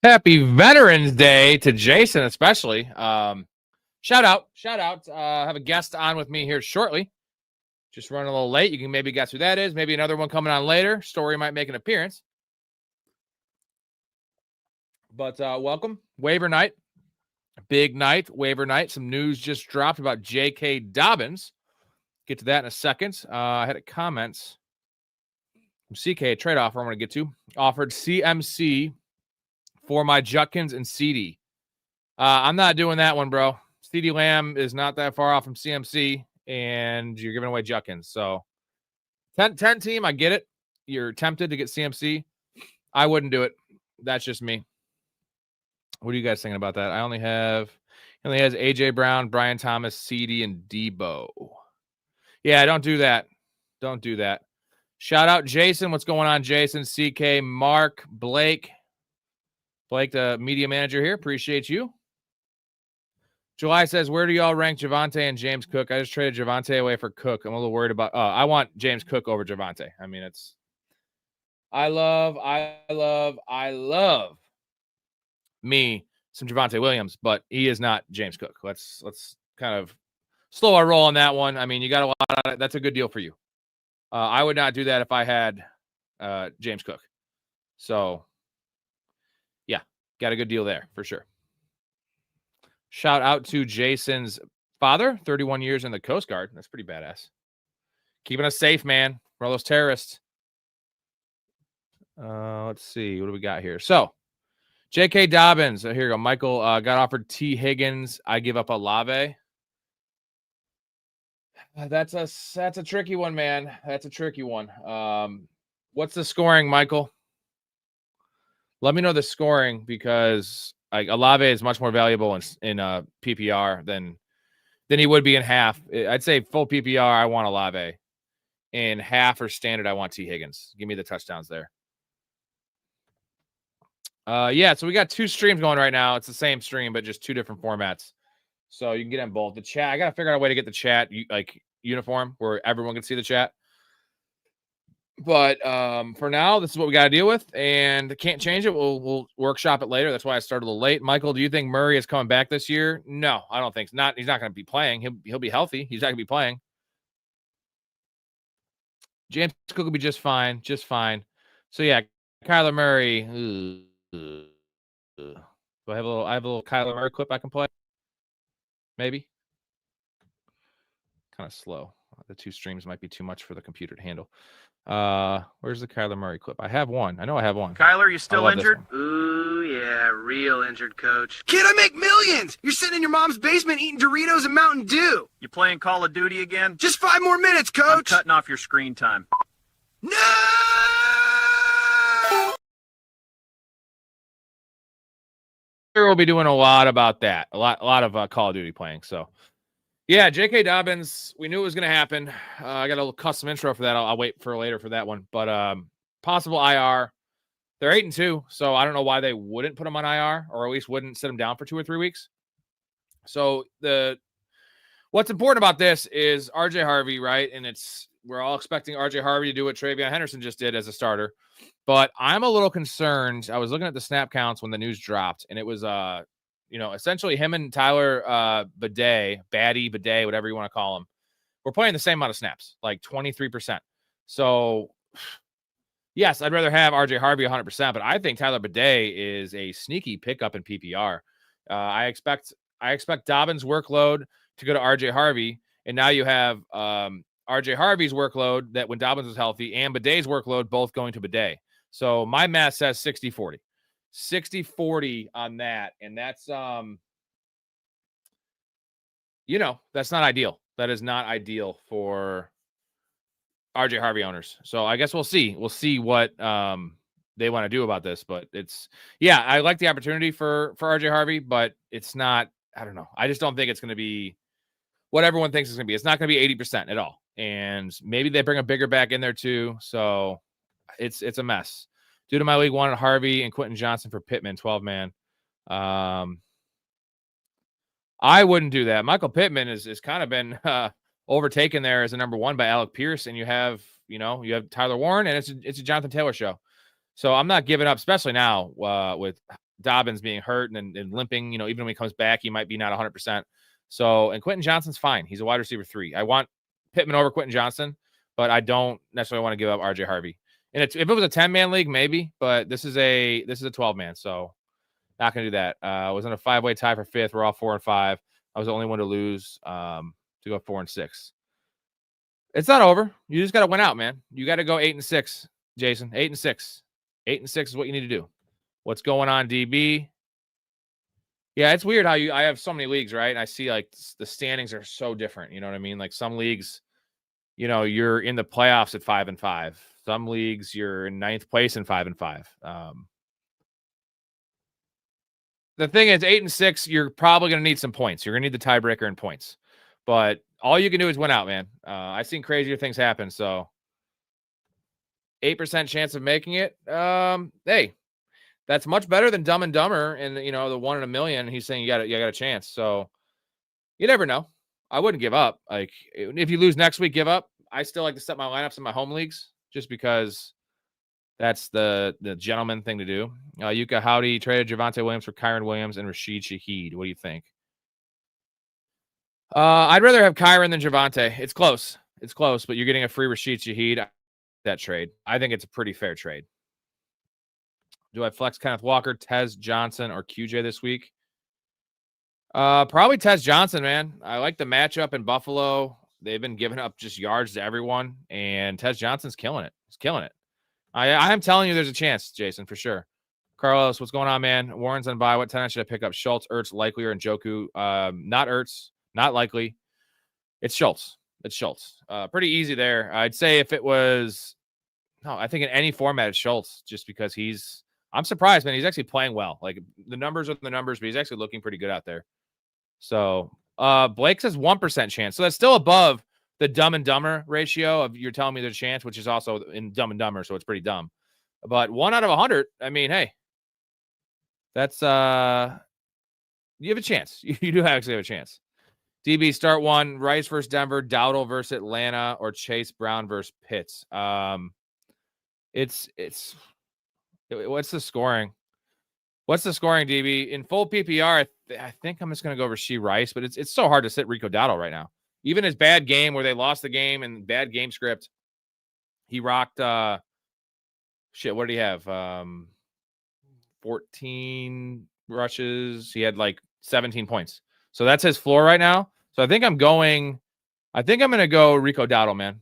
Happy Veterans Day to Jason, especially. Shout out. Have a guest on with me here shortly. Just running a little late. You can maybe guess who that is. Maybe another one coming on later. Story might make an appearance. But welcome. Waiver night. Big night. Waiver night. Some news just dropped about J.K. Dobbins. Get to that in a second. I had a comment from CK, trade offer I'm going to get to. Offered CMC for my Judkins and CD. I'm not doing that one, bro. CD Lamb is not that far off from CMC, and you're giving away Judkins. So 10 team, I get it. You're tempted to get CMC. I wouldn't do it. That's just me. What are you guys thinking about that? He only has AJ Brown, Brian Thomas, CD, and Debo. Yeah, don't do that. Don't do that. Shout out Jason. What's going on, Jason? CK, Mark, Blake, the media manager here. Appreciate you. July says, where do y'all rank Javonte and James Cook? I just traded Javonte away for Cook. I'm a little worried about I want James Cook over Javonte. I mean, I love me some Javonte Williams, but he is not James Cook. Let's kind of slow our roll on that one. I mean, you got a lot on it. That's a good deal for you. I would not do that if I had James Cook. So yeah, got a good deal there for sure. Shout out to Jason's father, 31 years in the Coast Guard. That's pretty badass. Keeping us safe, man. For all those terrorists. Let's see. What do we got here? So, J.K. Dobbins. Here you go. Michael got offered T. Higgins. I give up Olave. That's a tricky one, man. That's a tricky one. What's the scoring, Michael? Let me know the scoring because Olave is much more valuable in PPR than he would be in half. I'd say full PPR, I want Olave. In half or standard, I want T. Higgins. Give me the touchdowns there. Yeah, so we got two streams going right now. It's the same stream, but just two different formats. So you can get in both. The chat, I got to figure out a way to get the chat uniform where everyone can see the chat. But for now, this is what we got to deal with, and can't change it. We'll workshop it later. That's why I started a little late. Michael, do you think Murray is coming back this year? No, I don't think so. He's not going to be playing. He'll be healthy. He's not going to be playing. James Cook will be just fine. So yeah, Kyler Murray. Do I have a little Kyler Murray clip I can play? Maybe. Kind of slow. The two streams might be too much for the computer to handle. Where's the Kyler Murray clip? I have one. I know I have one. Kyler, you still injured? Ooh, yeah, real injured, coach. Kid, I make millions! You're sitting in your mom's basement eating Doritos and Mountain Dew. You playing Call of Duty again? Just 5 more minutes, coach! I'm cutting off your screen time. No! We'll be doing a lot about that. A lot of Call of Duty playing, so... Yeah, J.K. Dobbins, we knew it was going to happen. I got a little custom intro for that. I'll wait for later for that one. But possible IR. They're 8-2, so I don't know why they wouldn't put him on IR or at least wouldn't sit him down for 2 or 3 weeks. So what's important about this is RJ Harvey, right? And we're all expecting RJ Harvey to do what TreVeyon Henderson just did as a starter. But I'm a little concerned. I was looking at the snap counts when the news dropped, and it was essentially him and Tyler Bidet, whatever you want to call him, we're playing the same amount of snaps, like 23%. So, yes, I'd rather have RJ Harvey 100%, but I think Tyler Bidet is a sneaky pickup in PPR. I expect Dobbins' workload to go to RJ Harvey, and now you have RJ Harvey's workload that when Dobbins was healthy and Bidet's workload both going to Bidet. So my math says 60-40. 60-40 on that, and that's that's not ideal. That is not ideal for RJ Harvey owners. So I guess we'll see what they want to do about this, but I like the opportunity for RJ Harvey, but it's not, I don't know. I just don't think it's going to be what everyone thinks it's going to be. It's not going to be 80% at all. And maybe they bring a bigger back in there too. So it's a mess. Due to my league, wanted Harvey and Quentin Johnson for Pittman, 12-man. I wouldn't do that. Michael Pittman is kind of been overtaken there as a number 1 by Alec Pierce, and you have Tyler Warren, and it's a Jonathan Taylor show. So I'm not giving up, especially now with Dobbins being hurt and limping. Even when he comes back, he might be not 100%. So, and Quentin Johnston's fine. He's a wide receiver 3. I want Pittman over Quentin Johnston, but I don't necessarily want to give up RJ Harvey. And if it was a 10-man league, maybe, but this is a 12-man, so not going to do that. I was in a 5-way tie for 5th. We're all 4 and 5. I was the only one to lose to go 4 and 6. It's not over. You just got to win out, man. You got to go 8 and 6, Jason. 8 and 6. 8 and 6 is what you need to do. What's going on, DB? Yeah, it's weird how I have so many leagues, right? And I see like the standings are so different. You know what I mean? Like some leagues, you're in the playoffs at 5 and 5. Some leagues you're in 9th place and 5 and 5. The thing is, 8 and 6, you're probably going to need some points. You're going to need the tiebreaker in points. But all you can do is win out, man. I've seen crazier things happen. So 8% chance of making it. Hey, that's much better than Dumb and Dumber and the 1 in a million. He's saying you got a chance. So you never know. I wouldn't give up. Like if you lose next week, give up. I still like to set my lineups in my home leagues just because that's the gentleman thing to do. Yuka Howdy traded Javonte Williams for Kyron Williams and Rashid Shaheed. What do you think? I'd rather have Kyron than Javonte. It's close. But you're getting a free Rashid Shaheed. That trade. I think it's a pretty fair trade. Do I flex Kenneth Walker, Tez Johnson, or QJ this week? Probably Tez Johnson, man. I like the matchup in Buffalo. They've been giving up just yards to everyone, and Tez Johnson's killing it. He's killing it. I am telling you there's a chance, Jason, for sure. Carlos, what's going on, man? Warren's on bye. What tenant should I pick up? Schultz, Ertz, Likely, or Njoku? Not Ertz, not Likely. It's Schultz. Pretty easy there. I'd say if it was, I think in any format, it's Schultz, just because I'm surprised, man. He's actually playing well. Like the numbers are the numbers, but he's actually looking pretty good out there. So Blake says 1% chance. So that's still above the Dumb and Dumber ratio of you're telling me there's a chance, which is also in Dumb and Dumber, so it's pretty dumb. But 1 out of 100, I mean, hey, that's you have a chance. You do actually have a chance. DB start 1, Rice versus Denver, Dowdle versus Atlanta, or Chase Brown versus Pitts. What's the scoring? DB? In full PPR, I think I'm just going to go over Rasheed Rice, but it's so hard to sit Rico Dowdle right now. Even his bad game where they lost the game and bad game script, he rocked, what did he have? 14 rushes. He had like 17 points. So that's his floor right now. So I think I'm going to go Rico Dowdle, man.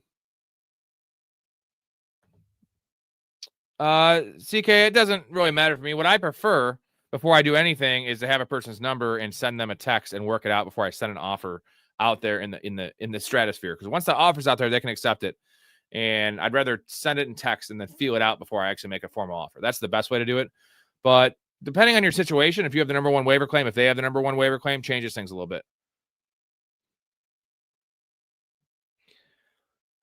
CK, it doesn't really matter for me. What I prefer before I do anything is to have a person's number and send them a text and work it out before I send an offer out there in the stratosphere. Because once the offer's out there, they can accept it. And I'd rather send it in text and then feel it out before I actually make a formal offer. That's the best way to do it. But depending on your situation, if you have the number 1 waiver claim, if they have the number 1 waiver claim, changes things a little bit.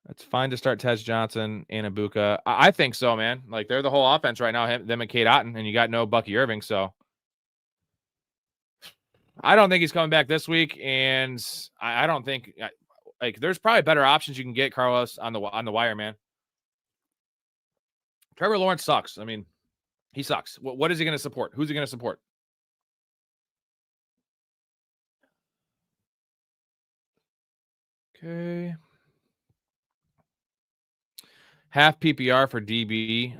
It's fine to start Tez Johnson and Ibuka. I think so, man. Like they're the whole offense right now, them and Kate Otten, and you got no Bucky Irving. So I don't think he's coming back this week, and I don't think like there's probably better options you can get, Carlos, on the wire, man. Trevor Lawrence sucks. I mean, he sucks. What is he going to support? Who's he going to support? Okay. Half PPR for DB.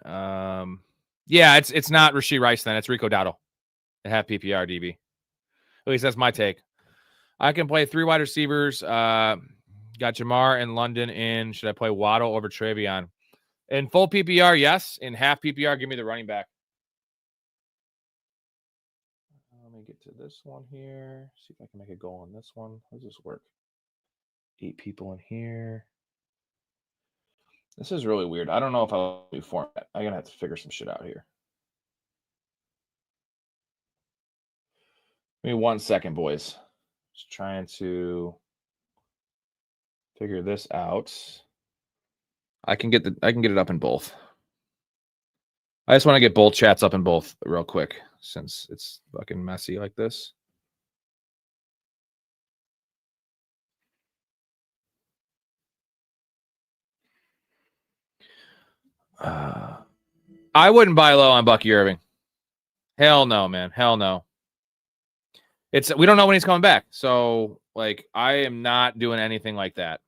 Yeah, it's not Rasheed Rice then. It's Rico Dowdle. Half PPR DB. At least that's my take. I can play 3 wide receivers. Got Jamar and London in. Should I play Waddle over Travion? In full PPR, yes. In half PPR, give me the running back. Let me get to this one here. See if I can make a goal on this one. How does this work? 8 people in here. This is really weird. I don't know if I'll do format. I'm going to have to figure some shit out here. Give me 1 second, boys. Just trying to figure this out. I can get it up in both. I just want to get both chats up in both real quick since it's fucking messy like this. I wouldn't buy low on Bucky Irving. Hell no, man. Hell no. We don't know when he's coming back. So, like, I am not doing anything like that.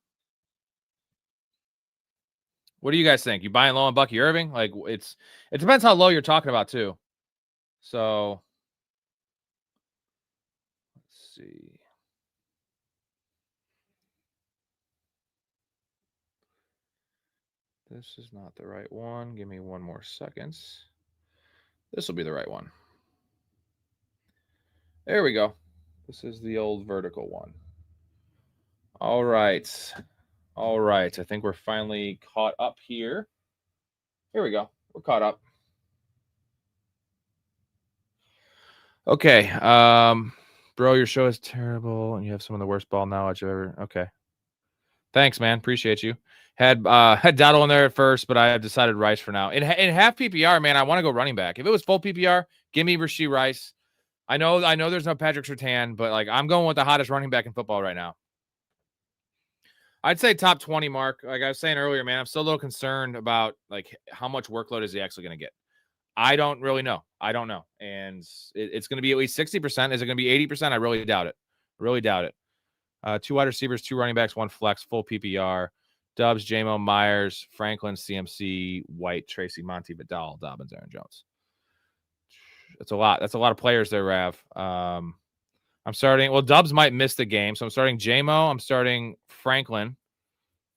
What do you guys think? You buying low on Bucky Irving? Like, it depends how low you're talking about too. So, let's see. This is not the right one. Give me 1 more seconds. This will be the right one. There we go. This is the old vertical one. All right. All right. I think we're finally caught up here. Here we go. We're caught up. Okay. Bro, your show is terrible and you have some of the worst ball knowledge I've ever. Okay. Thanks, man. Appreciate you. Had Dowdle in there at first, but I have decided Rice for now. In half PPR, man, I want to go running back. If it was full PPR, give me Rashee Rice. I know there's no Patrick Surtain, but like I'm going with the hottest running back in football right now. I'd say top 20 mark. Like I was saying earlier, man, I'm still a little concerned about like how much workload is he actually going to get. I don't really know. I don't know. And it's going to be at least 60%. Is it going to be 80%? I really doubt it. Really doubt it. 2 wide receivers, 2 running backs, 1 flex, full PPR. Dubs, J-Mo, Myers, Franklin, CMC, White, Tracy, Monty, Vidal, Dobbins, Aaron Jones. That's a lot. That's a lot of players there, Rav. I'm starting. Well, Dubs might miss the game, so I'm starting J-Mo. I'm starting Franklin.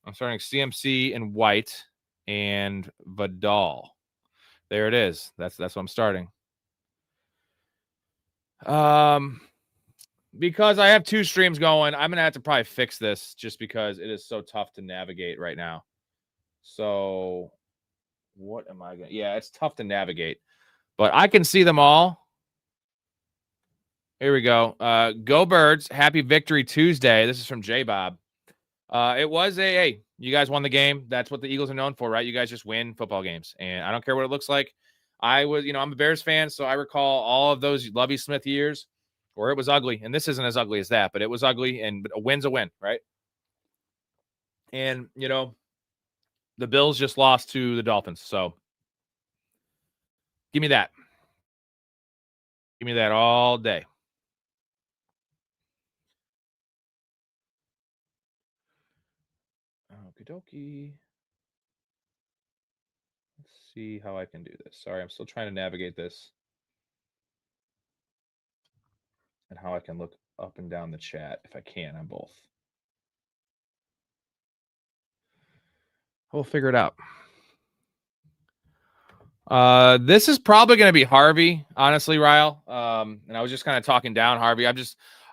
I'm starting CMC and White and Vidal. There it is. That's what I'm starting. Because I have 2 streams going, I'm gonna have to probably fix this just because it is so tough to navigate right now. So, what am I gonna? Yeah, it's tough to navigate, but I can see them all. Here we go. Go Birds! Happy Victory Tuesday. This is from J Bob. It was hey, you guys won the game. That's what the Eagles are known for, right? You guys just win football games, and I don't care what it looks like. I'm a Bears fan, so I recall all of those Lovie Smith years where it was ugly, and this isn't as ugly as that, but it was ugly, and a win's a win, right? And the Bills just lost to the Dolphins, so give me that. Give me that all day. Okie dokie. Let's see how I can do this. Sorry, I'm still trying to navigate this. And how I can look up and down the chat if I can on both. We'll figure it out. This is probably going to be Harvey, honestly, Ryle. And I was just kind of talking down Harvey.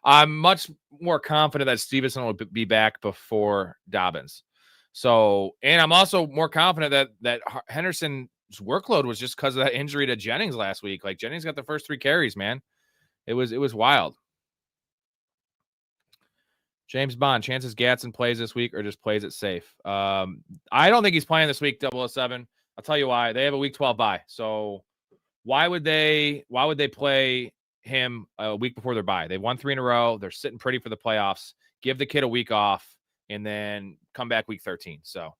I'm much more confident that Stevenson will be back before Dobbins. So, and I'm also more confident that Henderson's workload was just because of that injury to Jennings last week. Like Jennings got the first 3 carries, man. It was wild. James Bond, chances Gatson plays this week or just plays it safe. I don't think he's playing this week, 007. I'll tell you why. They have a week 12 bye. So why would they play him a week before their bye? They've won 3 in a row. They're sitting pretty for the playoffs. Give the kid a week off and then come back week 13. So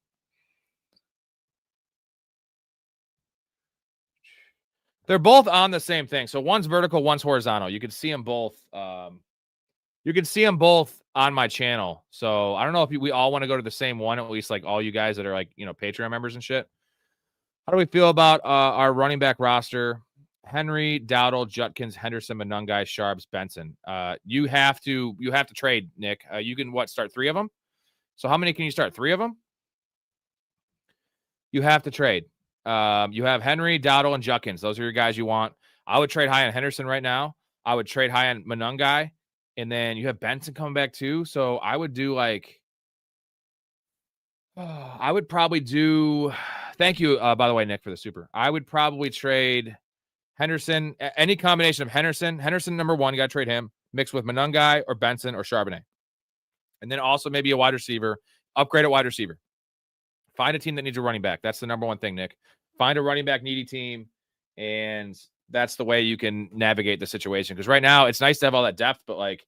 they're both on the same thing. So one's vertical, one's horizontal. You can see them both. You can see them both on my channel. So I don't know if we all want to go to the same one, at least like all you guys that are like, Patreon members and shit. How do we feel about our running back roster? Henry, Dowdle, Judkins, Henderson, Monungai, Sharps, Benson. You have to trade, Nick. You can start 3 of them? So how many can you start? 3 of them? You have to trade. You have Henry, Dowdle, and Judkins. Those are your guys you want. I would trade high on Henderson right now. I would trade high on Monungai. And then you have Benson coming back too. So I would do I would probably do, thank you, by the way, Nick, for the super. I would probably trade Henderson, any combination of Henderson number 1, you got to trade him, mixed with Monungai or Benson or Charbonnet. And then also maybe a wide receiver, upgrade at wide receiver. Find a team that needs a running back. That's the number 1 thing, Nick. Find a running back needy team, and that's the way you can navigate the situation. Because right now, it's nice to have all that depth, but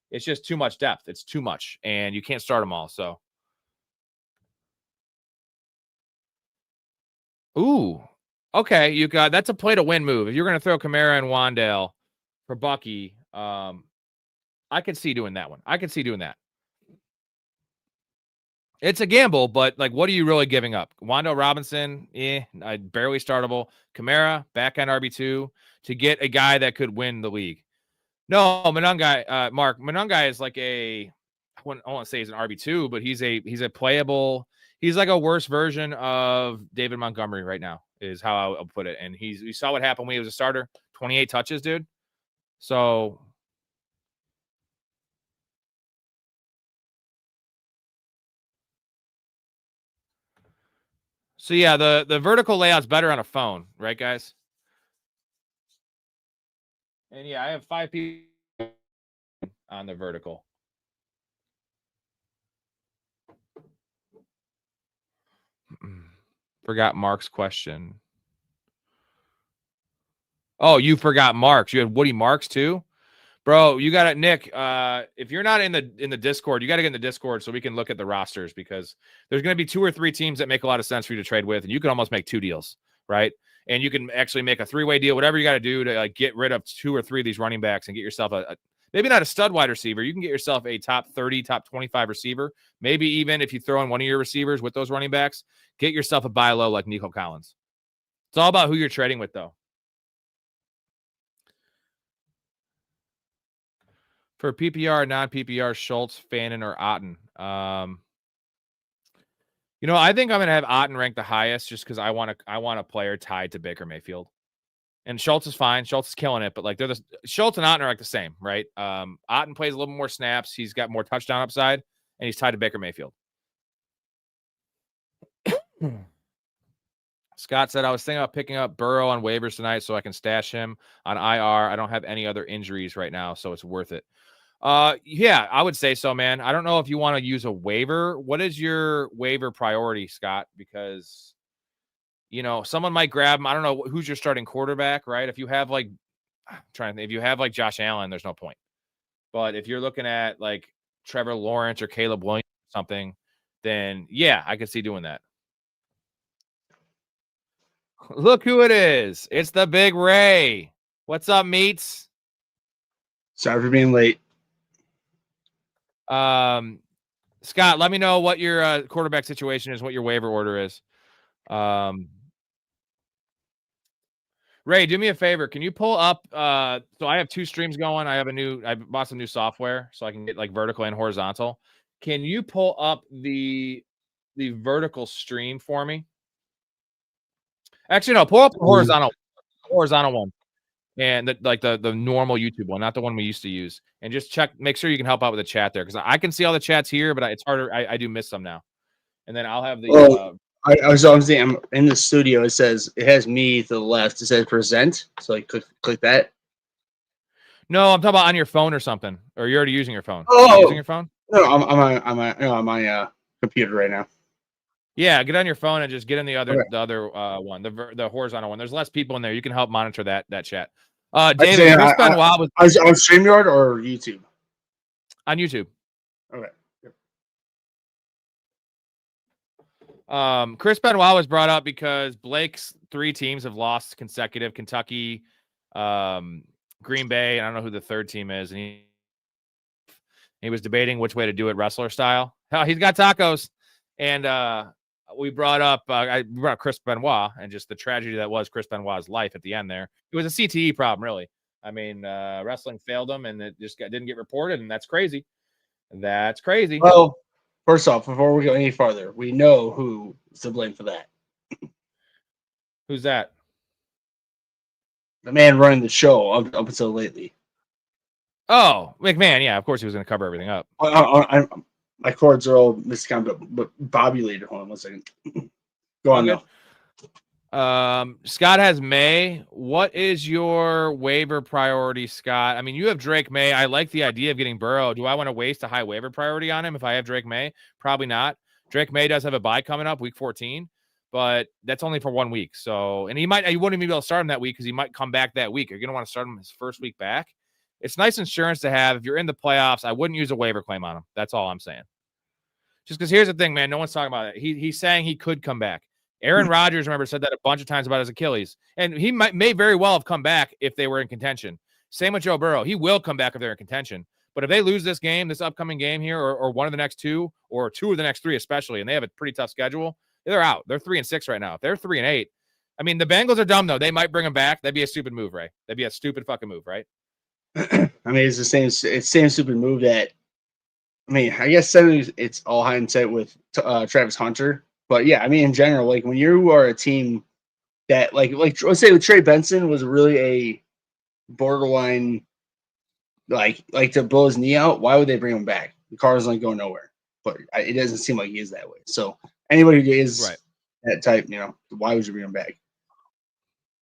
it's just too much depth. It's too much, and you can't start them all. So, ooh, Okay, you got that's a play to win move. If you're going to throw Kamara and Wandale for Bucky, I could see doing that one. I could see doing that. It's a gamble, but like, what are you really giving up? Wando Robinson, barely startable. Kamara, back end RB2 to get a guy that could win the league. No, Monungai, Mark Monungai is like I won't say he's an RB2, but he's a playable. He's like a worse version of David Montgomery right now, is how I'll put it. And you saw what happened when he was a starter, 28 touches, dude. So yeah, the vertical layout's better on a phone, right, guys? And yeah, I have 5 people on the vertical. Forgot Mark's question. Oh, you forgot Mark's. You had Woody Marks too? Bro, you got it, Nick. If you're not in the Discord, you got to get in the Discord so we can look at the rosters, because there's going to be 2 or 3 teams that make a lot of sense for you to trade with, and you can almost make 2 deals, right? And you can actually make a 3-way deal, whatever you got to do to like get rid of 2 or 3 of these running backs and get yourself a maybe not a stud wide receiver. You can get yourself a top 30, top 25 receiver. Maybe even if you throw in one of your receivers with those running backs, get yourself a buy low like Nico Collins. It's all about who you're trading with, though. For PPR, non-PPR, Schultz, Fannin, or Otten. I think I'm gonna have Otten rank the highest just because I want a player tied to Baker Mayfield. And Schultz is fine. Schultz is killing it, but like Schultz and Otten are like the same, right? Otten plays a little more snaps. He's got more touchdown upside, and he's tied to Baker Mayfield. Scott said, I was thinking about picking up Burrow on waivers tonight so I can stash him on IR. I don't have any other injuries right now, so it's worth it. Yeah, I would say so, man. I don't know if you want to use a waiver. What is your waiver priority, Scott? Because, someone might grab him. I don't know who's your starting quarterback, right? If you have if you have like Josh Allen, there's no point. But if you're looking at like Trevor Lawrence or Caleb Williams or something, then yeah, I could see doing that. Look who it is. It's the Big Ray. What's up, Meats? Sorry for being late. Scott, let me know what your quarterback situation is, what your waiver order is. Ray, do me a favor. Can you pull up? So I have 2 streams going. I bought some new software so I can get like vertical and horizontal. Can you pull up the vertical stream for me? Actually, no, pull up the horizontal one. And the normal YouTube one, not the one we used to use. And just make sure you can help out with the chat there, because I can see all the chats here, but it's harder. I do miss some now. And then I'll have the. I was saying, I'm in the studio. It has me to the left. It says present. So like click that. No, I'm talking about on your phone or something. Or you're already using your phone. Oh, are you using your phone? No, I'm on my computer right now. Yeah, get on your phone and just get in the other one, the horizontal one. There's less people in there. You can help monitor that chat. David, Chris Benoit was on StreamYard or YouTube? On YouTube. Okay. Yep. Chris Benoit was brought up because Blake's 3 teams have lost consecutive: Kentucky, Green Bay, and I don't know who the third team is. And he was debating which way to do it, wrestler style. He's got tacos. And we brought up Chris Benoit and just the tragedy that was Chris Benoit's life at the end there. It was a CTE problem, really. I mean, wrestling failed him, and it just didn't get reported, and that's crazy. That's crazy. Well, first off, before we go any farther, we know who's to blame for that. Who's that? The man running the show up until lately. Oh, McMahon. Yeah, of course he was going to cover everything up. My cords are all miscounted, but bobulated. Hold on 1 second. Go on now. Scott has May. What is your waiver priority, Scott? I mean, you have Drake May. I like the idea of getting Burrow. Do I want to waste a high waiver priority on him if I have Drake May? Probably not. Drake May does have a bye coming up, week 14, but that's only for 1 week. So, and you wouldn't even be able to start him that week because he might come back that week. You're going to want to start him his first week back. It's nice insurance to have. If you're in the playoffs, I wouldn't use a waiver claim on him. That's all I'm saying. Just because here's the thing, man. No one's talking about it. He's saying he could come back. Aaron Rodgers, remember, said that a bunch of times about his Achilles, and he may very well have come back if they were in contention. Same with Joe Burrow. He will come back if they're in contention. But if they lose this game, this upcoming game here, or one of the next two, or two of the next three especially, and they have a pretty tough schedule, they're out. They're 3-6 right now. If they're 3-8, I mean, the Bengals are dumb though. They might bring him back. That'd be a stupid move, Ray. That'd be a stupid fucking move, right? I mean, it's the same. It's the same stupid move that. I mean, I guess it's all hindsight with Travis Hunter, but yeah, I mean, in general, like when you are a team that, like let's say with Trey Benson was really a borderline, like to blow his knee out. Why would they bring him back? The car is like going nowhere, but it doesn't seem like he is that way. So anybody who is that type, why would you bring him back?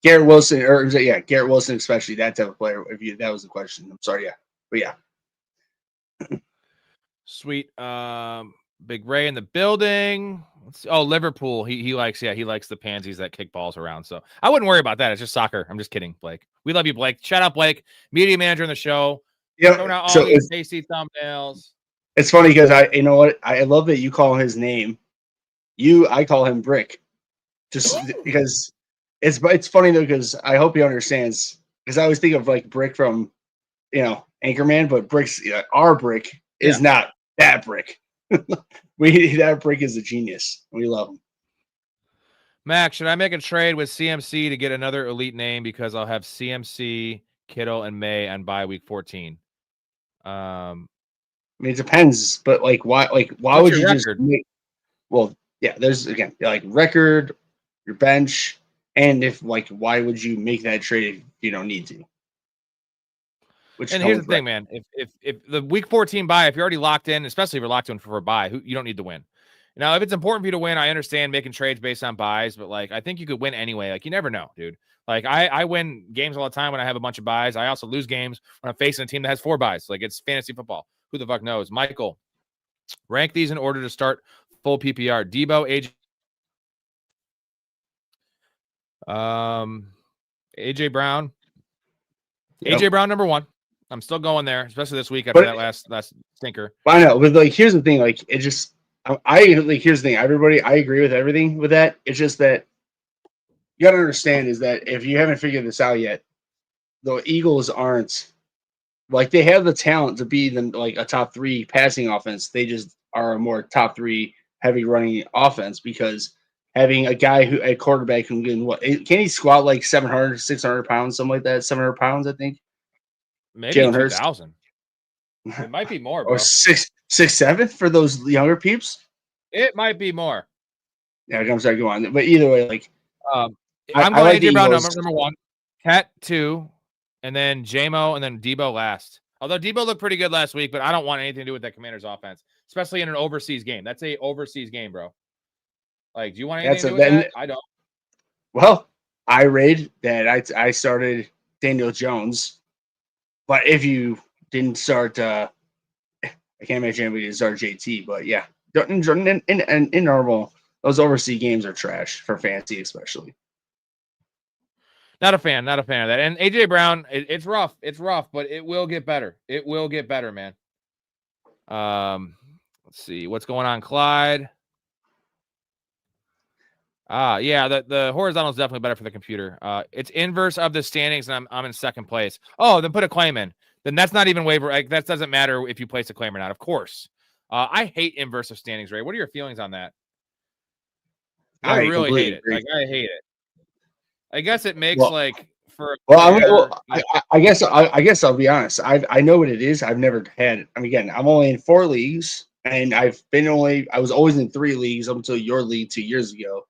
Garrett Wilson, Garrett Wilson, especially that type of player. That was the question. I'm sorry, but yeah. Sweet. Big Ray in the building. Liverpool. He likes the pansies that kick balls around. So I wouldn't worry about that. It's just soccer. I'm just kidding, Blake. We love you, Blake. Shout out, Blake, media manager in the show. Yeah. Showing out all these tasty thumbnails. It's funny because I love that you call his name. I call him Brick, just because it's funny though, because I hope he understands, because I always think of like Brick from Anchorman, but Brick's our Brick is not that Brick. That Brick is a genius. We love him. Max, should I make a trade with CMC to get another elite name, because I'll have CMC, Kittle, and May on bye week 14? I mean, it depends, but like, why would you just make? Well, yeah, there's again like record, your bench, and why would you make that trade if you don't need to? And here's the thing, man. If the week 14 bye, if you're already locked in, especially if you're locked in for a bye, you don't need to win. Now, if it's important for you to win, I understand making trades based on buys, but like I think you could win anyway. Like you never know, dude. Like I win games all the time when I have a bunch of buys. I also lose games when I'm facing a team that has 4 buys. Like it's fantasy football. Who the fuck knows? Michael, rank these in order to start full PPR. Debo, AJ Brown. Yep. AJ Brown number 1. I'm still going there, especially this week after that last stinker. I know, but like here's the thing, like it just here's the thing, everybody, I agree with everything with that. It's just that you gotta understand is that if you haven't figured this out yet, the Eagles aren't like, they have the talent to be like a top 3 passing offense. They just are a more top 3 heavy running offense, because having a guy a quarterback who can he squat like 700, 600 pounds, something like that, 700 pounds, I think. Maybe 2,000. It might be more, bro. Or 6'7" for those younger peeps. It might be more. Yeah, I'm sorry, go on. But either way, like I'm going like AJ Brown number 1, Cat 2, and then JMO, and then Debo last. Although Debo looked pretty good last week, but I don't want anything to do with that Commanders offense, especially in an overseas game. That's a overseas game, bro. Like, do you want anything to do with that? I don't. Well, I raid that I started Daniel Jones. But if you didn't start, I can't imagine anybody to start JT. But yeah, in normal, those overseas games are trash for fantasy, especially. Not a fan of that. And AJ Brown, it's rough. It's rough, but it will get better. It will get better, man. Let's see what's going on, Clyde. Yeah, the horizontal is definitely better for the computer. It's inverse of the standings, and I'm in second place. Oh, then put a claim in. Then that's not even waiver. Like, that doesn't matter if you place a claim or not. Of course. I hate inverse of standings, Ray. What are your feelings on that? I really hate it. Like, I hate it. I guess it makes I guess I'll be honest. I know what it is. I've never had. I mean, again, I'm only in 4 leagues, and I was always in 3 leagues up until your league 2 years ago.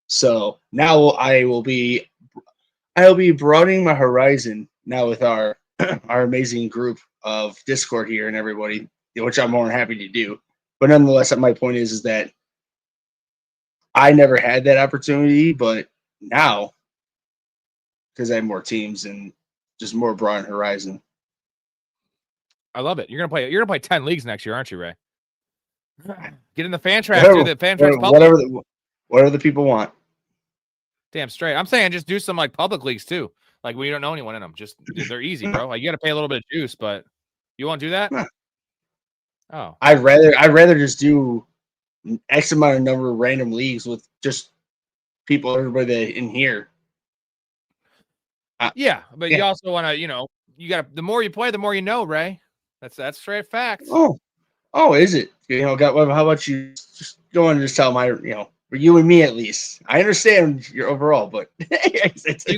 So now I'll be broadening my horizon now with our amazing group of Discord here and everybody, which I'm more than happy to do. But nonetheless, my point is that I never had that opportunity, but now, because I have more teams and just more broad horizon. I love it. You're gonna play 10 leagues next year, aren't you, Ray? Get in the fan trap, dude. The fan trap's public. Whatever the people want. Damn straight. I'm saying just do some like public leagues too. Like we don't know anyone in them. Just they're easy, bro. Like you got to pay a little bit of juice, but you won't do that. Oh, I'd rather just do X amount of number of random leagues with just people, everybody that in here. Yeah, but Yeah. you also want to, you got the more you play, the more you know, Ray. That's straight facts. Oh, is it? How about you just go and just tell my, for you and me at least. I understand your overall, but you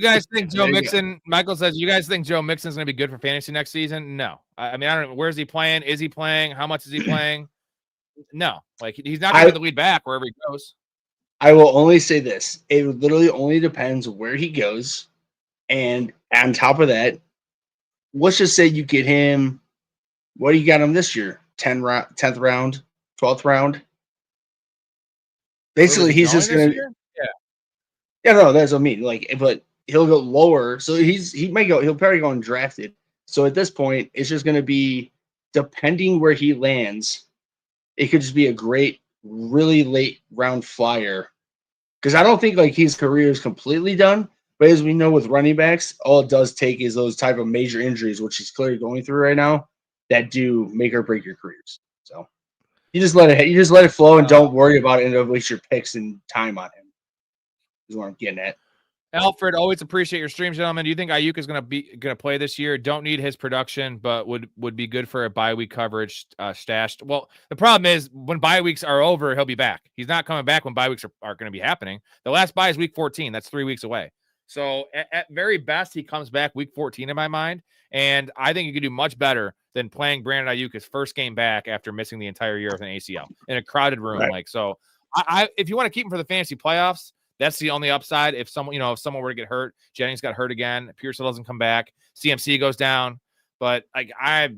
guys think Joe There you go. Mixon? Michael says, you guys think Joe Mixon's going to be good for fantasy next season? No. I mean, I don't know. Where's he playing? Is he playing? How much is he playing? No. Like, he's not going to be the lead back wherever he goes. I will only say this. It literally only depends where he goes. And on top of that, let's just say you get him, what do you got him this year? 10th round, 12th round? Basically, he's just going to. Yeah, no, that's what I mean. Like, but he'll go lower. So he'll probably go undrafted. So at this point, it's just going to be, depending where he lands, it could just be a great, really late round flyer. Because I don't think like his career is completely done. But as we know with running backs, all it does take is those type of major injuries, which he's clearly going through right now, that do make or break your careers. So you just let it flow and don't worry about it and waste your picks and time on him. Is what I'm getting at. Alfred, always appreciate your streams, gentlemen. Do you think Ayuk is going to play this year? Don't need his production, but would be good for a bye week coverage stashed. Well, the problem is when bye weeks are over, he'll be back. He's not coming back when bye weeks are going to be happening. The last bye is week 14. That's 3 weeks away. So at very best, he comes back week 14 in my mind. And I think you could do much better than playing Brandon Ayuk his first game back after missing the entire year with an ACL in a crowded room. Right. Like, so if you want to keep him for the fantasy playoffs, that's the only upside. If someone were to get hurt, Jennings got hurt again, Pearsall doesn't come back, CMC goes down. But like I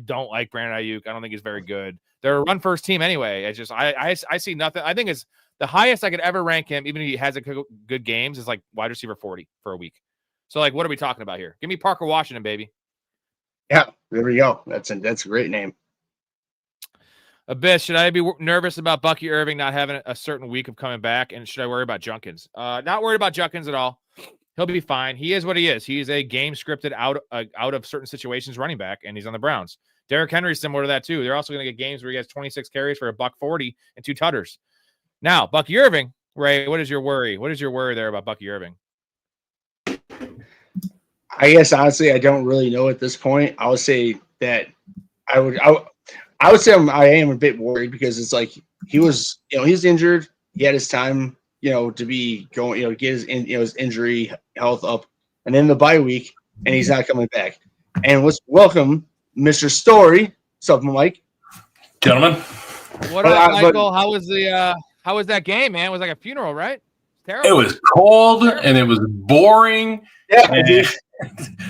don't like Brandon Ayuk. I don't think he's very good. They're a run first team anyway. It's just I see nothing. I think it's the highest I could ever rank him, even if he has a good games, is like wide receiver 40 for a week. So like, what are we talking about here? Give me Parker Washington, baby. Yeah, there we go. That's a great name. Abyss, should I be nervous about Bucky Irving not having a certain week of coming back? And should I worry about Junkins? Not worried about Junkins at all. He'll be fine. He is what he is. He's a game scripted out of certain situations running back, and he's on the Browns. Derrick Henry's similar to that too. They're also going to get games where he has 26 carries for $140 and 2 tutters. Now, Bucky Irving, Ray, what is your worry? What is your worry there about Bucky Irving? I guess honestly, I don't really know at this point. I would say that I would say I am a bit worried because it's like he was, he's injured. He had his time, to be going, get his injury health up, and then the bye week, and he's not coming back. And let's welcome Mr. Story. What's up, Mike? Gentlemen. What up, Michael? How was that game, man? It was like a funeral, right? Terrible. It was cold and it was boring. Yeah,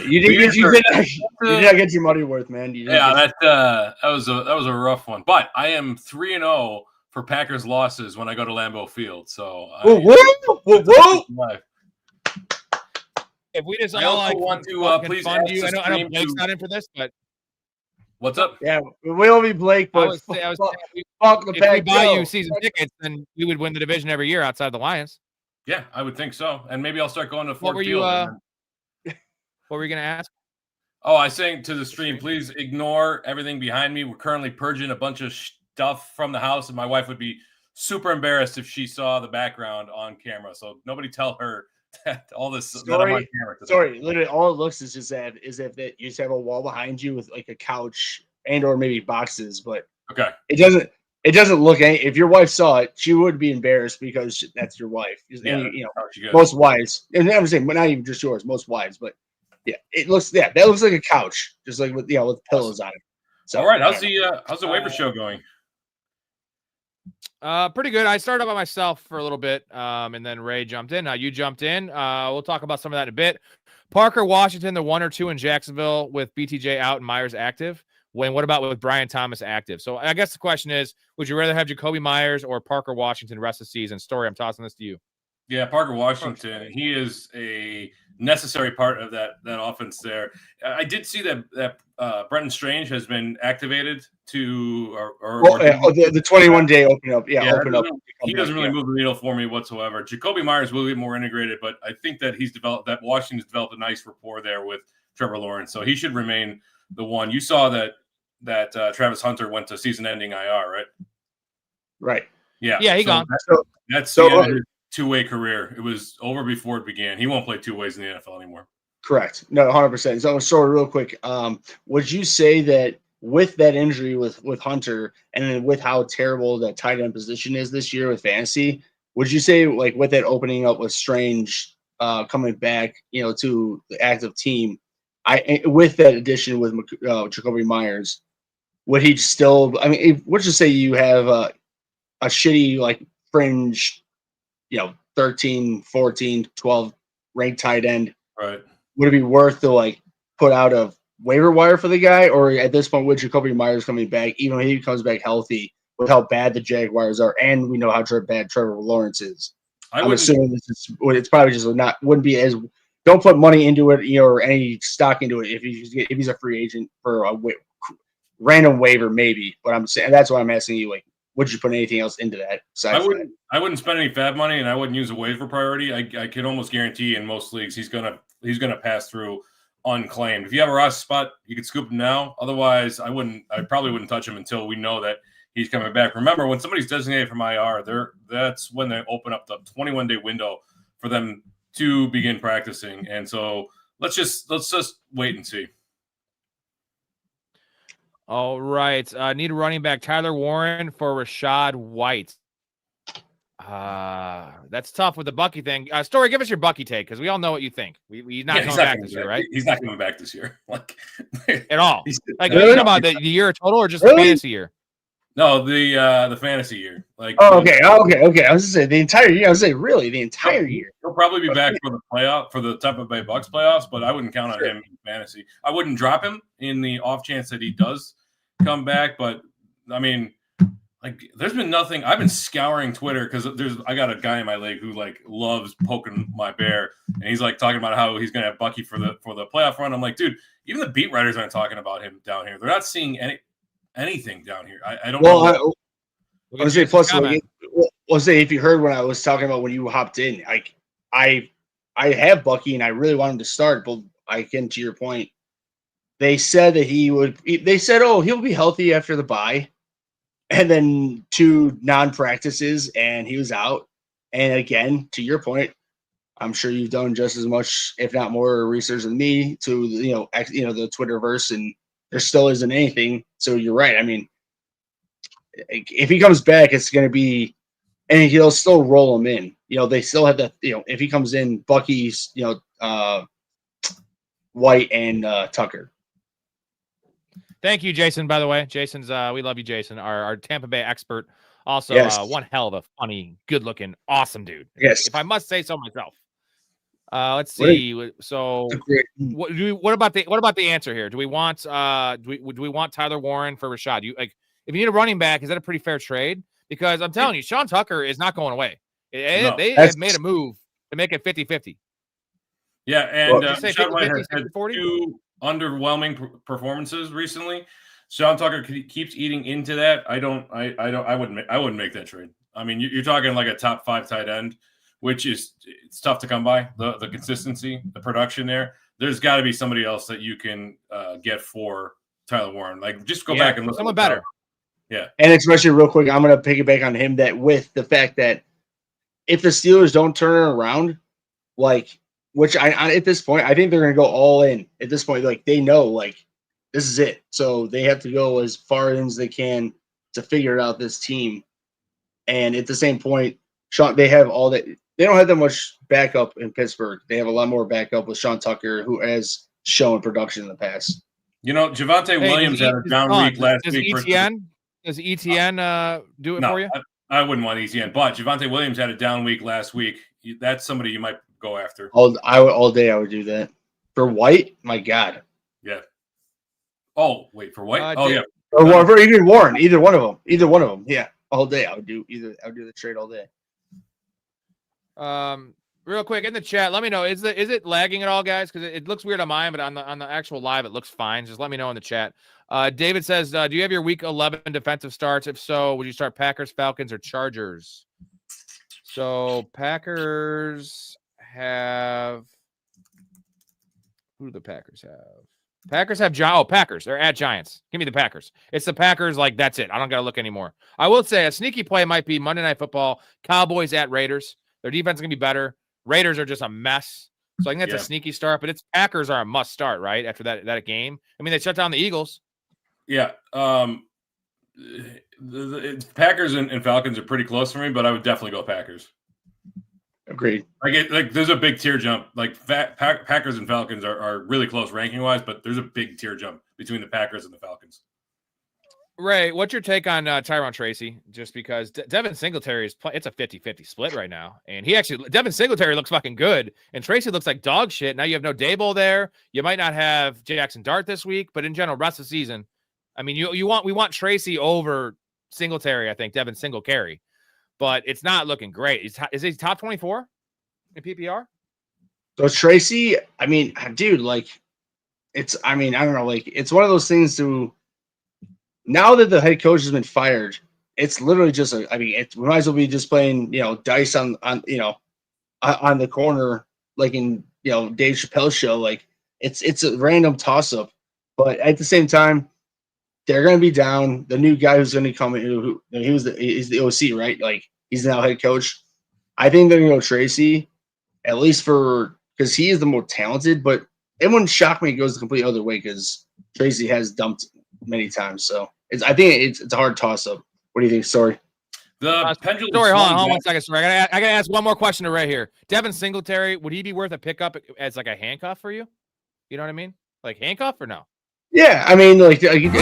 you did not get your money worth, man. That was a rough one. But I am 3-0 for Packers losses when I go to Lambeau Field. So whoa. If we just I all also want to please fund you. I know Blake's not in for this, but what's up? Yeah, we'll be Blake, but fuck the if Pack. If we buy you season tickets, then we would win the division every year outside the Lions. Yeah, I would think so. And maybe I'll start going to Ford What were you going to ask? Oh, I was saying to the stream, please ignore everything behind me. We're currently purging a bunch of stuff from the house, and my wife would be super embarrassed if she saw the background on camera. So nobody tell her that all this that I'm on camera. Sorry, literally all it looks is just that you just have a wall behind you with like a couch and or maybe boxes, but okay, it doesn't look any. If your wife saw it, she would be embarrassed because that's your wife. Yeah, most wives, and I'm saying, but not even just yours, most wives, but. Yeah, that looks like a couch, just like with pillows on it. So, all right, how's the waiver show going? Pretty good. I started by myself for a little bit, and then Ray jumped in. Now you jumped in. We'll talk about some of that in a bit. Parker Washington, the 1 or 2 in Jacksonville with BTJ out and Myers active. What about with Brian Thomas active? So I guess the question is, would you rather have Jacoby Myers or Parker Washington rest of the season? Story, I'm tossing this to you. Yeah, Parker Washington. He is a necessary part of that offense there. I did see that Brenton Strange has been activated to the 21-day open up. Yeah, open up. He doesn't really move the needle for me whatsoever. Jacoby Myers will get more integrated, but I think that Washington's developed a nice rapport there with Trevor Lawrence, so he should remain the one. You saw that Travis Hunter went to season-ending IR, right? Right. Yeah. Yeah, he gone. That's the end two-way career. It was over before it began. He won't play two ways in the NFL anymore. Correct. No, 100%. So real quick, would you say that with that injury with Hunter, and then with how terrible that tight end position is this year with fantasy, would you say like with that opening up with Strange coming back, to the active team, with that addition with Jacoby Myers, would he still? I mean, let's just say you have a shitty like fringe, 13, 14, 12 ranked tight end. Right. Would it be worth to like put out a waiver wire for the guy, or at this point with Jacoby Myers coming back, even when he comes back healthy, with how bad the Jaguars are, and we know how bad Trevor Lawrence is? I'm assuming it's probably just wouldn't be as. Don't put money into it, or any stock into it if he's a free agent for a random waiver, maybe. But I'm saying that's why I'm asking you. Like, would you put anything else into that? I wouldn't spend any FAAB money, and I wouldn't use a waiver priority. I can almost guarantee in most leagues he's gonna pass through unclaimed. If you have a roster spot, you could scoop him now. Otherwise, I probably wouldn't touch him until we know that he's coming back. Remember, when somebody's designated from IR, that's when they open up the 21-day window for them to begin practicing. And so let's just wait and see. All right. Need a running back. Tyler Warren for Rashad White. That's tough with the Bucky thing. Story, give us your Bucky take, because we all know what you think. He's not coming back this year, right? He's not coming back this year, like at all. Like, really? are you talking about the year total or just the fantasy year? No, the fantasy year. Like, okay. I was gonna say the entire year. I was saying really the entire year. He'll probably be back for the playoff, for the Tampa Bay Bucks playoffs, but I wouldn't count on him in fantasy. I wouldn't drop him in the off chance that he does come back, but I mean, like, there's been nothing. I've been scouring Twitter because I got a guy in my league who like loves poking my bear, and he's like talking about how he's gonna have Bucky for the playoff run. I'm like, dude, even the beat writers aren't talking about him down here. They're not seeing anything down here. I don't know. I was say plus. Let's say if you heard when I was talking about when you hopped in, like I have Bucky and I really want him to start, but again, to your point, they said that he would. They said, oh, he'll be healthy after the bye. And then 2 non-practices, and he was out. And again, to your point, I'm sure you've done just as much, if not more, research than me to the Twitterverse, and there still isn't anything. So you're right. I mean, if he comes back, it's going to be, and he'll still roll him in. They still have that. If he comes in, Bucky's, White and Tucker. Thank you, Jason, by the way. Jason's we love you, Jason, our Tampa Bay expert. Also, one hell of a funny, good-looking, awesome dude. Yes. If I must say so myself. Let's see. So what about the answer here? Do we want do we want Tyler Warren for Rashad? If you need a running back, is that a pretty fair trade? Because I'm telling you, Sean Tucker is not going away. They have made a move to make it 50-50. Yeah, and Rashad White has had 2 underwhelming performances recently. Sean Tucker keeps eating into that. I wouldn't make that trade. I mean, you're talking like a top 5 tight end, which it's tough to come by. The consistency, the production there. There's got to be somebody else that you can get for Tyler Warren. Like, just go back and look. Someone better. Yeah, and especially real quick, I'm going to piggyback on him that with the fact that if the Steelers don't turn it around, like. Which I at this point, I think they're going to go all in at this point. Like, they know, like, this is it. So they have to go as far in as they can to figure out this team. And at the same point, Sean, they have all that. They don't have that much backup in Pittsburgh. They have a lot more backup with Sean Tucker, who has shown production in the past. Javonte Williams had a down week last week. Does ETN do it for you? I wouldn't want ETN, but Javonte Williams had a down week last week. That's somebody you might go after. All day I would do that. For White, my God. Yeah. Oh, wait, for White? Yeah. Or for even Warren, either one of them. Yeah. All day I would do the trade all day. Real quick in the chat, let me know, is it lagging at all, guys? Because it looks weird on mine, but on the actual live it looks fine. Just let me know in the chat. David says, do you have your week 11 defensive starts? If so, would you start Packers, Falcons, or Chargers? So Packers have, who do the Packers have? Packers have Packers. They're at Giants. Give me the Packers. It's the Packers. Like, that's it. I don't got to look anymore. I will say a sneaky play might be Monday Night Football, Cowboys at Raiders. Their defense is going to be better. Raiders are just a mess. So I think that's a sneaky start, but Packers are a must start, right? After that game. I mean, they shut down the Eagles. Yeah. Packers and Falcons are pretty close for me, but I would definitely go Packers. Agreed. Like there's a big tier jump. Like Packers and Falcons are really close ranking wise, but there's a big tier jump between the Packers and the Falcons. Ray, what's your take on Tyrone Tracy? Just because Devin Singletary it's a 50-50 split right now. And Devin Singletary looks fucking good. And Tracy looks like dog shit. Now you have no Daboll there. You might not have Jackson Dart this week, but in general, rest of the season, I mean, we want Tracy over Singletary, I think, Devin Singletary. But it's not looking great. Is he top 24 in PPR? So Tracy, I mean, dude, like I don't know, like it's one of those things to now that the head coach has been fired, it's literally just we might as well be just playing, dice on the corner, like in, Dave Chappelle's show. Like it's a random toss up, but at the same time, they're going to be down. The new guy who's going to come in, he's the OC, right? Like he's now head coach. I think they're going to go Tracy, at least because he is the more talented, but it wouldn't shock me if it goes the complete other way because Tracy has dumped many times. So I think it's a hard toss up. What do you think? Sorry. The pendulum. Sorry, hold on 1 second. Sorry, I gotta ask one more question to Ray here. Devin Singletary, would he be worth a pickup as like a handcuff for you? You know what I mean? Like handcuff or no? Yeah, I mean, like again.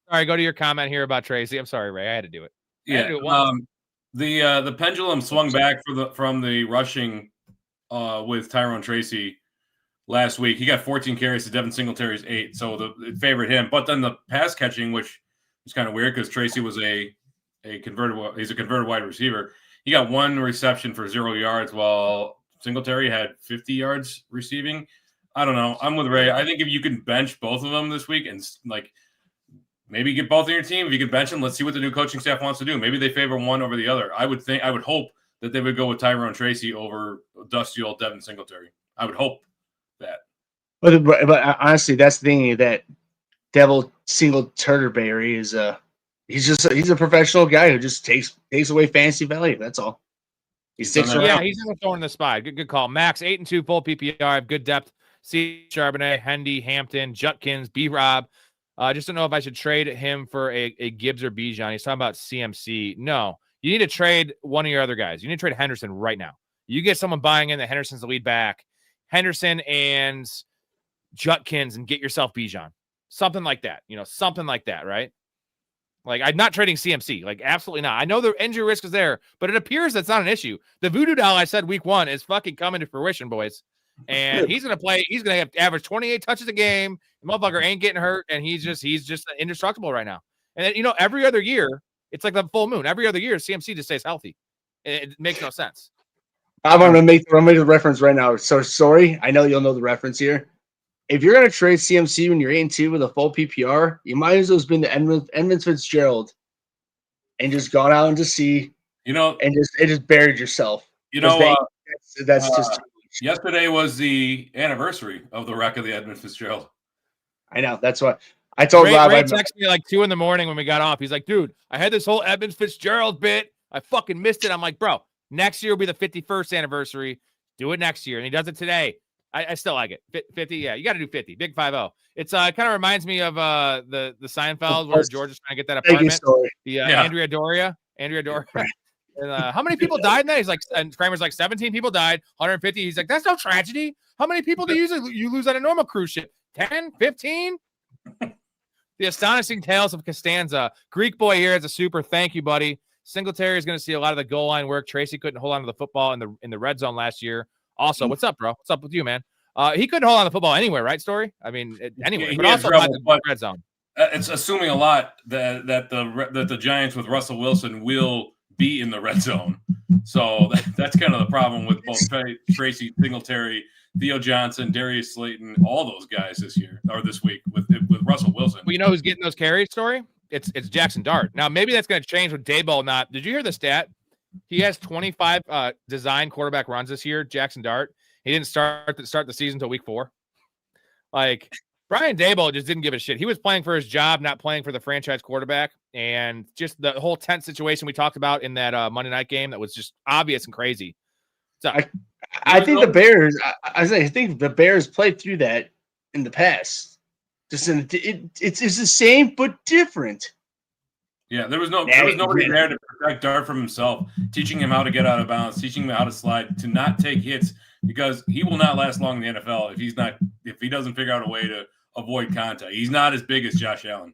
Sorry, go to your comment here about Tracy. I'm sorry, Ray. I had to do it. Yeah. The pendulum swung back from the rushing with Tyrone Tracy last week. He got 14 carries to Devin Singletary's 8, so it favored him. But then the pass catching, which is kind of weird because Tracy was a converted wide receiver. He got 1 reception for 0 yards while Singletary had 50 yards receiving. I don't know. I'm with Ray. I think if you can bench both of them this week and like maybe get both on your team, if you can bench them, let's see what the new coaching staff wants to do. Maybe they favor one over the other. I would hope that they would go with Tyrone Tracy over dusty old Devin Singletary. I would hope that. But honestly, that's the thing that Devil Singletary is he's a professional guy who just takes away fantasy value. That's all. He sticks around. Yeah, he's in the thorn in the spine. Good call. Max 8-2 full PPR, good depth. C. Charbonnet, Hendy, Hampton, Judkins, B-Rob. Just don't know if I should trade him for a Gibbs or Bijan. He's talking about CMC. No, you need to trade one of your other guys. You need to trade Henderson right now. You get someone buying in that Henderson's the lead back. Henderson and Judkins and get yourself Bijan. Something like that. Something like that, right? Like, I'm not trading CMC. Like, absolutely not. I know the injury risk is there, but it appears that's not an issue. The voodoo doll I said week 1 is fucking coming to fruition, boys. And he's going to play. He's going to have average 28 touches a game. The motherfucker ain't getting hurt, and he's just indestructible right now. And then, every other year, it's like the full moon. Every other year, CMC just stays healthy. It makes no sense. I'm going to make the reference right now. So sorry. I know you'll know the reference here. If you're going to trade CMC when you're 8-2 with a full PPR, you might as well have been to Edmonds Fitzgerald and just gone out and just see, and just buried yourself. That's just too much. Yesterday was the anniversary of the wreck of the Edmonds Fitzgerald. I know. That's what I told Rob. Ray texted me like 2 a.m. when we got off. He's like, dude, I had this whole Edmonds Fitzgerald bit. I fucking missed it. I'm like, bro, next year will be the 51st anniversary. Do it next year. And he does it today. I still like it. 50, yeah, you got to do 50. Big 5-0. It's kind of reminds me of the Seinfeld where George is trying to get that apartment. Andrea Doria. And, how many people died in that? He's like, and Kramer's like, 17 people died, 150. He's like, that's no tragedy. How many people do you lose on a normal cruise ship? 10, 15? The astonishing tales of Costanza. Greek boy here has a super. Thank you, buddy. Singletary is going to see a lot of the goal line work. Tracy couldn't hold on to the football in the red zone last year. Also, what's up, bro? What's up with you, man? He couldn't hold on to the football anywhere, right, Story? I mean, anyway, but also the red zone. It's assuming a lot that the Giants with Russell Wilson will be in the red zone. So that's kind of the problem with both Tracy, Singletary, Theo Johnson, Darius Slayton, all those guys this week with Russell Wilson. Well, you know who's getting those carries, Story? It's Jackson Dart. Now, maybe that's going to change with Daboll not. Did you hear the stat? He has 25 design quarterback runs this year, Jackson Dart. He didn't start the season until week 4. Like Brian Daboll just didn't give a shit. He was playing for his job, not playing for the franchise quarterback. And just the whole tense situation we talked about in that Monday night game that was just obvious and crazy. So I think the Bears. I think the Bears played through that in the past. Just it's the same but different. Yeah, there was nobody there to protect Dart from himself, teaching him how to get out of bounds, teaching him how to slide, to not take hits, because he will not last long in the NFL if he doesn't figure out a way to avoid contact. He's not as big as Josh Allen.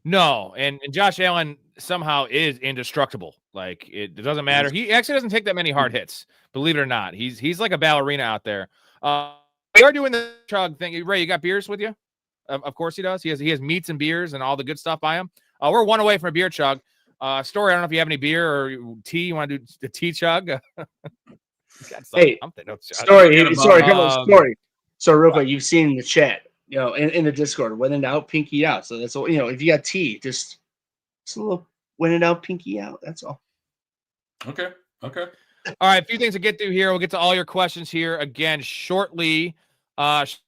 No, and Josh Allen somehow is indestructible. Like it doesn't matter. He actually doesn't take that many hard hits, believe it or not. He's like a ballerina out there. We are doing the chug thing. Ray, you got beers with you? Of course he does. He has meats and beers and all the good stuff by him. We're one away from a beer chug. Story, I don't know if you have any beer or tea. You want to do the tea chug? Hey, Story. So real quick, you've seen in the chat, in the Discord, when in doubt, pinky out. So that's all. If you got tea, just a little when in doubt, pinky out. That's all. Okay. All right, a few things to get through here. We'll get to all your questions here again shortly.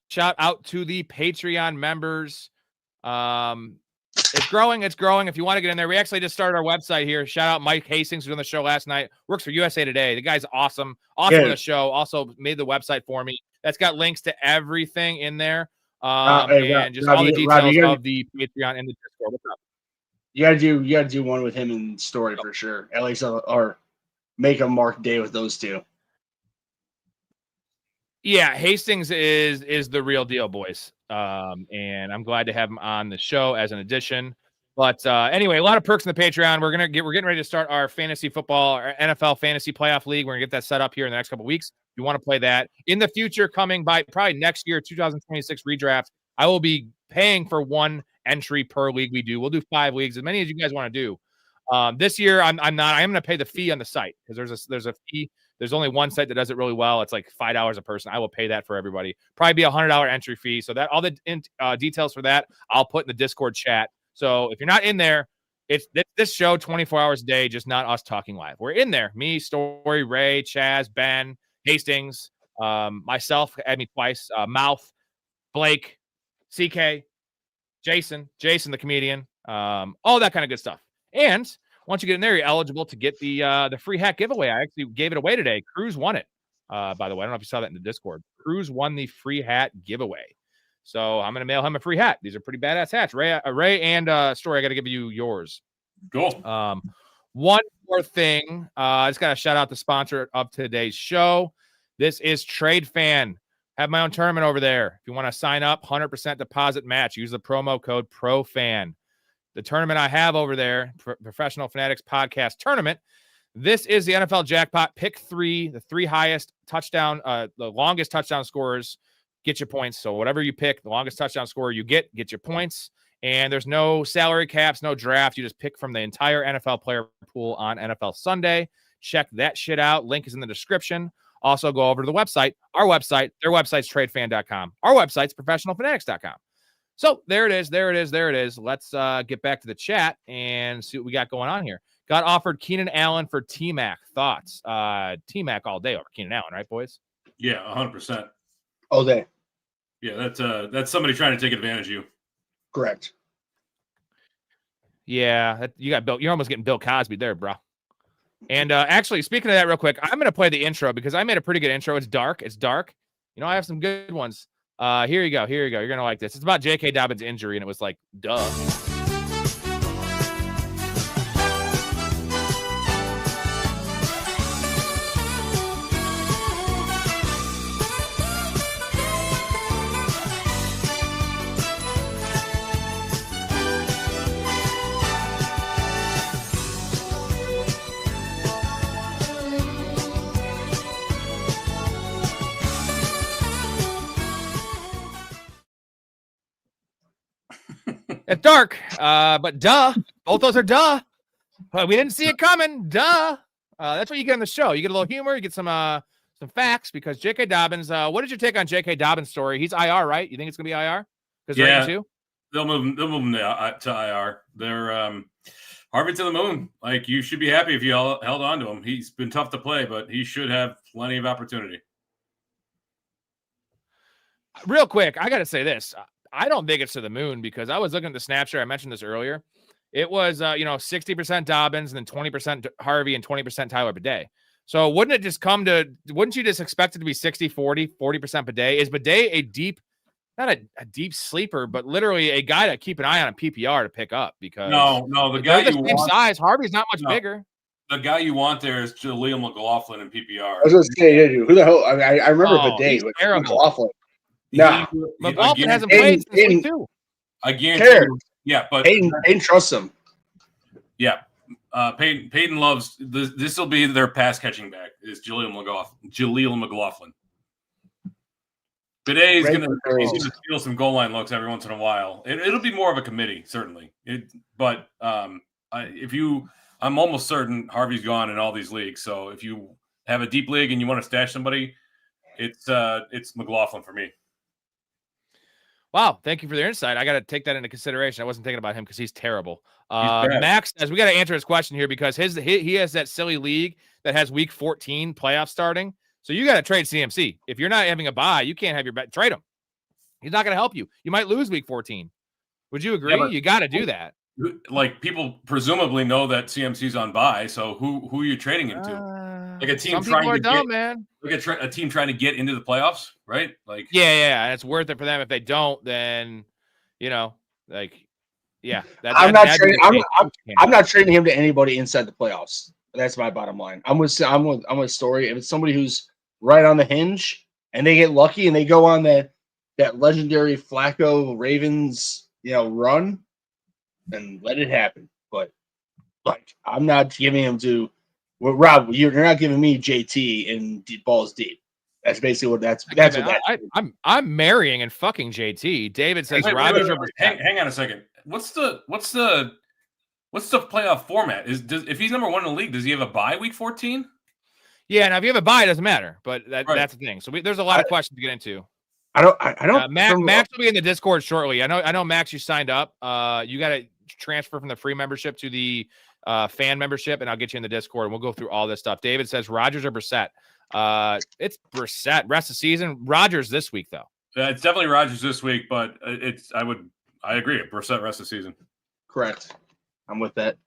Shout out to the Patreon members. It's growing. If you want to get in there, we actually just started our website here. Shout out Mike Hastings, who was on the show last night. Works for USA Today. The guy's awesome. On the show. Also made the website for me. That's got links to everything in there. And just all the details of the Patreon and the Discord. What's up? You gotta do one with him and Story for sure. At least or make a marked day with those two. Yeah, Hastings is the real deal, boys. And I'm glad to have him on the show as an addition. But anyway, a lot of perks in the Patreon. We're getting ready to start our fantasy football, our NFL fantasy playoff league. We're gonna get that set up here in the next couple of weeks. If you want to play that in the future, coming by probably next year, 2026 redraft, I will be paying for one entry per league we do. We'll do 5 leagues, as many as you guys want to do. This year, I'm not. I am going to pay the fee on the site because there's a fee. There's only one site that does it really well. It's like $5 a person. I will pay that for everybody. Probably be $100 entry fee. So that all the details for that I'll put in the Discord chat. So if you're not in there, it's this show 24 hours a day, just not us talking live. We're in there. Me, Story, Ray, Chaz, Ben, Hastings, myself, add me twice, Mouth, Blake, CK, Jason the comedian, all that kind of good stuff. And once you get in there, you're eligible to get the free hat giveaway. I actually gave it away today. Cruz won it. By the way, I don't know if you saw that in the Discord. Cruz won the free hat giveaway. So I'm going to mail him a free hat. These are pretty badass hats. Ray and Story, I got to give you yours. Cool. One more thing. I just got to shout out the sponsor of today's show. This is Trade Fan. Have my own tournament over there. If you want to sign up, 100% deposit match. Use the promo code PROFAN. The tournament I have over there, Professional Fanatics Podcast Tournament, this is the NFL Jackpot. Pick 3, the 3 highest touchdown, the longest touchdown scorers get your points. So whatever you pick, the longest touchdown scorer you get your points. And there's no salary caps, no draft. You just pick from the entire NFL player pool on NFL Sunday. Check that shit out. Link is in the description. Also go over to the website, our website. Their website's tradefan.com. Our website's professionalfanatics.com. So there it is. Let's get back to the chat and see what we got going on here. Got offered Keenan Allen for T-Mac. Thoughts? T-Mac all day over Keenan Allen, right, boys? Yeah, 100%. All day. Yeah, that's somebody trying to take advantage of you. Correct. Yeah, you got Bill. You're almost getting Bill Cosby there, bro. And actually, speaking of that real quick, I'm going to play the intro because I made a pretty good intro. It's dark. You know, I have some good ones. Here you go. You're going to like this. It's about J.K. Dobbins' injury, and it was like, duh. It's dark, but duh. Both those are duh. But we didn't see it coming. Duh. That's what you get on the show. You get a little humor. You get some facts because J.K. Dobbins. What did you take on J.K. Dobbins' story? He's IR, right? You think it's gonna be IR? Yeah. They'll move him to IR. They're Harvey to the moon. Like, you should be happy if you held on to him. He's been tough to play, but he should have plenty of opportunity. Real quick, I got to say this. I don't think it's to the moon because I was looking at the snapshot. I mentioned this earlier. It was, 60% Dobbins and then 20% Harvey and 20% Tyler Bidet. So wouldn't it just wouldn't you just expect it to be 60, 40% Bidet? Is Bidet not a deep sleeper, but literally a guy to keep an eye on PPR to pick up because no, the guy they're you the same want, size. Harvey's not much bigger. The guy you want there is Jaleel McLaughlin in PPR. I was going to say, who the hell? I remember Bidet, but McLaughlin. No, McLaughlin hasn't played since week 2. I guarantee. Yeah, but Peyton trusts him. Yeah, Peyton loves this. This will be their pass catching back. Is Jaleel McLaughlin. Bidet is going to steal some goal line looks every once in a while. It'll be more of a committee, certainly. I'm almost certain Harvey's gone in all these leagues. So if you have a deep league and you want to stash somebody, it's McLaughlin for me. Wow, thank you for the insight. I got to take that into consideration. I wasn't thinking about him because he's terrible. Max says we got to answer his question here because he has that silly league that has week 14 playoff starting. So you got to trade CMC. If you're not having a bye, you can't have your bet. Trade him. He's not going to help you. You might lose week 14. Would you agree? Yeah, you got to do that. Like people presumably know that CMC's on bye. So who are you trading him to? Like a team trying to get, man. Like a team trying to get into the playoffs, right? Like yeah, and it's worth it for them. If they don't, then I'm not trading him to anybody inside the playoffs. That's my bottom line. I'm with Story. If it's somebody who's right on the hinge and they get lucky and they go on that legendary Flacco Ravens run, then let it happen. But like I'm not giving him to Rob. You're not giving me JT and balls deep. That's basically what that's what that. I'm marrying and fucking JT. David says Rodgers. Hang on a second. What's the playoff format? If he's number 1 in the league, does he have a bye week 14? Yeah, now if you have a bye, it doesn't matter. But that's the thing. So there's a lot of questions to get into. I don't. Max will be in the Discord shortly. I know, Max, you signed up. You got to transfer from the free membership to the fan membership, and I'll get you in the Discord, and we'll go through all this stuff. David says Rodgers or Brissett. It's Brissett. Rest of the season. Rodgers this week, though. Yeah, it's definitely Rodgers this week, but I agree. Brissett rest of the season. Correct. I'm with that.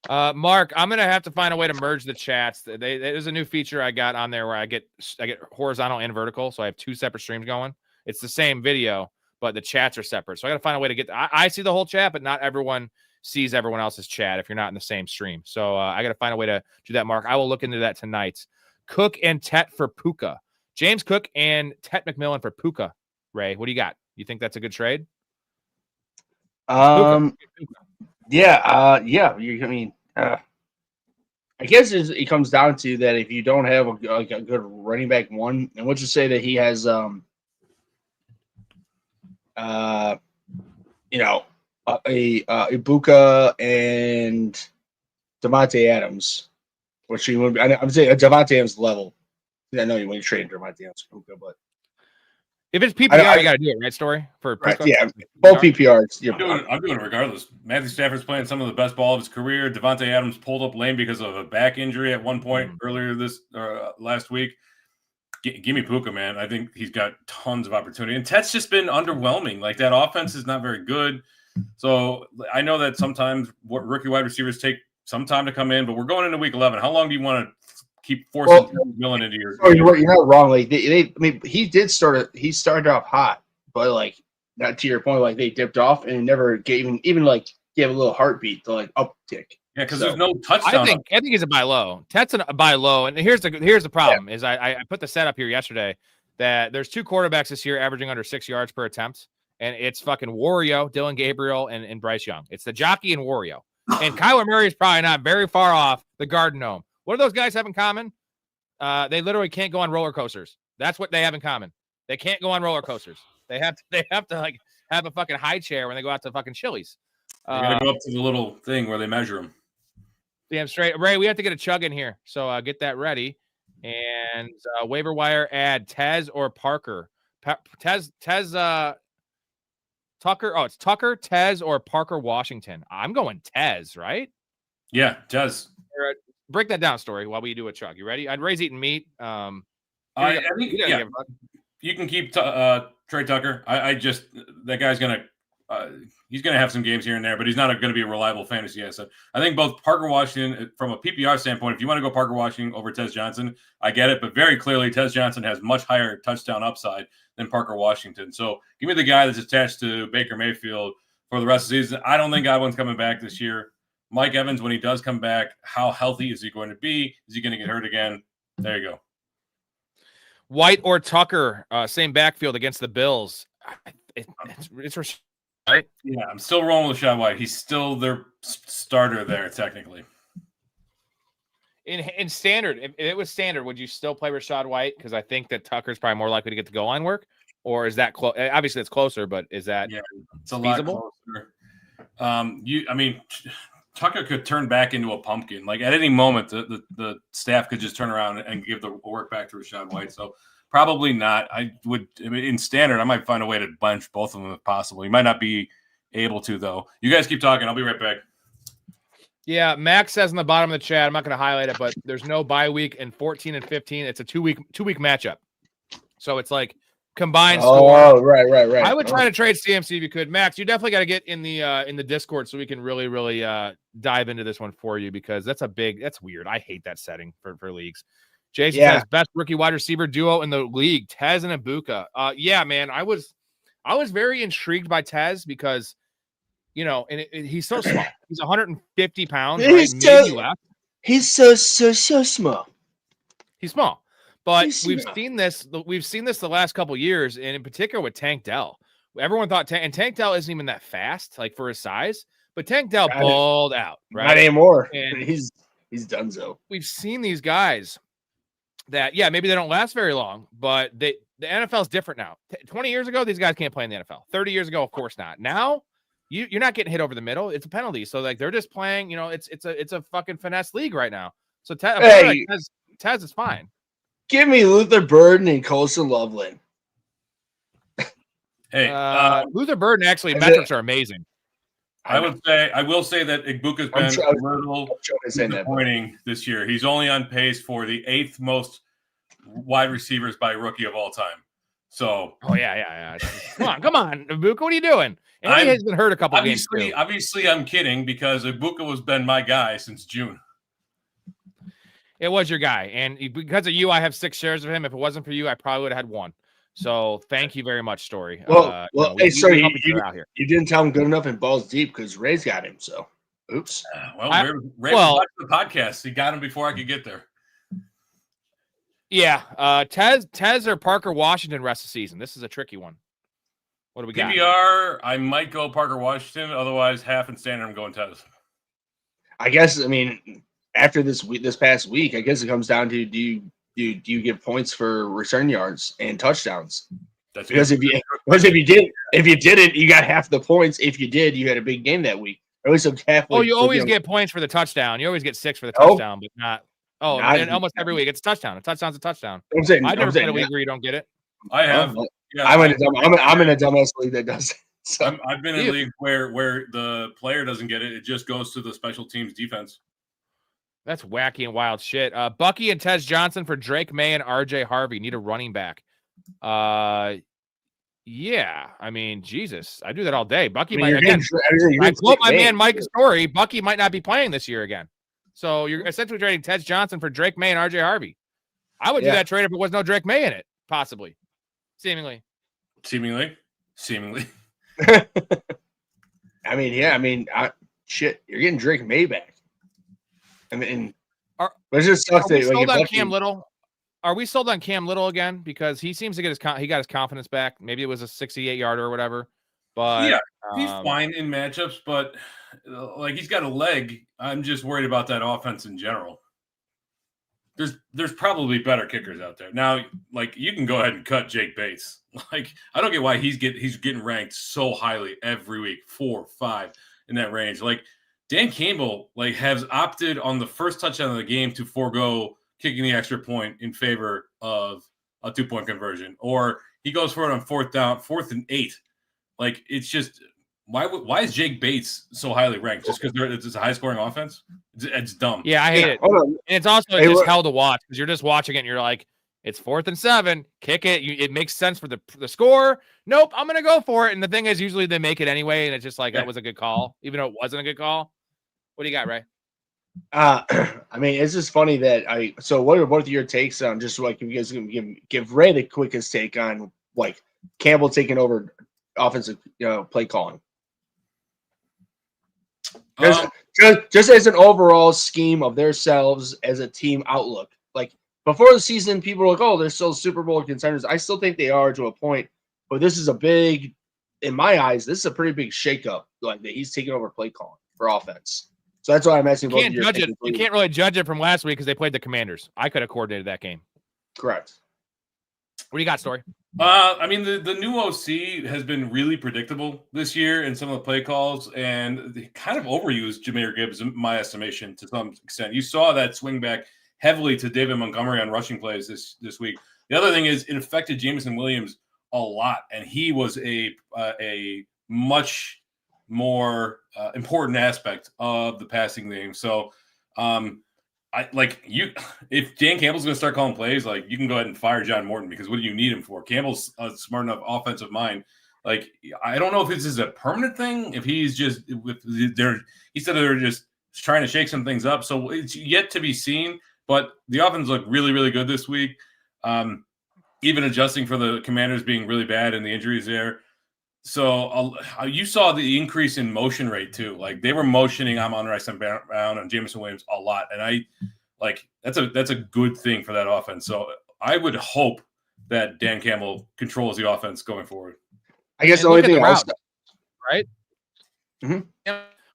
Mark, I'm gonna have to find a way to merge the chats. There's a new feature I got on there where I get horizontal and vertical, so I have 2 separate streams going. It's the same video, but the chats are separate. So I got to find a way to get. I see the whole chat, but not everyone sees everyone else's chat if you're not in the same stream. So I got to find a way to do that, Mark. I will look into that tonight. Cook and Tet for Puka. James Cook and Tet McMillan for Puka. Ray, what do you got? You think that's a good trade? Yeah. I guess it comes down to that if you don't have a good running back one, and let's just say that he has, Ibuka and Devontae Adams, which you would. I'm saying a Devontae Adams level. I know you want to trade Devontae Adams, Ibuka, but if it's PPR, you got to do it, right? Story for right, yeah, both PPRs. I'm doing it regardless. Matthew Stafford's playing some of the best ball of his career. Devontae Adams pulled up lame because of a back injury at one point earlier last week. Give me Puka, man. I think he's got tons of opportunity. And Tet's just been underwhelming. Like, that offense is not very good. So I know that sometimes rookie wide receivers take some time to come in, but we're going into week 11. How long do you want to keep forcing Millen into your? Oh, you're not wrong. Like he started off hot, but like not to your point, like they dipped off and never gave a little heartbeat to like uptick. Yeah, because there's no touchdown. I think he's a buy low. Tet's a buy low, and here's the problem is I put the setup here yesterday that there's 2 quarterbacks this year averaging under 6 yards per attempt, and it's fucking Wario, Dylan Gabriel, and Bryce Young. It's the jockey and Wario, and Kyler Murray is probably not very far off the Garden Gnome. What do those guys have in common? They literally can't go on roller coasters. That's what they have in common. They can't go on roller coasters. They have to like have a fucking high chair when they go out to fucking Chili's. They're gonna go up to the little thing where they measure them. Damn straight. Ray, we have to get a chug in here. So get that ready. And waiver wire add Tez or Parker. Tez Tucker. Oh, it's Tucker, Tez, or Parker Washington. I'm going Tez, right? Yeah, Tez. Break that down, Story, while we do a chug. You ready? Ray's eating meat. I think you can keep Trey Tucker. I just that guy's gonna he's gonna have some games here and there, but he's not going to be a reliable fantasy asset. I think both Parker Washington, from a PPR standpoint, if you want to go Parker Washington over Tez Johnson, I get it, but very clearly Tez Johnson has much higher touchdown upside than Parker Washington. So give me the guy that's attached to Baker Mayfield for the rest of the season. I don't think Godwin's coming back this year. Mike Evans, when he does come back, how healthy is he going to be? Is he going to get hurt again? There you go. White or Tucker, same backfield against the Bills. It's right. Yeah, I'm still rolling with Rashad White. He's still their starter there, technically. In standard, if it was standard, would you still play Rashad White? Because I think that Tucker's probably more likely to get the goal line work. Or is that close? Obviously, it's closer, but is that it's a feasible? Lot closer. Tucker could turn back into a pumpkin. Like at any moment, the staff could just turn around and give the work back to Rashad White. So probably not. In standard, I might find a way to bunch both of them if possible. You might not be able to, though. You guys keep talking. I'll be right back. Yeah, Max says in the bottom of the chat, I'm not going to highlight it, but there's no bye week in 14 and 15. It's a two-week matchup. So it's like combined score. Oh, right. I would try to trade CMC if you could. Max, you definitely got to get in the Discord so we can really dive into this one for you, because that's weird. I hate that setting for leagues. Jason says best rookie wide receiver duo in the league, Tez and Ibuka. Yeah, man, I was very intrigued by Tez because, he's so small. He's 150 pounds. He's so small. He's small. But we've seen this the last couple of years, and in particular with Tank Dell. Everyone thought Tank Dell isn't even that fast, like for his size, but Tank Dell balled out, right? Not anymore. And he's donezo. We've seen these guys that, maybe they don't last very long, but the NFL is different now. 20 years ago, these guys can't play in the NFL. 30 years ago, of course not. Now, you're not getting hit over the middle. It's a penalty. So like they're just playing, it's a fucking finesse league right now. So Tez is fine. Give me Luther Burden and Colson Loveland. Hey, Luther Burden metrics are amazing. I will say that Ibuka's been a little disappointing this year. He's only on pace for the 8th most wide receivers by rookie of all time. So, yeah. Come on, Ibuka, what are you doing? And he has been hurt a couple of games too. Obviously, I'm kidding because Ibuka has been my guy since June. It was your guy, and because of you, I have 6 shares of him. If it wasn't for you, I probably would have had 1. So thank you very much, Story. You didn't tell him good enough in balls deep because Ray's got him. So, oops. Ray was watching the podcast. He got him before I could get there. Yeah, Tez or Parker Washington rest of the season. This is a tricky one. What do we got? PPR, I might go Parker Washington. Otherwise, half and standard, I'm going Tez. I guess. After this past week, I guess it comes down to do you give points for return yards and touchdowns? Because if you didn't, you got half the points. If you did, you had a big game that week. At least you always get points for the touchdown. You always get 6 for the touchdown, but not. Oh, and almost every week it's a touchdown. A touchdown's a touchdown. I've never played a week where you don't get it. I have. I'm in a dumbass league that does it. So. I've been in a league where the player doesn't get it. It just goes to the special teams defense. That's wacky and wild shit. Bucky and Tez Johnson for Drake May and RJ Harvey. Need a running back. Yeah. Jesus. I do that all day. Bucky might again. I quote my man Mike Story. Bucky might not be playing this year again. So you're essentially trading Tez Johnson for Drake May and RJ Harvey. I would do that trade if it was no Drake May in it, possibly. Seemingly. Shit, you're getting Drake May back. Are we sold on Cam Little? Are we sold on Cam Little again? Because he seems to get he got his confidence back. Maybe it was a 68-yarder or whatever. But yeah, he's fine in matchups, but he's got a leg. I'm just worried about that offense in general. There's probably better kickers out there. Now, you can go ahead and cut Jake Bates. I don't get why he's getting ranked so highly every week, 4, 5 in that range. Dan Campbell has opted on the first touchdown of the game to forego kicking the extra point in favor of a 2-point conversion, or he goes for it on 4th and 8. It's just why is Jake Bates so highly ranked? Just because it's a high scoring offense? It's dumb. Yeah, I hate it. And it's also just hell to watch because you're just watching it and you're like, It's 4th and 7. Kick it. It makes sense for the score. Nope, I'm going to go for it. And the thing is, usually they make it anyway, and it's just like, that was a good call, even though it wasn't a good call. What do you got, Ray? I mean, it's just funny that so what are both of your takes on, just like you guys can give Ray the quickest take on like Campbell taking over offensive play calling? Just as an overall scheme of themselves as a team outlook. Like before the season, people were like, "Oh, they're still Super Bowl contenders." I still think they are to a point, but this is a big, in my eyes, this is a pretty big shakeup. Like that he's taking over play calling for offense. So that's why I'm asking. You can't judge it. You can't really judge it from last week because they played the Commanders. I could have coordinated that game. Correct. What do you got, Story? I mean, the new OC has been really predictable this year in some of the play calls, and they kind of overused Jahmyr Gibbs, in my estimation, to some extent. You saw that swing back heavily to David Montgomery on rushing plays this week. The other thing is it affected Jameson Williams a lot, and he was a much more important aspect of the passing game. So, if Dan Campbell's going to start calling plays, like you can go ahead and fire John Morton because what do you need him for? Campbell's a smart enough offensive mind. Like I don't know if this is a permanent thing. If he's just he said they're just trying to shake some things up. So it's yet to be seen. But the offense looked really, really good this week. Even adjusting for the Commanders being really bad and the injuries there. So you saw the increase in motion rate too. Like they were motioning Amon-Ra St. Brown and Jameson Williams a lot, and that's a good thing for that offense. So I would hope that Dan Campbell controls the offense going forward. I guess the only thing else, right? Mm-hmm.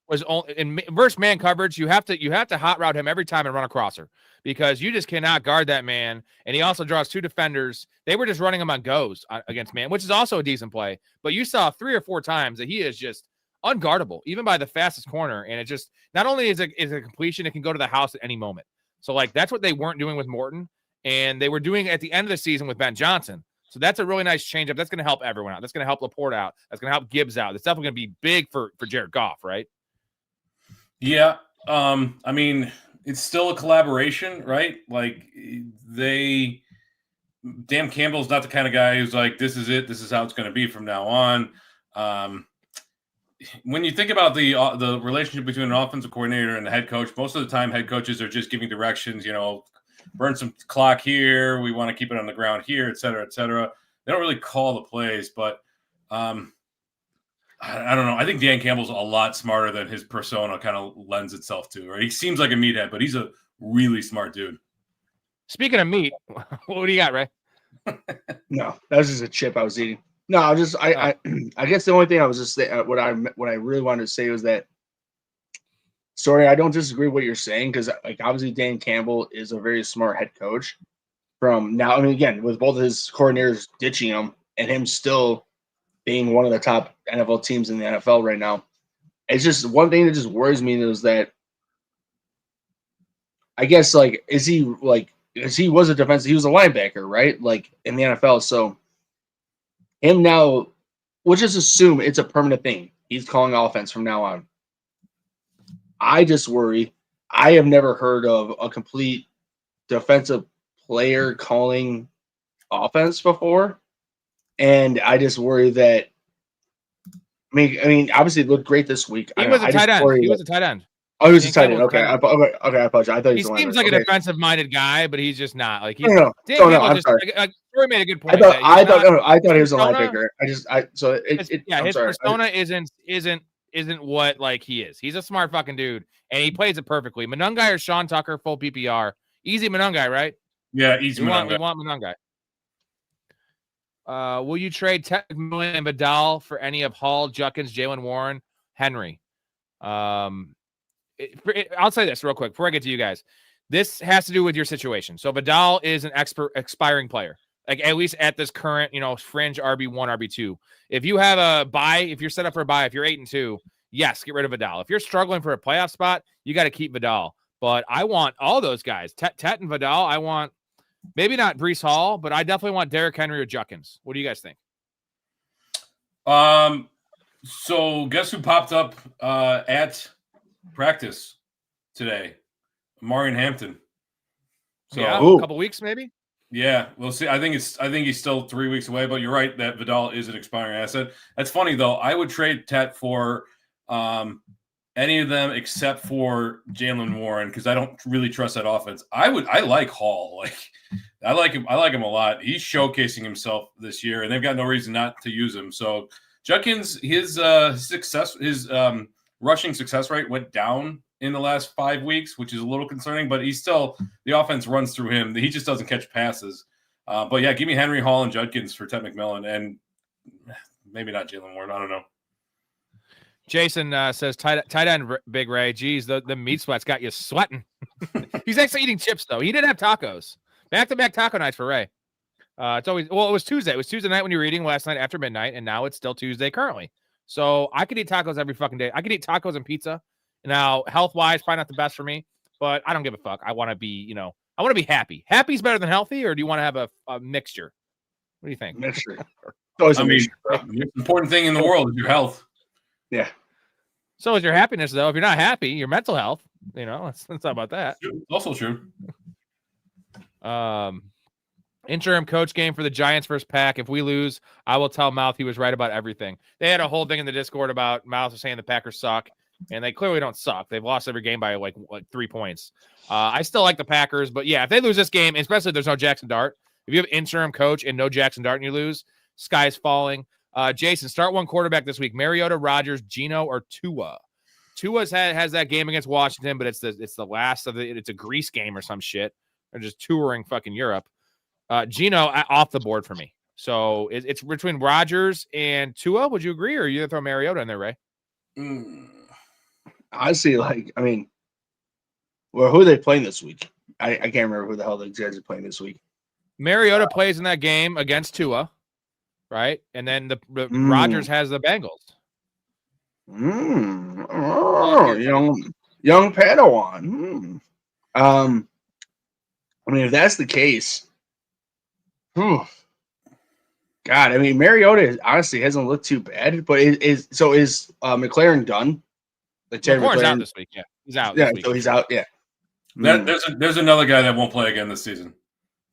Was only in versus man coverage. You have to hot route him every time and run a crosser because you just cannot guard that man. And he also draws 2 defenders. They were just running him on goes against man, which is also a decent play. But you saw 3 or 4 times that he is just unguardable, even by the fastest corner. And it just not only is a completion, it can go to the house at any moment. So like that's what they weren't doing with Morton, and they were doing at the end of the season with Ben Johnson. So that's a really nice changeup. That's going to help everyone out. That's going to help Laporte out. That's going to help Gibbs out. That's definitely going to be big for Jared Goff, right? Yeah. I mean, it's still a collaboration, right? Like Dan Campbell's not the kind of guy who's like, this is it. This is how it's going to be from now on. When you think about the relationship between an offensive coordinator and the head coach, most of the time head coaches are just giving directions, burn some clock here. We want to keep it on the ground here, et cetera, et cetera. They don't really call the plays, but I don't know. I think Dan Campbell's a lot smarter than his persona kind of lends itself to. Right? He seems like a meathead, but he's a really smart dude. Speaking of meat, what do you got, Ray? No, that was just a chip I was eating. No, I guess the only thing I was just saying, what I really wanted to say was that, sorry, I don't disagree with what you're saying because like obviously Dan Campbell is a very smart head coach. From now, I mean, again, with both of his coordinators ditching him and him still being one of the top NFL teams in the NFL right now, it's just one thing that just worries me is that I guess like he was a defensive, he was a linebacker, right? Like in the NFL, so him now, we'll just assume it's a permanent thing. He's calling offense from now on. I just worry. I have never heard of a complete defensive player calling offense before. And I just worry that I mean, obviously it looked great this week. He was a tight end. He was a tight end. Oh, he was a tight end. Okay. I apologize. I thought he seems like a defensive-minded guy, but he's just not. Like he's no. I'm sorry. Story made a good point. I thought he was a linebacker. His persona isn't what like he is. He's a smart fucking dude, and he plays it perfectly. Monungai or Sean Tucker, full PPR. Easy Monungai, right? Yeah, easy Monungai. We want Monungai. Will you trade Ted McMillan and Vidal for any of Hall, Juckins, Jalen Warren, Henry? I'll say this real quick before I get to you guys. This has to do with your situation. So Vidal is an expiring player, like at least at this current, fringe RB1, RB2. If you have a bye, if you're set up for a bye, if you're 8-2, yes, get rid of Vidal. If you're struggling for a playoff spot, you got to keep Vidal. But I want all those guys, Tet and Vidal. I want maybe not Breece Hall, but I definitely want Derrick Henry or Juckins. What do you guys think? So guess who popped up at practice today? Marion Hampton. So yeah, a couple weeks maybe. Yeah, we'll see. I think he's still 3 weeks away, but you're right that Vidal is an expiring asset. That's funny though. I would trade Tet for any of them except for Jalen Warren because I don't really trust that offense. I like Hall. Like I like him a lot. He's showcasing himself this year, and they've got no reason not to use him. So Judkins, his rushing success rate went down in the last 5 weeks, which is a little concerning, but he's still the offense runs through him. He just doesn't catch passes. But yeah, give me Henry Hall and Judkins for Ted McMillan, and maybe not Jalen Warren. I don't know. Jason says tight end Big Ray. Geez, the meat sweats got you sweating. He's actually eating chips though. He did have tacos. Back-to-back taco nights for Ray. It was Tuesday. It was Tuesday night when you were eating, last night after midnight, and now it's still Tuesday currently. So I could eat tacos every fucking day. I could eat tacos and pizza. Now, health-wise, probably not the best for me, but I don't give a fuck. I want to be, I want to be happy. Happy's better than healthy, or do you want to have a mixture? What do you think? Mixture. The important thing in the world is your health. Yeah. So is your happiness, though. If you're not happy, your mental health, let's talk about that. It's also true. Interim coach game for the Giants versus Pack. If we lose, I will tell Mouth he was right about everything. They had a whole thing in the Discord about Mouth saying the Packers suck, and they clearly don't suck. They've lost every game by like 3 points. I still like the Packers, but yeah, if they lose this game, especially if there's no Jackson Dart, if you have interim coach and no Jackson Dart and you lose, sky's falling. Jason, start one quarterback this week: Mariota, Rodgers, Geno, or Tua. Tua has that game against Washington, but it's the last of it. It's a Greece game or some shit. They're just touring fucking Europe. Geno off the board for me. So it's between Rodgers and Tua. Would you agree, or you gonna throw Mariota in there, Ray? Honestly, who are they playing this week? I can't remember who the hell the Jets are playing this week. Mariota plays in that game against Tua, right? And then the Rodgers has the Bengals. Young Padawan. If that's the case, God, Mariota honestly hasn't looked too bad, but is McLaren done? McLaurin's out this week. Yeah, he's out. Yeah, so he's out. Yeah. There's another guy that won't play again this season.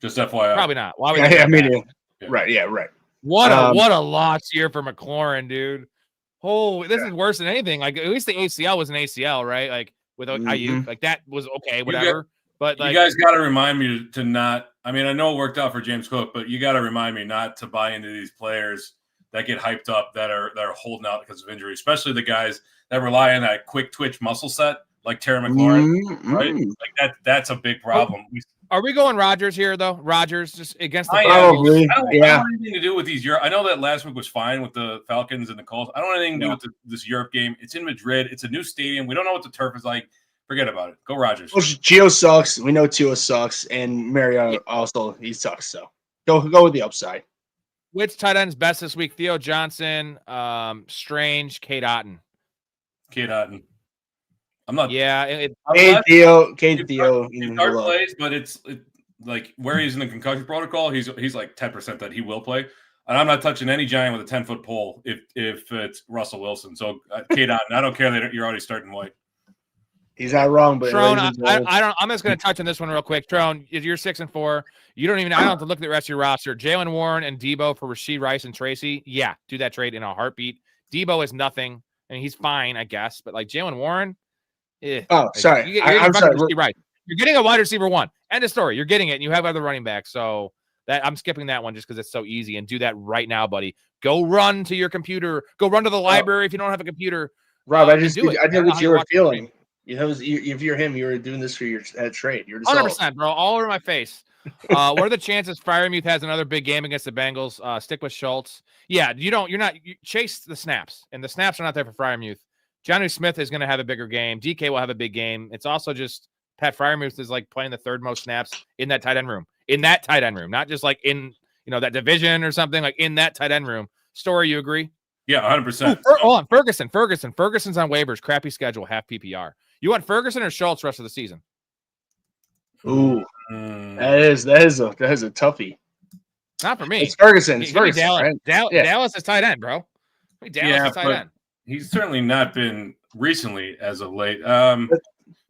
Just FYI. Probably not. Why would Right. Yeah. Right. What a lost year for McLaurin, dude. Oh, this is worse than anything. Like, at least the ACL was an ACL, right? Like with Ayuk, like that was okay, whatever. But you guys got to remind me to not. I know it worked out for James Cook, but you got to remind me not to buy into these players that get hyped up that are holding out because of injury, especially the guys that rely on that quick twitch muscle set like Terry McLaurin, right? Like that's a big problem. Are we going Rodgers here though? Rodgers just against the Probably. I don't have anything to do with these Europe. I know that last week was fine with the Falcons and the Colts. I don't have anything to do with this Europe game. It's in Madrid. It's a new stadium. We don't know what the turf is like. Forget about it. Go Rodgers. Well, Gio sucks. We know Tua sucks, and Mariota also he sucks. So go with the upside. Which tight end's best this week? Theo Johnson, Strange, Cade Otton. Cade Otton. I'm not. Yeah, Theo. He plays, but it's like where he's in the concussion protocol. He's like 10% that he will play, and I'm not touching any giant with a 10-foot pole if it's Russell Wilson. So Cade Otton. I don't care that you're already starting White. He's not wrong, but Trone, I'm just going to touch on this one real quick. Trone, if you're 6-4, you don't even. I don't have to look at the rest of your roster. Jalen Warren and Debo for Rashee Rice and Tracy. Yeah, do that trade in a heartbeat. Debo is nothing, and he's fine, I guess. But like Jalen Warren, sorry, I'm sorry. Right, you're getting a wide receiver one. End of story. You're getting it, and you have other running backs. So that I'm skipping that one just because it's so easy. And do that right now, buddy. Go run to your computer. Go run to the library if you don't have a computer. Rob, I did what you were feeling. If you're him, you were doing this for your trade. You're 100%, bro. All over my face. What are the chances Freiermuth has another big game against the Bengals? Stick with Schultz. Yeah, you chase the snaps, and the snaps are not there for Freiermuth. Jonnu Smith is going to have a bigger game. DK will have a big game. It's also just Pat Freiermuth is like playing the third most snaps in that tight end room. In that tight end room, not just like in that division or something, like in that tight end room. Story, you agree? Yeah, 100%. Hold on, Ferguson. Ferguson's on waivers. Crappy schedule, half PPR. You want Ferguson or Schultz rest of the season? Ooh, that is a toughie. Not for me. It's Ferguson. It's Ferguson. Ferguson. Dallas is tight end, bro. Dallas is tight end. He's certainly not been recently as of late.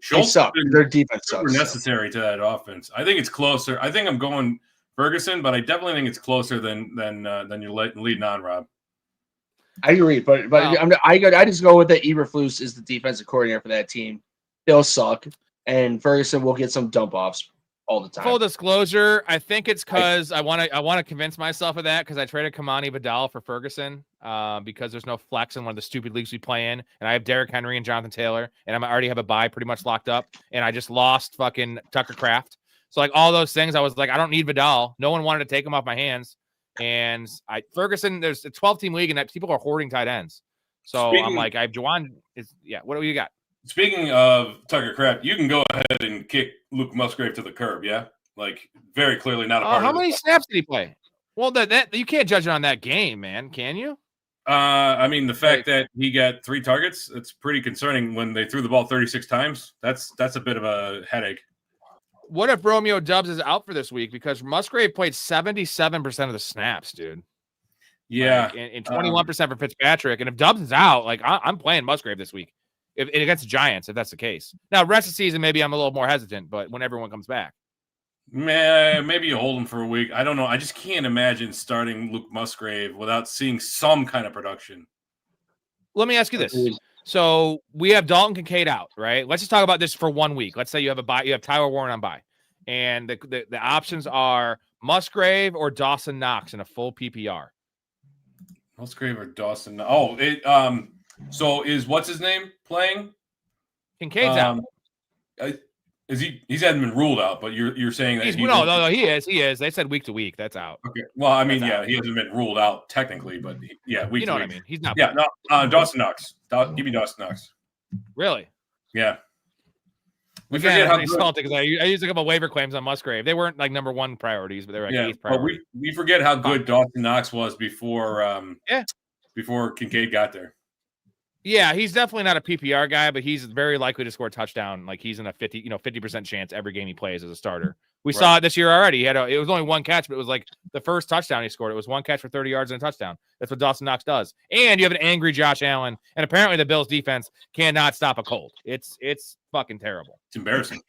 Schultz sucks. Their defense sucks. Necessary to that offense. I think it's closer. I think I'm going Ferguson, but I definitely think it's closer than you're leading on, Rob. I agree, but I just go with that. Eberflus is the defensive coordinator for that team. They'll suck, and Ferguson will get some dump offs all the time. Full disclosure, I think it's because I want to convince myself of that because I traded Kamani Vidal for Ferguson because there's no flex in one of the stupid leagues we play in, and I have Derrick Henry and Jonathan Taylor, and I already have a bye pretty much locked up, and I just lost fucking Tucker Kraft. So like all those things, I was like, I don't need Vidal. No one wanted to take him off my hands. And Ferguson, there's a 12-team league, and that people are hoarding tight ends. So I'm like, I have Juwan. What do you got? Speaking of Tucker Kraft, you can go ahead and kick Luke Musgrave to the curb, yeah? Like, very clearly not a part of How many snaps did he play? Well, that you can't judge it on that game, man, can you? I mean, the fact that he got 3 targets, it's pretty concerning when they threw the ball 36 times. That's a bit of a headache. What if Romeo Doubs is out for this week? Because Musgrave played 77% of the snaps, dude. Yeah. Like, and 21% for Fitzpatrick. And if Doubs is out, like I'm playing Musgrave this week. If against the Giants, if that's the case. Now, rest of the season, maybe I'm a little more hesitant, but when everyone comes back. Maybe you hold him for a week. I don't know. I just can't imagine starting Luke Musgrave without seeing some kind of production. Let me ask you this. So we have Dalton Kincaid out, right? Let's just talk about this for 1 week. Let's say you have a bye, you have Tyler Warren on bye, and the options are Musgrave or Dawson Knox in a full PPR. Musgrave or Dawson? So is what's his name playing? Kincaid's out. Is he? He hasn't been ruled out, but you're saying that no, he is. He is. They said week to week. That's out. Okay. Well, I mean, he hasn't been ruled out technically, but week you know to week. What I mean? He's not. Yeah, no. Dawson Knox. Give me Dawson Knox. Really? Yeah. We forget how because I used a couple waiver claims on Musgrave. They weren't like number 1 priorities, but they were like 8th priority. But we forget how good Dawson Knox was before before Kincaid got there. Yeah, he's definitely not a PPR guy, but he's very likely to score a touchdown. Like he's in a 50% chance every game he plays as a starter. We saw it this year already. It was only 1 catch, but it was like the first touchdown he scored. It was 1 catch for 30 yards and a touchdown. That's what Dawson Knox does. And you have an angry Josh Allen, and apparently the Bills defense cannot stop a cold. It's fucking terrible. It's embarrassing.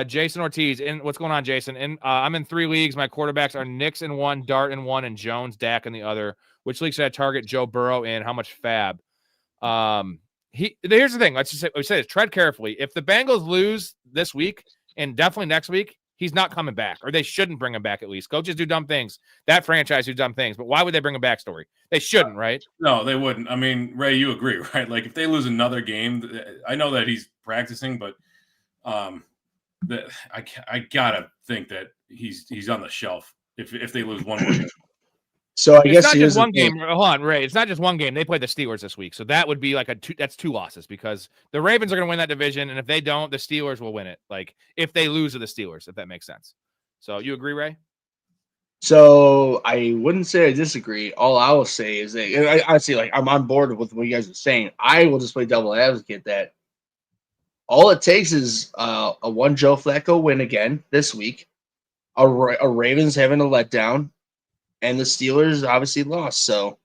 Jason Ortiz, what's going on, Jason? I'm in 3 leagues. My quarterbacks are Nix in 1, Dart in 1, and Jones, Dak in the other. Which league should I target Joe Burrow in? How much FAAB? Here's the thing. Let's just say this. Tread carefully. If the Bengals lose this week and definitely next week, he's not coming back, or they shouldn't bring him back. At least coaches do dumb things. That franchise do dumb things, but why would they bring him back? They shouldn't, right? No, they wouldn't. I mean, Ray, you agree, right? Like if they lose another game, I know that he's practicing, but I gotta think that he's on the shelf if they lose one more game. So I guess it's not just one game. Hold on, Ray. It's not just one game. They play the Steelers this week, so that would be like that's 2 losses because the Ravens are going to win that division, and if they don't, the Steelers will win it. Like if they lose to the Steelers, if that makes sense. So you agree, Ray? So I wouldn't say I disagree. All I will say is that honestly, like I'm on board with what you guys are saying. I will just play devil advocate that all it takes is a 1 Joe Flacco win again this week, a Ravens having a letdown. And the Steelers obviously lost. So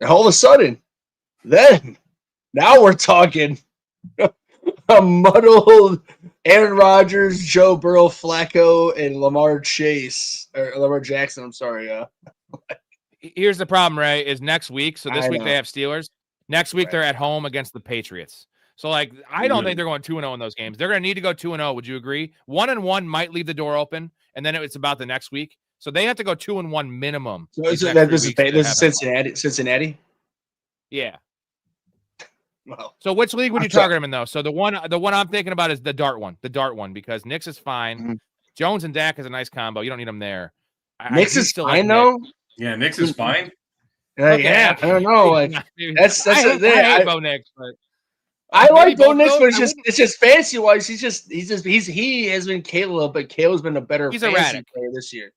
all of a sudden, now we're talking a muddled Aaron Rodgers, Joe Burrow, Flacco, and Lamar Jackson. I'm sorry. Here's the problem, Ray, is next week. So this week they have Steelers. Next week they're at home against the Patriots. So like I don't think they're going 2-0 in those games. They're going to need to go 2-0. Would you agree? 1-1 might leave the door open, and then it's about the next week. So they have to go 2-1 minimum. So this is Cincinnati. Cincinnati. Yeah. Well, so which league would you target him in though? So the one I'm thinking about is the Dart one, because Nix is fine. Mm-hmm. Jones and Dak is a nice combo. You don't need them there. Nix is fine though. Yeah, Nix is fine. I don't know. Like that's I hate Bo Nix, but I like Bo Nix, but it's just fantasy wise. He has been Caleb, but Caleb's been a better fantasy player this year.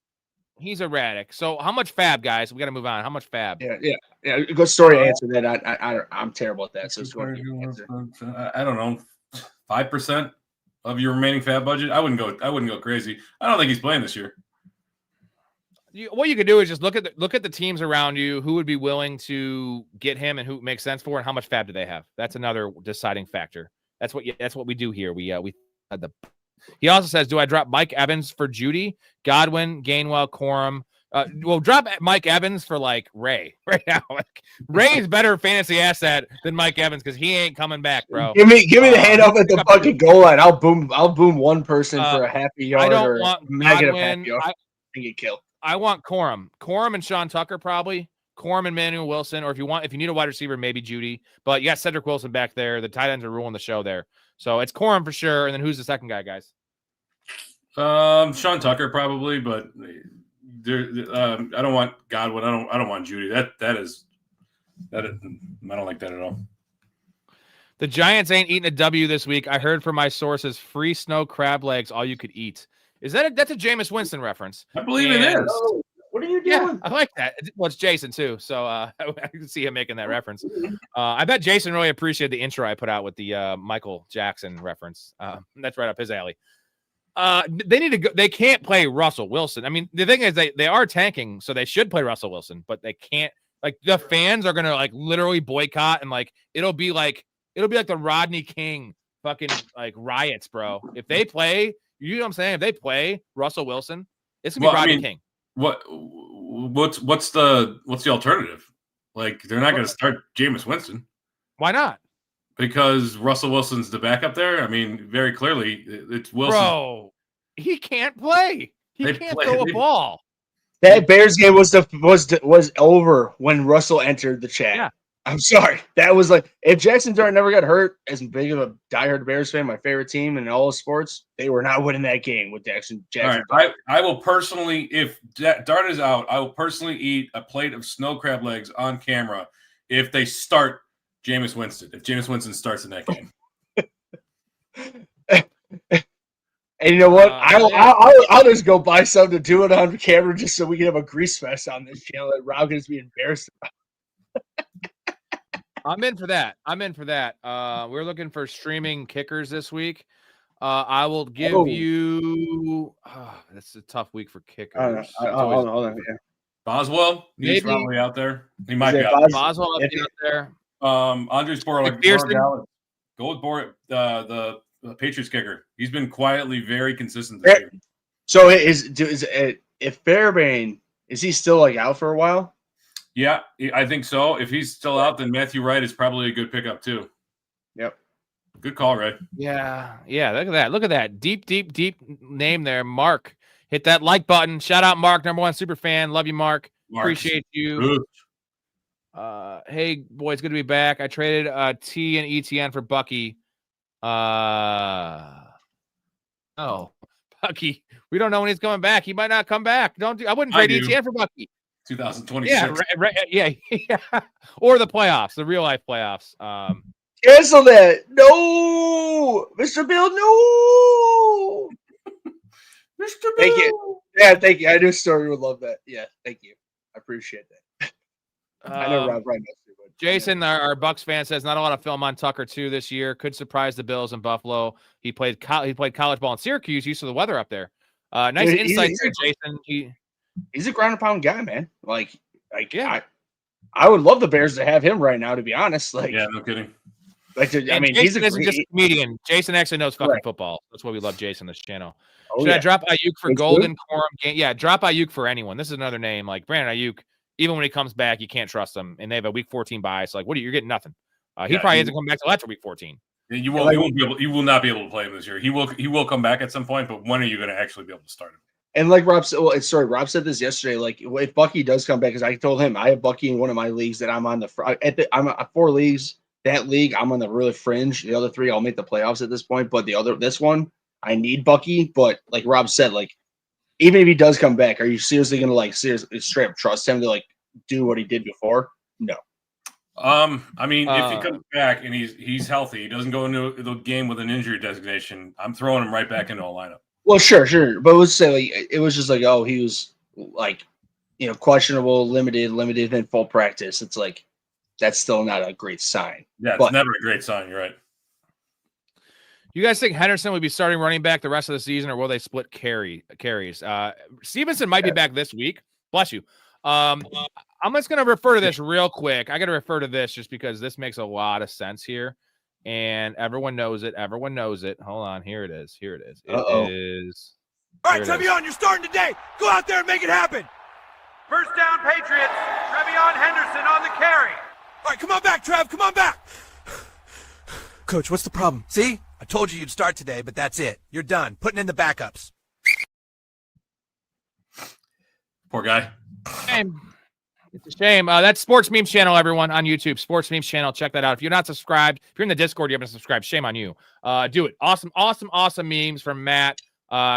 He's erratic. So how much FAAB, guys? We got to move on. How much FAAB? Yeah. Good story answer that. I'm terrible at that. So I don't know, 5% of your remaining FAAB budget. I wouldn't go crazy. I don't think he's playing this year. What you could do is just look at the teams around you, who would be willing to get him and who makes sense for, and how much FAAB do they have. That's another deciding factor. That's what we do here. We had the He also says, do I drop Mike Evans for Judy, Godwin, Gainwell, Corum? Well, drop Mike Evans for like Ray right now. Like Ray's better fantasy asset than Mike Evans because he ain't coming back, bro. Give me the hand up at the fucking goal line. I'll boom one person for a half a yard. I don't or want negative half Godwin. yard and get killed. I want Corum and Sean Tucker probably. Corum and Manuel Wilson, or if you need a wide receiver, maybe Judy. But you got Cedric Wilson back there. The tight ends are ruling the show there. So it's Corum for sure. And then who's the second guy, guys? Sean Tucker probably, but I don't want Godwin. I don't want Judy. I don't like that at all. The Giants ain't eating a W this week. I heard from my sources, free snow crab legs, all you could eat. That's a Jameis Winston reference? I believe it is. Oh, what are you doing? Yeah, I like that. Well, it's Jason too, so I can see him making that reference. I bet Jason really appreciated the intro I put out with the Michael Jackson reference. That's right up his alley. They need to go. They can't play Russell Wilson. I mean, the thing is they are tanking, so they should play Russell Wilson, but they can't. Like the fans are gonna like literally boycott, and like it'll be like the Rodney King fucking like riots, bro. If they play, you know what I'm saying? If they play Russell Wilson, it's gonna be Rodney King. What's the alternative? Like they're not going to start Jameis Winston. Why not? Because Russell Wilson's the backup there. I mean, very clearly it's Wilson. Bro, he can't play. He can't throw a ball. That Bears game was over when Russell entered the chat. Yeah. I'm sorry. That was like if Jackson Dart never got hurt, as big of a diehard Bears fan, my favorite team in all of sports, they were not winning that game with Jackson. All right. I will personally, if Dart is out, I will personally eat a plate of snow crab legs on camera if they start Jameis Winston. If Jameis Winston starts in that game. And you know what? I'll just go buy something to do it on camera just so we can have a grease fest on this channel that Rob gets me embarrassed about. I'm in for that. We're looking for streaming kickers this week. I will give you. That's a tough week for kickers. Hold on. Yeah. Boswell, he's probably out there. He might be out. Boswell out there. Andres Borrell. Go with the Patriots kicker. He's been quietly very consistent this year. So if Fairbairn is he still like out for a while? Yeah, I think so. If he's still out, then Matthew Wright is probably a good pickup too. Yep. Good call, Ray. Yeah. Look at that. Deep name there. Mark. Hit that like button. Shout out Mark, #1 super fan. Love you, Mark. Appreciate you. Hey, boys, good to be back. I traded T and ETN for Bucky. Bucky. We don't know when he's coming back. He might not come back. I wouldn't trade ETN for Bucky. 2026. Yeah. Or the playoffs, the real life playoffs. Cancel that. No, Mr. Bill. No, Mr. Bill. Thank you. Yeah, thank you. I knew Story would love that. Yeah, thank you. I appreciate that. I know Rob right now. Jason, our Bucks fan, says not a lot of film on Tucker too this year. Could surprise the Bills in Buffalo. He played college ball in Syracuse. Used to the weather up there. Nice insight there, Jason. He's a ground and pound guy, man. Like yeah. I would love the Bears to have him right now. To be honest, yeah, no kidding. Jason he's isn't just a comedian. Jason actually knows fucking football. That's why we love Jason on this channel. Should I drop Ayuk for Golden Corum? Yeah, drop Ayuk for anyone. This is another name. Like Brandon Ayuk, even when he comes back, you can't trust him. And they have a week 14 bye. So you're getting nothing. He probably hasn't come back till after week 14. You will not be able to play him this year. He will come back at some point, but when are you going to actually be able to start him? And like Rob said, Rob said this yesterday. Like if Bucky does come back, because I told him I have Bucky in one of my leagues that I'm on I'm at 4 leagues. That league I'm on the really fringe. The other 3 I'll make the playoffs at this point, but this one I need Bucky. But like Rob said, like even if he does come back, are you seriously going to seriously straight up trust him to do what he did before? No. I mean, if he comes back and he's healthy, he doesn't go into the game with an injury designation, I'm throwing him right back into a lineup. Well, sure. But let's say it was just he was questionable, limited in full practice. It's that's still not a great sign. Yeah, it's never a great sign. You're right. You guys think Henderson would be starting running back the rest of the season, or will they split carries? Stevenson might be back this week. Bless you. I'm just going to refer to this real quick. I got to refer to this just because this makes a lot of sense here. and everyone knows it. Everyone knows it. Hold on. Here it is. Here it is. It Uh-oh. is. All right, Here it is. Trevion, you're starting today. Go out there and make it happen. First down, Patriots. Trevion Henderson on the carry. All right, come on back, Trev. Come on back. Coach, what's the problem? See? I told you you'd start today, but that's it. You're done. Putting in the backups. Poor guy. Shame. It's a shame. That's Sports Memes channel, everyone, on YouTube. Sports Memes channel. Check that out. If you're not subscribed, if you're in the Discord, you haven't subscribed, shame on you. Do it. Awesome memes from Matt.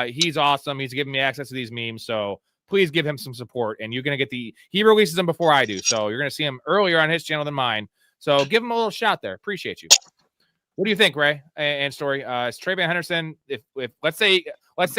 He's awesome. He's giving me access to these memes, so please give him some support. And you're going to get he releases them before I do, so you're going to see him earlier on his channel than mine. So give him a little shot there. Appreciate you. What do you think, Ray and Story? Is Trevion Henderson, if let's say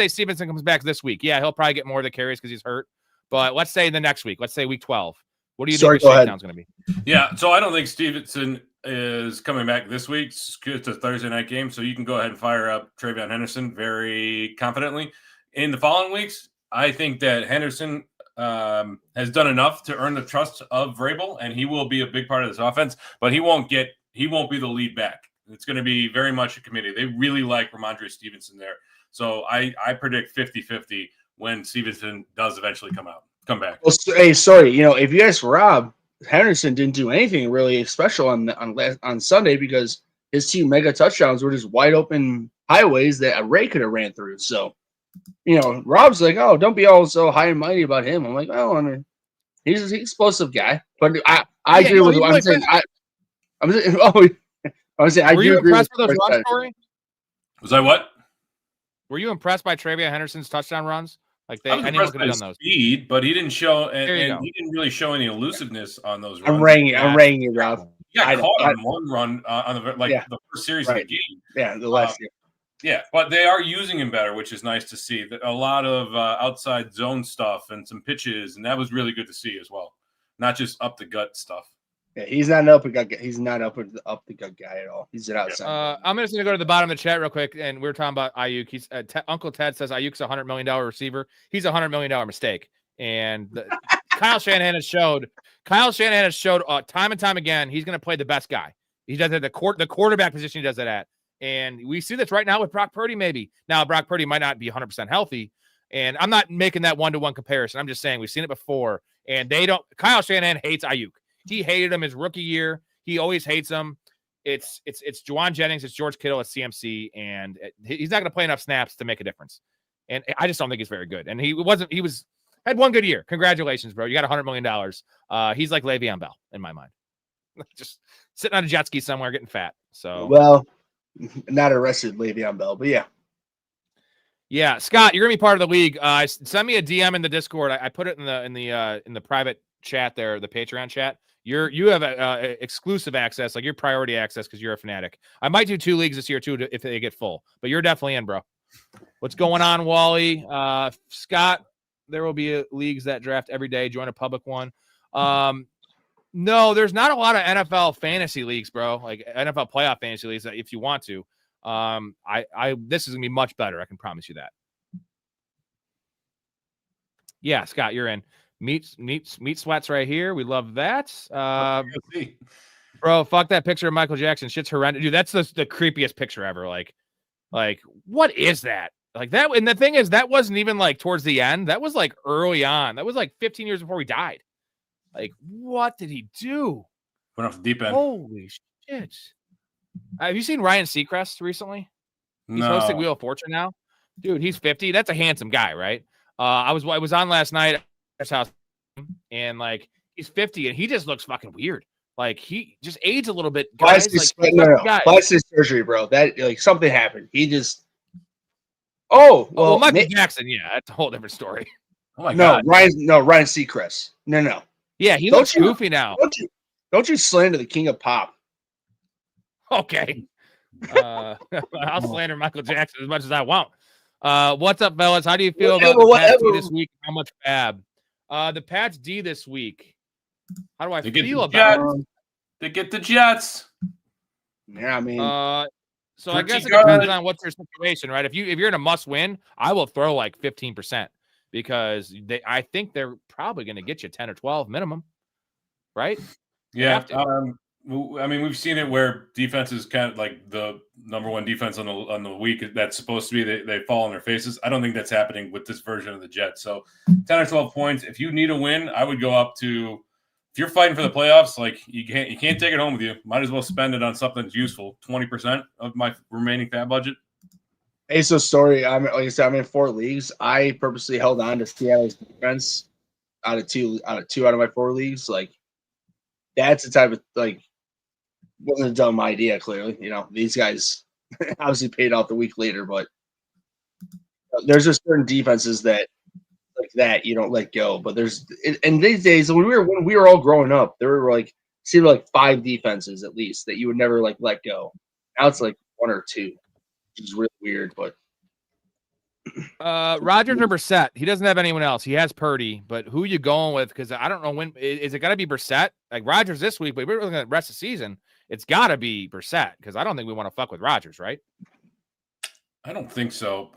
Stevenson comes back this week, yeah, he'll probably get more of the carries because he's hurt. But let's say the next week, let's say week 12. What do you think the shakedown's going to be? Yeah, so I don't think Stevenson is coming back this week. It's a Thursday night game, so you can go ahead and fire up Trevion Henderson very confidently. In the following weeks, I think that Henderson has done enough to earn the trust of Vrabel, and he will be a big part of this offense, but he won't be the lead back. It's going to be very much a committee. They really like Ramondre Stevenson there. So I predict 50-50 when Stevenson does eventually come back. Well, hey, sorry, if you ask Rob, Henderson didn't do anything really special on Sunday because his 2 mega touchdowns were just wide open highways that a Ray could have ran through. So, Rob's like, oh, don't be all so high and mighty about him. I'm like, oh, I mean, he's an explosive guy. But I agree with what I'm saying. Were you impressed with those runs, Corey? Was I what? Were you impressed by Trevion Henderson's touchdown runs? Like anyone could have done those. Speed, but he didn't show, and he didn't really show any elusiveness on those runs. I'm ranging you, Rob. He got caught on one run on the first series of the game. Yeah, the last year. Yeah, but they are using him better, which is nice to see. A lot of outside zone stuff and some pitches, and that was really good to see as well. Not just up the gut stuff. Yeah, he's not an up the gut guy. He's not up the gut guy at all. He's an outside. I'm just going to go to the bottom of the chat real quick, and we're talking about Ayuk. He's Uncle Ted says Ayuk's a $100 million receiver. He's a $100 million mistake, and Kyle Shanahan has showed time and time again he's going to play the best guy. He does it at the quarterback position. He does it at, and we see this right now with Brock Purdy. Maybe now Brock Purdy might not be 100% healthy, and I'm not making that 1-to-1 comparison. I'm just saying we've seen it before, and they don't. Kyle Shanahan hates Ayuk. He hated him his rookie year. He always hates him. It's Juwan Jennings, it's George Kittle, it's CMC, and he's not going to play enough snaps to make a difference. And I just don't think he's very good. And he had one good year. Congratulations, bro. You got $100 million. He's like Le'Veon Bell in my mind. Just sitting on a jet ski somewhere getting fat. So well, not arrested Le'Veon Bell, but yeah. Yeah, Scott, you're gonna be part of the league. Send me a DM in the Discord. I put it in the private chat there, the Patreon chat. You have exclusive access, like your priority access because you're a fanatic. I might do 2 leagues this year too if they get full, but you're definitely in, bro. What's going on, Wally? Scott, there will be leagues that draft every day. Join a public one. No, there's not a lot of NFL fantasy leagues, bro. Like NFL playoff fantasy leagues if you want to. This is gonna be much better. I can promise you that. Yeah, Scott, you're in. Meat sweats right here. We love that. Bro, fuck that picture of Michael Jackson. Shit's horrendous. Dude, that's the creepiest picture ever. Like, what is that? Like that, and the thing is, that wasn't even like towards the end. That was like early on. That was like 15 years before he died. Like, what did he do? Went off the deep end. Holy shit. Have you seen Ryan Seacrest recently? He's hosting Wheel of Fortune now. Dude, he's 50. That's a handsome guy, right? I was on last night at his house, and like he's 50 and he just looks fucking weird. Like he just aged a little bit. Guys. Plastic surgery, bro. That like something happened. He just well, Michael Jackson, yeah, that's a whole different story. Oh my god. Ryan Seacrest. No. Yeah, he looks goofy now. Don't you slander the king of pop. Okay. I'll slander Michael Jackson as much as I want. What's up, fellas? How do you feel about the Pats D this week? How much FAAB? The Pats D this week. How do I feel about it? They get the Jets. Yeah, I mean, so I guess it depends on what's your situation, right? If you're in a must win, I will throw like 15% because I think they're probably going to get you 10 or 12 minimum, right? Yeah. I mean, we've seen it where defense is kind of like the number one defense on the week that's supposed to be. They fall on their faces. I don't think that's happening with this version of the Jets. So 10 or 12 points. If you need a win, I would go up to. If you're fighting for the playoffs, like you can't take it home with you. Might as well spend it on something that's useful. 20% of my remaining FAAB budget. Hey, so story. Like I said, I'm in 4 leagues. I purposely held on to Seattle's defense out of two out of my 4 leagues. Like that's the type of like wasn't a dumb idea. Clearly, these guys obviously paid off the week later, but there's just certain defenses that like that you don't let go. But and these days when we were all growing up, there were like seemed like 5 defenses at least that you would never like let go. Now it's like 1 or 2. Which is really weird, but Rodgers or Brissett? He doesn't have anyone else. He has Purdy, but who you going with? Because I don't know when is it got to be Brissett? Like Rodgers this week, but we're looking at the rest of the season. It's got to be Brissett because I don't think we want to fuck with Rodgers, right? I don't think so.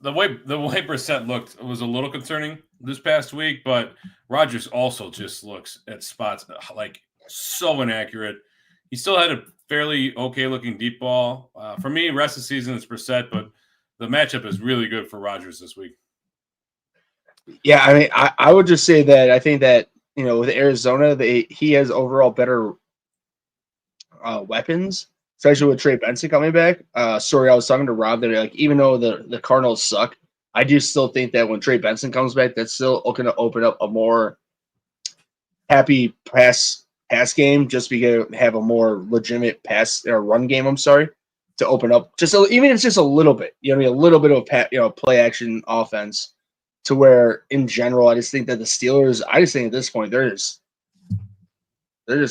The way Brissett looked was a little concerning this past week, but Rodgers also just looks at spots like so inaccurate. He still had a fairly okay-looking deep ball. For me, rest of the season, it's Brissett, but the matchup is really good for Rodgers this week. yeah, I mean, I would just say that I think that with Arizona, he has overall better weapons, especially with Trey Benson coming back. Sorry, I was talking to Rob that like even though the Cardinals suck, I do still think that when Trey Benson comes back, that's still going to open up a more happy pass game, just because have a more legitimate pass or run game. I'm sorry to open up even if it's just a little bit, a little bit of play action offense to where in general, I just think that the Steelers, I just think at this point they're just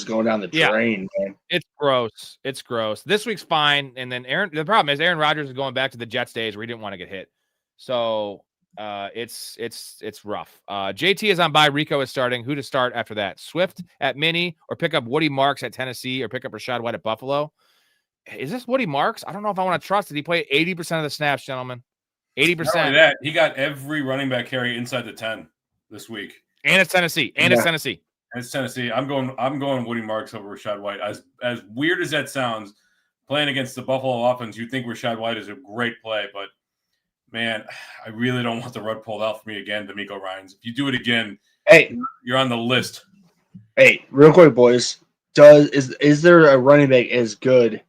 going down the drain, man. It's gross. It's gross. This week's fine. And then the problem is Aaron Rodgers is going back to the Jets days where he didn't want to get hit. So it's rough. JT is on bye. Rico is starting. Who to start after that? Swift at Mini or pick up Woody Marks at Tennessee or pick up Rashad White at Buffalo. Is this Woody Marks? I don't know if I want to trust it. He played 80% of the snaps, gentlemen. 80%. Not only that, he got every running back carry inside the 10 this week. And it's Tennessee. It's Tennessee. It's Tennessee. I'm going Woody Marks over Rashad White. As weird as that sounds, playing against the Buffalo offense, you think Rashad White is a great play, but man, I really don't want the rug pulled out for me again, D'Amico Ryans. If you do it again, hey, you're on the list. Hey, real quick, boys. Is there a running back as good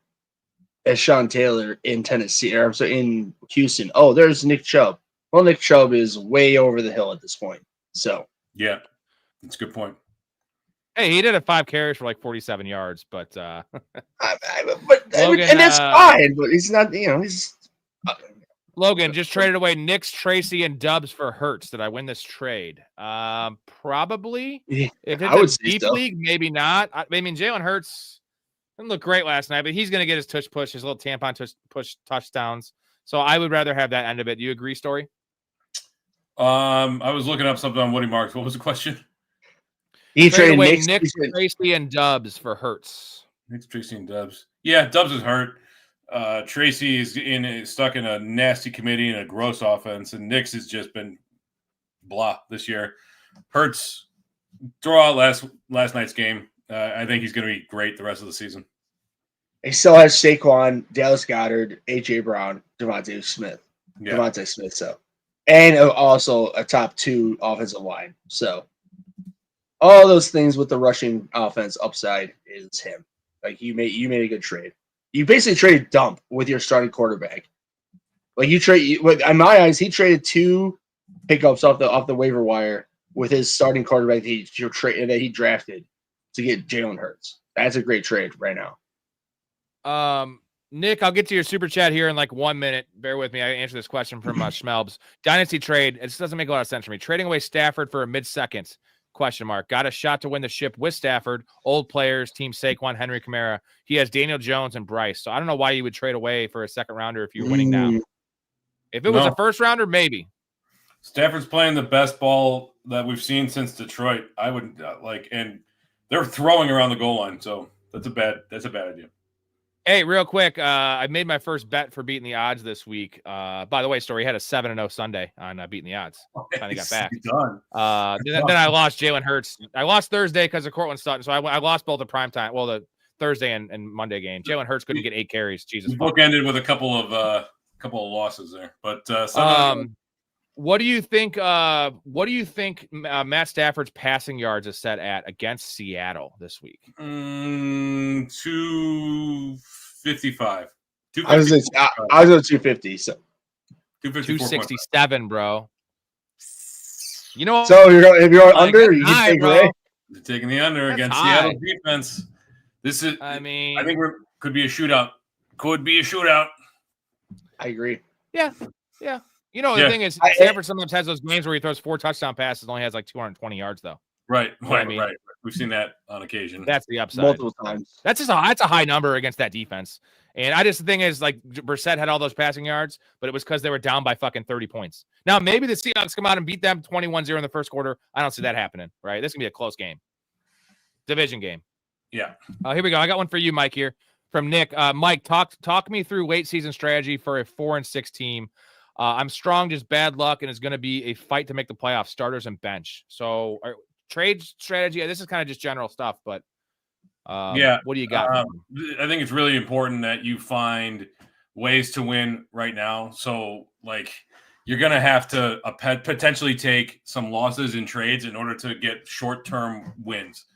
as Sean Taylor in Tennessee, or I'm sorry, in Houston? Oh, there's Nick Chubb. Well, Nick Chubb is way over the hill at this point. So yeah, that's a good point. Hey, he did have 5 carries for like 47 yards, but Logan, and that's fine. But he's not. He's Logan just traded away Knicks, Tracy, and Dubs for Hurts. Did I win this trade? Probably. Yeah, If I would it's a say deep so. league, maybe not. I mean, Jalen Hurts didn't look great last night, but he's going to get his tush push, his little tampon push touchdowns. So I would rather have that end of it. Do you agree, Story? I was looking up something on Woody Marks. What was the question? He traded away Knicks, Tracy, and Dubs for Hurts. Knicks, Tracy, and Dubs. Yeah, Dubs is hurt. Tracy is stuck in a nasty committee and a gross offense, and Knicks has just been blah this year. Hurts throw out last night's game. I think he's going to be great the rest of the season. He still has Saquon, Dallas Goedert, A.J. Brown, Devontae Smith. So, and also a top 2 offensive line. So, all those things with the rushing offense upside is him. Like you made a good trade. You basically traded dump with your starting quarterback. Like in my eyes, he traded 2 pickups off the waiver wire with his starting quarterback that he drafted to get Jalen Hurts. That's a great trade right now. Nick, I'll get to your super chat here in like 1 minute. Bear with me. I answer this question from Schmelbs. Dynasty trade. It doesn't make a lot of sense for me. Trading away Stafford for a mid-second. Question mark. Got a shot to win the ship with Stafford. Old players, team Saquon, Henry Kamara. He has Daniel Jones and Bryce. So I don't know why you would trade away for a second rounder if you're winning now. If it was a first rounder, maybe. Stafford's playing the best ball that we've seen since Detroit. I would and they're throwing around the goal line. So that's a bad idea. Hey, real quick, I made my first bet for beating the odds this week. By the way, Story had a 7-0 Sunday on beating the odds. Finally got back. Done. Then I lost Jalen Hurts. I lost Thursday because of Cortland Sutton, so I lost both the primetime. Well, the Thursday and Monday game. Jalen Hurts couldn't get 8 carries. Jesus. Book ended with a couple of losses there, but what do you think? What do you think Matt Stafford's passing yards is set at against Seattle this week? 255. I was at 250. So 267, bro. You know, so if you're under, you can take Ray. You're taking the under against high. Seattle defense. This is. I mean, I think could be a shootout. Could be a shootout. I agree. Yeah. You know, the thing is, Stafford sometimes has those games where he throws 4 touchdown passes and only has like 220 yards, though. Right. You know what I mean? Right. We've seen that on occasion. That's the upside. Multiple times. That's a high number against that defense. And the thing is, like, Brissett had all those passing yards, but it was because they were down by fucking 30 points. Now, maybe the Seahawks come out and beat them 21-0 in the first quarter. I don't see that happening, right? This is going to be a close game. Division game. Yeah. Here we go. I got one for you, Mike, here from Nick. Mike, talk me through late season strategy for a 4-6 team. I'm strong, just bad luck, and it's going to be a fight to make the playoffs, starters and bench. So, trade strategy, this is kind of just general stuff, but what do you got? I think it's really important that you find ways to win right now. So, like, you're going to have to potentially take some losses in trades in order to get short-term wins.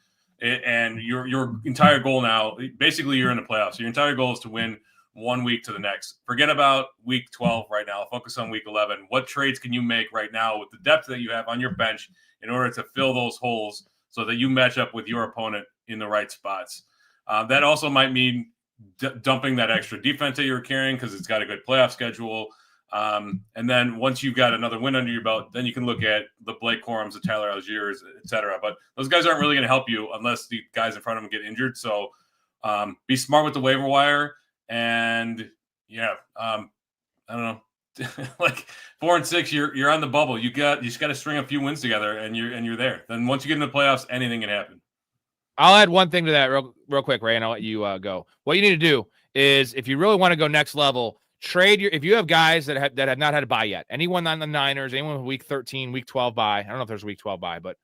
And your entire goal now, basically, you're in the playoffs. Your entire goal is to win 1 week to the next. Forget about week 12 right now. Focus on week 11. What trades can you make right now with the depth that you have on your bench in order to fill those holes so that you match up with your opponent in the right spots? That also might mean dumping that extra defense that you're carrying because it's got a good playoff schedule. And then once you've got another win under your belt, then you can look at the Blake Corums, the Tyler Algiers, et cetera. But those guys aren't really going to help you unless the guys in front of them get injured. So be smart with the waiver wire. And I don't know, like 4-6, you're on the bubble. You just got to string a few wins together, and you're there. Then once you get in the playoffs, anything can happen. I'll add one thing to that real quick, Ray, and I'll let you go. What you need to do is, if you really want to go next level, trade if you have guys that have not had a bye yet. Anyone on the Niners, anyone with week 13, week 12 bye. I don't know if there's a week 12 bye, but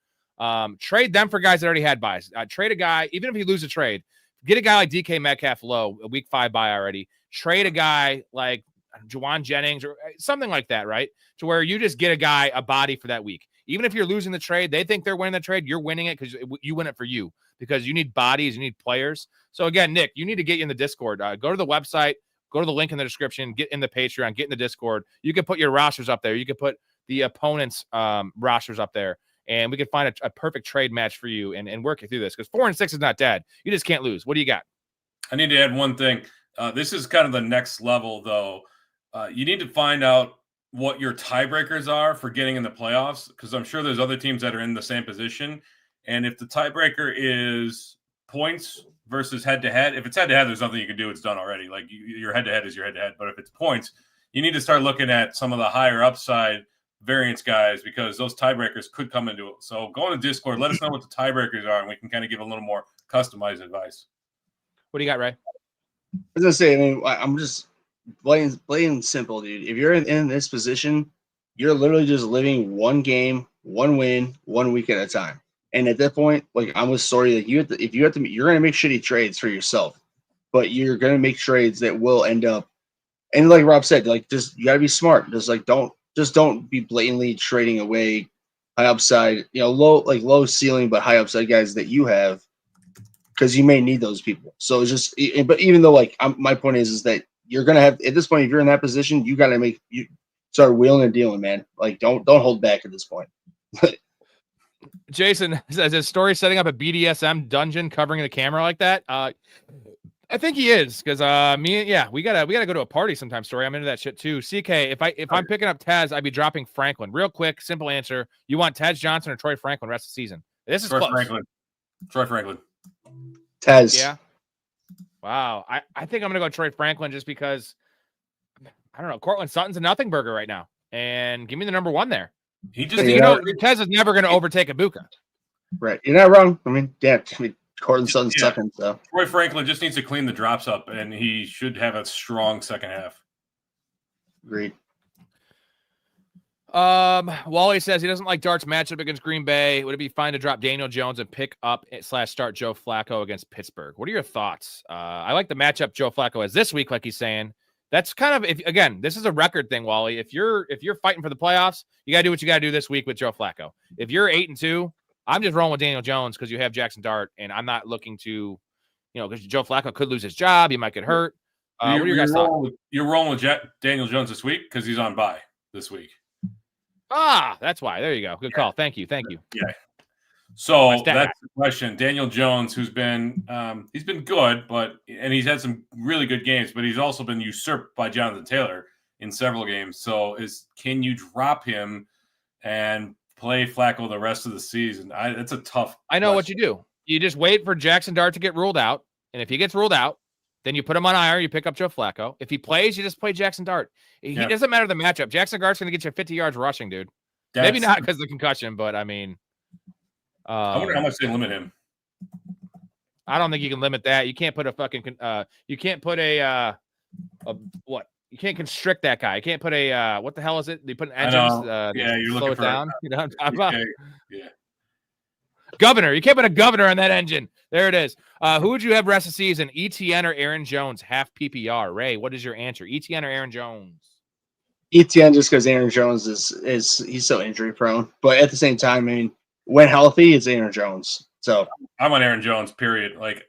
trade them for guys that already had buys. Trade a guy, even if you lose a trade. Get a guy like DK Metcalf low, a week 5 bye already. Trade a guy like Juwan Jennings or something like that, right? To where you just get a guy, a body for that week. Even if you're losing the trade, they think they're winning the trade. You're winning it because you win it for you because you need bodies, you need players. So again, Nick, you need to get in the Discord. Go to the website, go to the link in the description, get in the Patreon, get in the Discord. You can put your rosters up there. You can put the opponent's rosters up there. And we can find a perfect trade match for you and work you through this because 4-6 is not dead. You just can't lose. What do you got? I need to add one thing. This is kind of the next level, though. You need to find out what your tiebreakers are for getting in the playoffs because I'm sure there's other teams that are in the same position. And if the tiebreaker is points versus head-to-head, if it's head-to-head, there's nothing you can do. It's done already. Like your head-to-head is your head-to-head. But if it's points, you need to start looking at some of the higher upside variance guys because those tiebreakers could come into it. So go on to Discord, let us know what the tiebreakers are, and we can kind of give a little more customized advice. What do you got, Ray? I was gonna say, I mean, I'm just plain simple, dude. If you're in this position, you're literally just living one game, one win, 1 week at a time. And at that point, like I'm with Story, like you're gonna make shitty trades for yourself, but you're gonna make trades that will end up. And like Rob said, like just you gotta be smart. Don't be blatantly trading away high upside, low ceiling but high upside guys that you have, because you may need those people. So it's just, but even though my point is that you're gonna have at this point, if you're in that position, you gotta start wheeling and dealing, man. Like don't hold back at this point. Jason says his Story setting up a BDSM dungeon covering the camera like that. I think he is because we gotta go to a party sometime. Story, I'm into that shit too. CK, if I'm picking up Tez, I'd be dropping Franklin. Real quick, simple answer: you want Tez Johnson or Troy Franklin rest of the season? This is close. Troy Franklin. Tez. Yeah. Wow. I think I'm gonna go Troy Franklin just because I don't know. Cortland Sutton's a nothing burger right now, and give me the number 1 there. He just Tez is never gonna overtake Ibuka. Right. You're not wrong. I mean, yeah. Cortland Sutton's second. So Troy Franklin just needs to clean the drops up, and he should have a strong second half. agreed. Wally says he doesn't like Dart's matchup against Green Bay. Would it be fine to drop Daniel Jones and pick up / start Joe Flacco against Pittsburgh? What are your thoughts? I like the matchup Joe Flacco has this week, like he's saying. That's kind of, if again, this is a record thing, Wally. If you're fighting for the playoffs, you gotta do what you gotta do this week with Joe Flacco. If you're 8-2, I'm just rolling with Daniel Jones because you have Jackson Dart, and I'm not looking to, because Joe Flacco could lose his job, he might get hurt. What are your guys' thoughts? You're rolling with Daniel Jones this week because he's on bye this week. That's why. There you go. Good call. Thank you. Yeah. So that's the question. Daniel Jones, who's been he's been good, and he's had some really good games, but he's also been usurped by Jonathan Taylor in several games. So can you drop him and play Flacco the rest of the season? It's a tough. I know what you do. You just wait for Jackson Dart to get ruled out, and if he gets ruled out, then you put him on IR. You pick up Joe Flacco. If he plays, you just play Jackson Dart. He doesn't matter the matchup. Jackson Dart's going to get you 50 yards rushing, dude. Maybe not because of the concussion, but I mean, I wonder how much they limit him. I don't think you can limit that. You can't put a fucking. You can't put a what? You can't constrict that guy. You can't put a what the hell is it? They put an engines. You're slow looking it for down. You know what I'm talking about? Yeah. Governor. You can't put a governor on that engine. There it is. Who would you have rest of the season? ETN or Aaron Jones? Half PPR. Ray, what is your answer? ETN or Aaron Jones? ETN, just because Aaron Jones is he's so injury prone. But at the same time, I mean, when healthy, it's Aaron Jones. So I'm on Aaron Jones, period. Like,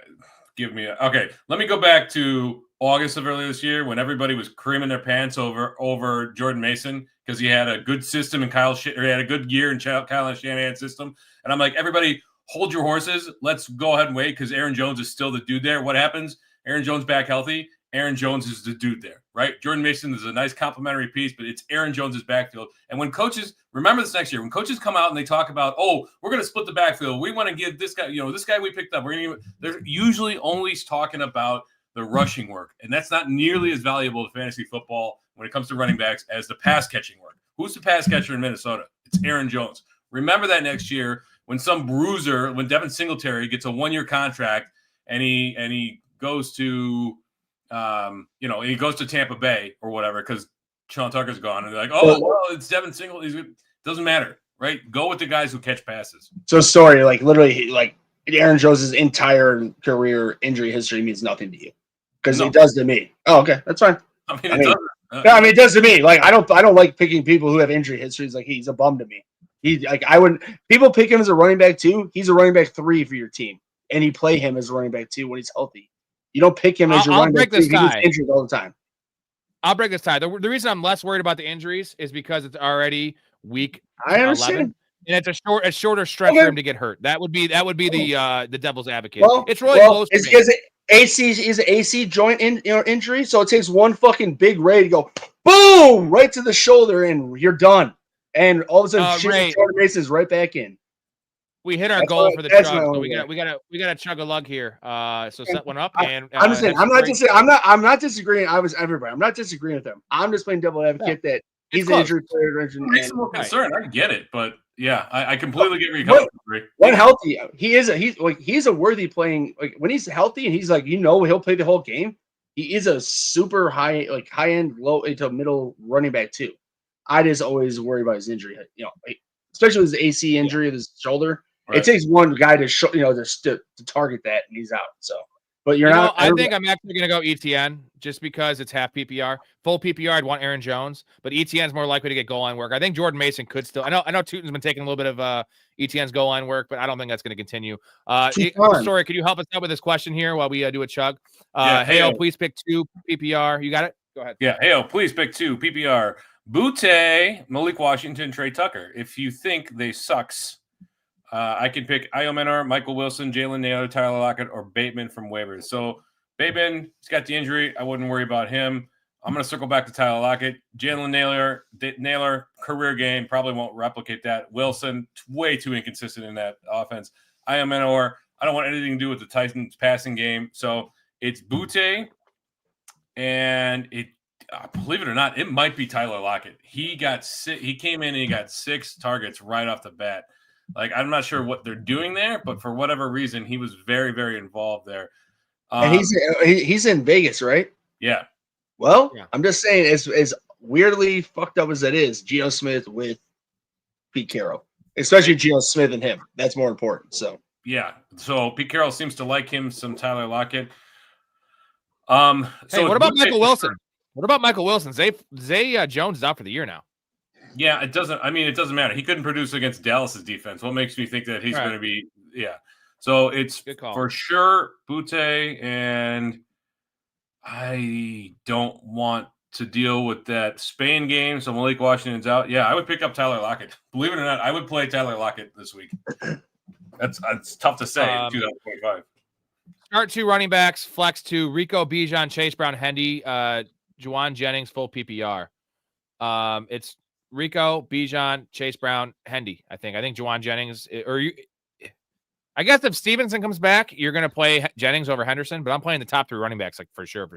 okay. Let me go back to August of earlier this year when everybody was creaming their pants over Jordan Mason because he had a good system and he had a good year in Kyle Shanahan's system. And I'm like, everybody, hold your horses. Let's go ahead and wait because Aaron Jones is still the dude there. What happens? Aaron Jones back healthy. Aaron Jones is the dude there, right? Jordan Mason is a nice complementary piece, but it's Aaron Jones' backfield. And when coaches, remember this next year, when coaches come out and they talk about, we're going to split the backfield. We want to give this guy, this guy we picked up. They're usually only talking about the rushing work. And that's not nearly as valuable to fantasy football when it comes to running backs as the pass catching work. Who's the pass catcher in Minnesota? It's Aaron Jones. Remember that next year when some bruiser, when Devin Singletary gets a 1-year contract and he goes to, he goes to Tampa Bay or whatever because Sean Tucker's gone, and they're like, it's Devin Singletary. Doesn't matter, right? Go with the guys who catch passes. So sorry, literally, Aaron Jones' entire career injury history means nothing to you because it does to me. Oh, okay, that's fine. It does to me. Like I don't like picking people who have injury histories. Like he's a bum to me. People pick him as a running back 2. He's a running back 3 for your team, and you play him as a running back 2 when he's healthy. You don't pick him as your running back 3. He gets injured all the time. I'll break this tie. The reason I'm less worried about the injuries is because it's already week 11, and it's a shorter stretch for him to get hurt. That would be the devil's advocate. It's really close. Is AC joint injury, so it takes one fucking big ray to go boom right to the shoulder, and you're done. And all of a sudden, Jordan Mason's right back in. We hit our goal for the chug, so we got to chug a lug here. So set one up, and I'm just saying, I'm not disagreeing. I'm not disagreeing with them. I'm just playing devil advocate that he's an injury player. Reasonable concern. I get it, but yeah, I completely get where you're coming from. When healthy, he's a worthy playing. Like when he's healthy and he's like he'll play the whole game. He is a super high end, low to middle running back too. I just always worry about his injury. Especially with his AC injury with his shoulder. Right. It takes one guy to to target that, and he's out. So, but I think I'm actually going to go ETN just because it's half PPR. Full PPR, I'd want Aaron Jones, but ETN's more likely to get goal line work. I think Jordan Mason could still. I know Tootin's been taking a little bit of ETN's goal line work, but I don't think that's going to continue. Sorry, could you help us out with this question here while we do a chug? Heyo, please pick 2 PPR. You got it? Go ahead. Yeah, Heyo, please pick 2 PPR. Butte, Malik Washington, Trey Tucker. If you think they sucks. I can pick Iomenor, Michael Wilson, Jalen Naylor, Tyler Lockett, or Bateman from waivers. So Bateman, he's got the injury. I wouldn't worry about him. I'm going to circle back to Tyler Lockett. Jalen Naylor, career game, probably won't replicate that. Wilson, way too inconsistent in that offense. Iomenor, I don't want anything to do with the Titans passing game. So it's Butte, and believe it or not, it might be Tyler Lockett. He came in and he got 6 targets right off the bat. Like, I'm not sure what they're doing there, but for whatever reason, he was very, very involved there. And he's in Vegas, right? Yeah. Well, Yeah. I'm just saying, as weirdly fucked up as that is, Geno Smith with Pete Carroll, especially Geno Smith and him. That's more important. So Yeah. So Pete Carroll seems to like him some Tyler Lockett. Hey, So what about Michael Wilson? What about Michael Wilson? Zay Jones is out for the year now. Yeah, it doesn't matter. He couldn't produce against Dallas's defense. What makes me think that he's going to be? Yeah. So it's for sure Butte, and I don't want to deal with that Spain game. So Malik Washington's out. Yeah, I would pick up Tyler Lockett. Believe it or not, I would play Tyler Lockett this week. That's tough to say in 2025. Start 2 running backs, flex 2, Rico, Bijan, Chase Brown, Hendy, Juwan Jennings, full PPR. It's Rico, Bijan, Chase Brown, Hendy. I think Juwan Jennings, I guess if Stevenson comes back, you're going to play Jennings over Henderson, but I'm playing the top 3 running backs, like for sure.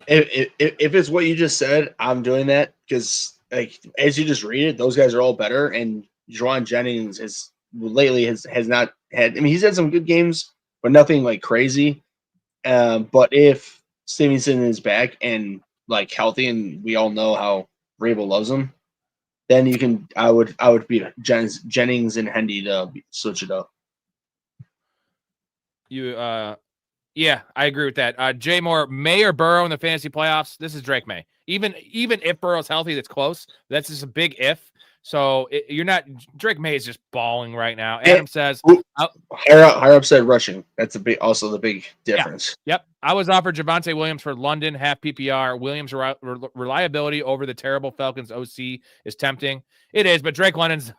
if it's what you just said, I'm doing that because, like, as you just read it, those guys are all better, and Juwan Jennings has not had. I mean, he's had some good games, but nothing like crazy. But if Stevenson is back and like healthy, and we all know how Rabel loves him, then you can. I would beat Jennings and Hendy to switch it up. Yeah, I agree with that. Jay Moore, May or Burrow in the fantasy playoffs. This is Drake May. Even if Burrow's healthy, that's close. That's just a big if. So you're not. Drake May is just balling right now. Adam says higher upside rushing. That's also the big difference. Yeah. Yep. I was offered Javonte Williams for London, half PPR. Williams' reliability over the terrible Falcons OC is tempting. It is, but Drake London's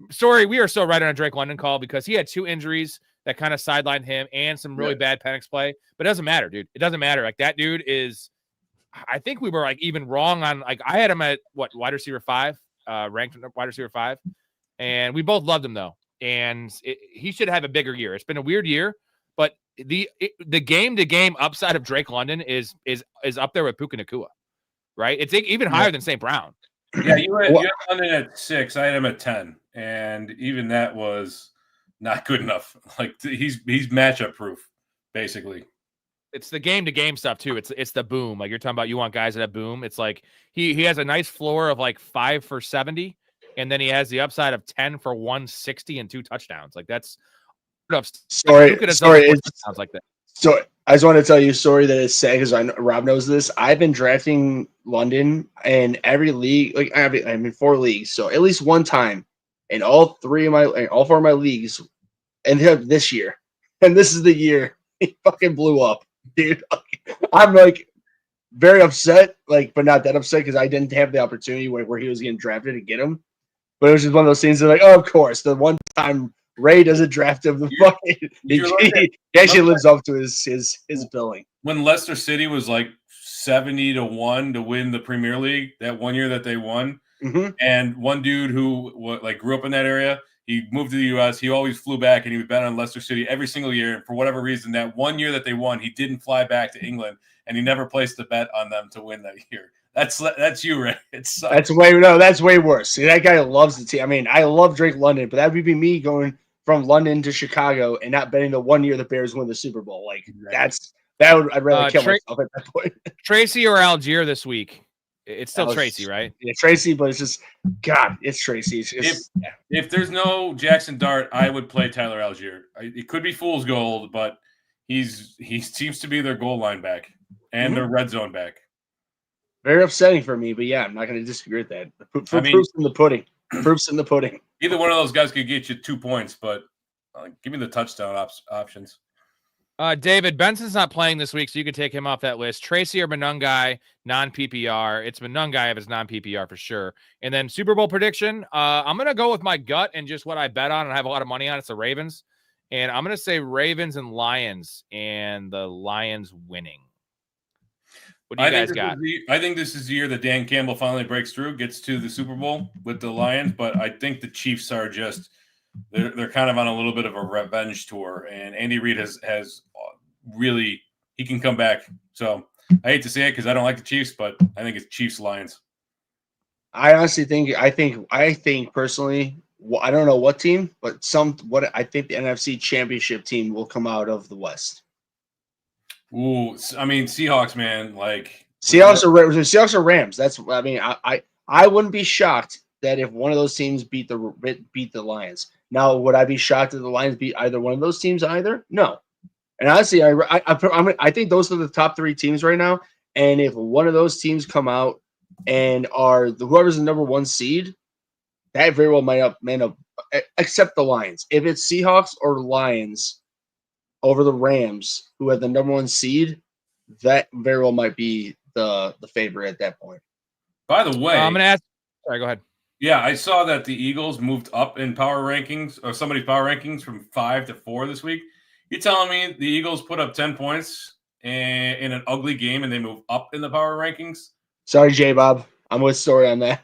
sorry, we are so right on a Drake London call because he had 2 injuries that kind of sidelined him and some really bad Penix play. But it doesn't matter, dude. It doesn't matter. Like, that dude is. I think we were like even wrong on, like, I had him at wide receiver 5. Ranked wide receiver 5, and we both loved him though. And he should have a bigger year. It's been a weird year, but the game to game upside of Drake London is up there with Puka Nacua, right? It's even higher than St. Brown. Yeah, you had London at 6. I had him at 10, and even that was not good enough. Like, he's matchup proof, basically. It's the game to game stuff too. It's the boom. Like you're talking about, you want guys that have boom. It's like he has a nice floor of like 5 for 70, and then he has the upside of 10 for 160 and 2 touchdowns. Like that's sorry. Sounds like that. So I just want to tell you a story that is sad because Rob knows this. I've been drafting London in every league, like I'm in 4 leagues. So at least one time in all 4 of my leagues, and this year, and this is the year he fucking blew up. Dude, I'm like very upset, like, but not that upset because I didn't have the opportunity where he was getting drafted to get him. But it was just one of those things that, like, oh, of course, the one time Ray doesn't draft him, he actually lives up to his billing. When Leicester City was like 70-1 to win the Premier League that one year that they won, and one dude who like grew up in that area. He moved to the U.S. He always flew back, and he would bet on Leicester City every single year. And for whatever reason, that one year that they won, he didn't fly back to England, and he never placed a bet on them to win that year. That's you, Ray. That's way worse. See, that guy loves the team. I mean, I love Drake London, but that would be me going from London to Chicago and not betting the one year the Bears win the Super Bowl. Like I'd rather kill myself at that point. Tracy or Algier this week? It's still Tracy, right? Yeah, Tracy, but it's just God. It's Tracy. It's just, if there's no Jackson Dart, I would play Tyler Algier. It could be fool's gold, but he seems to be their goal line back and their red zone back. Very upsetting for me, but yeah, I'm not going to disagree with that. Proof's in the pudding. Proof's in the pudding. Either one of those guys could get you 2 points, but give me the touchdown options. David, Benson's not playing this week, so you can take him off that list. Tracy or Benungai, non-PPR. It's Benungai if it's non-PPR for sure. And then Super Bowl prediction. I'm going to go with my gut and just what I bet on and I have a lot of money on. It's the Ravens. And I'm going to say Ravens and Lions, and the Lions winning. What do you guys got? I think this is the year that Dan Campbell finally breaks through, gets to the Super Bowl with the Lions, but I think the Chiefs are just they're kind of on a little bit of a revenge tour, and Andy Reid has really he can come back. So I hate to say it because I don't like the Chiefs, but I think it's Chiefs Lions. I honestly think I think personally I don't know what team, but I think the NFC Championship team will come out of the West. Ooh, I mean Seahawks, man. Like Seahawks or Rams. I wouldn't be shocked that if one of those teams beat the Lions. Now, would I be shocked if the Lions beat either one of those teams either? No. And honestly, I think those are the top 3 teams right now. And if one of those teams come out and are whoever's the number 1 seed, that very well might end up, except the Lions. If it's Seahawks or Lions over the Rams, who have the number 1 seed, that very well might be the favorite at that point. By the way, I'm going to ask. Sorry, go ahead. Yeah, I saw that the Eagles moved up in power rankings, or somebody's power rankings, from 5 to 4 this week. You telling me the Eagles put up 10 points in an ugly game and they move up in the power rankings? Sorry, J-Bob. I'm with Story on that.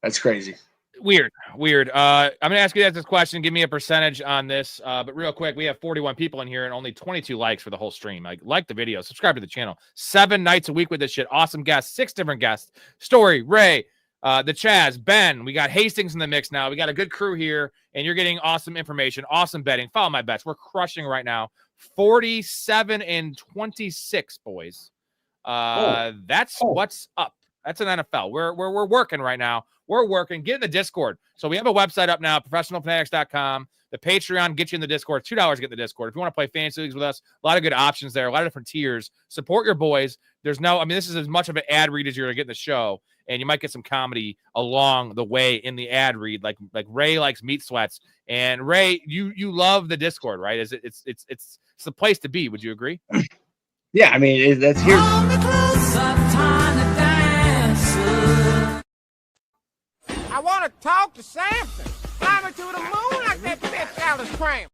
That's crazy. Weird. I'm going to ask you guys this question. Give me a percentage on this. But real quick, we have 41 people in here and only 22 likes for the whole stream. Like the video, subscribe to the channel. 7 nights a week with this shit. Awesome guests. 6 different guests. Story, Ray, the Chaz, Ben. We got Hastings in the mix now. We got a good crew here, and you're getting awesome information, awesome betting. Follow my bets. We're crushing right now. 47-26, boys. That's what's up. That's an NFL. We're working right now. We're working. Get in the Discord. So we have a website up now, professionalfanatics.com. The Patreon gets you in the Discord. $2 to get in the Discord. If you want to play fantasy leagues with us, a lot of good options there, a lot of different tiers. Support your boys. This is as much of an ad read as you're going to get in the show, and you might get some comedy along the way in the ad read. Like Ray likes meat sweats, and Ray, you love the Discord, right? It's the place to be. Would you agree? Yeah, I mean that's here. I want to talk to Samson. Fly me to the moon like that bitch Alice Cram.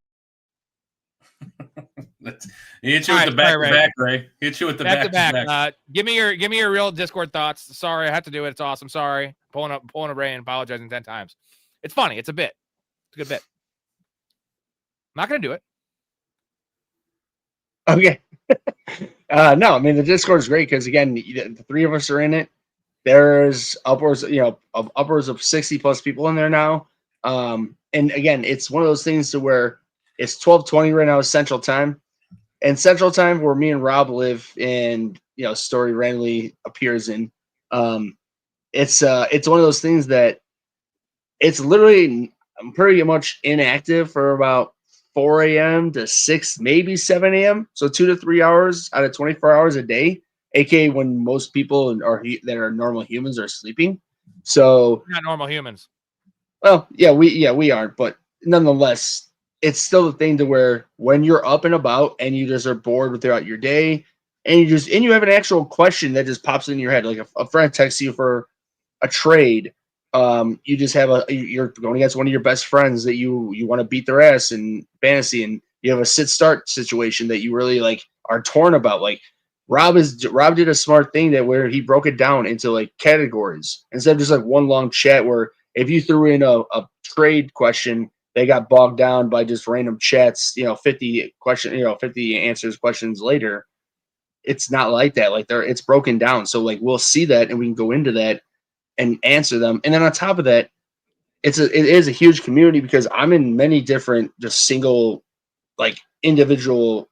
He hit you with the back, Ray. Hit you with the back. Give me your real Discord thoughts. Sorry, I have to do it. It's awesome. Sorry, pulling a Ray and apologizing 10 times. It's funny. It's a bit. It's a good bit. I'm not gonna do it. Okay. No, I mean the Discord is great because again, the 3 of us are in it. There's upwards of 60 plus people in there now. And again, it's one of those things to where it's 12:20 right now, Central Time. And Central Time, where me and Rob live, and Story randomly appears in. It's one of those things that it's literally pretty much inactive for about 4 a.m. to 6, maybe 7 a.m. So 2 to 3 hours out of 24 hours a day, aka when most people that are normal humans are sleeping. So not normal humans. Well, we aren't, but nonetheless, it's still the thing to where when you're up and about and you just are bored throughout your day, and you have an actual question that just pops in your head, like a friend texts you for a trade. You just have you're going against one of your best friends that you want to beat their ass in fantasy, and you have a sit-start situation that you really are torn about. Like Rob did a smart thing where he broke it down into categories instead of just one long chat where if you threw in a trade question, they got bogged down by just random chats, 50 questions later. It's not like that. It's broken down. So we'll see that and we can go into that and answer them. And then on top of that, it is a huge community because I'm in many different just single individual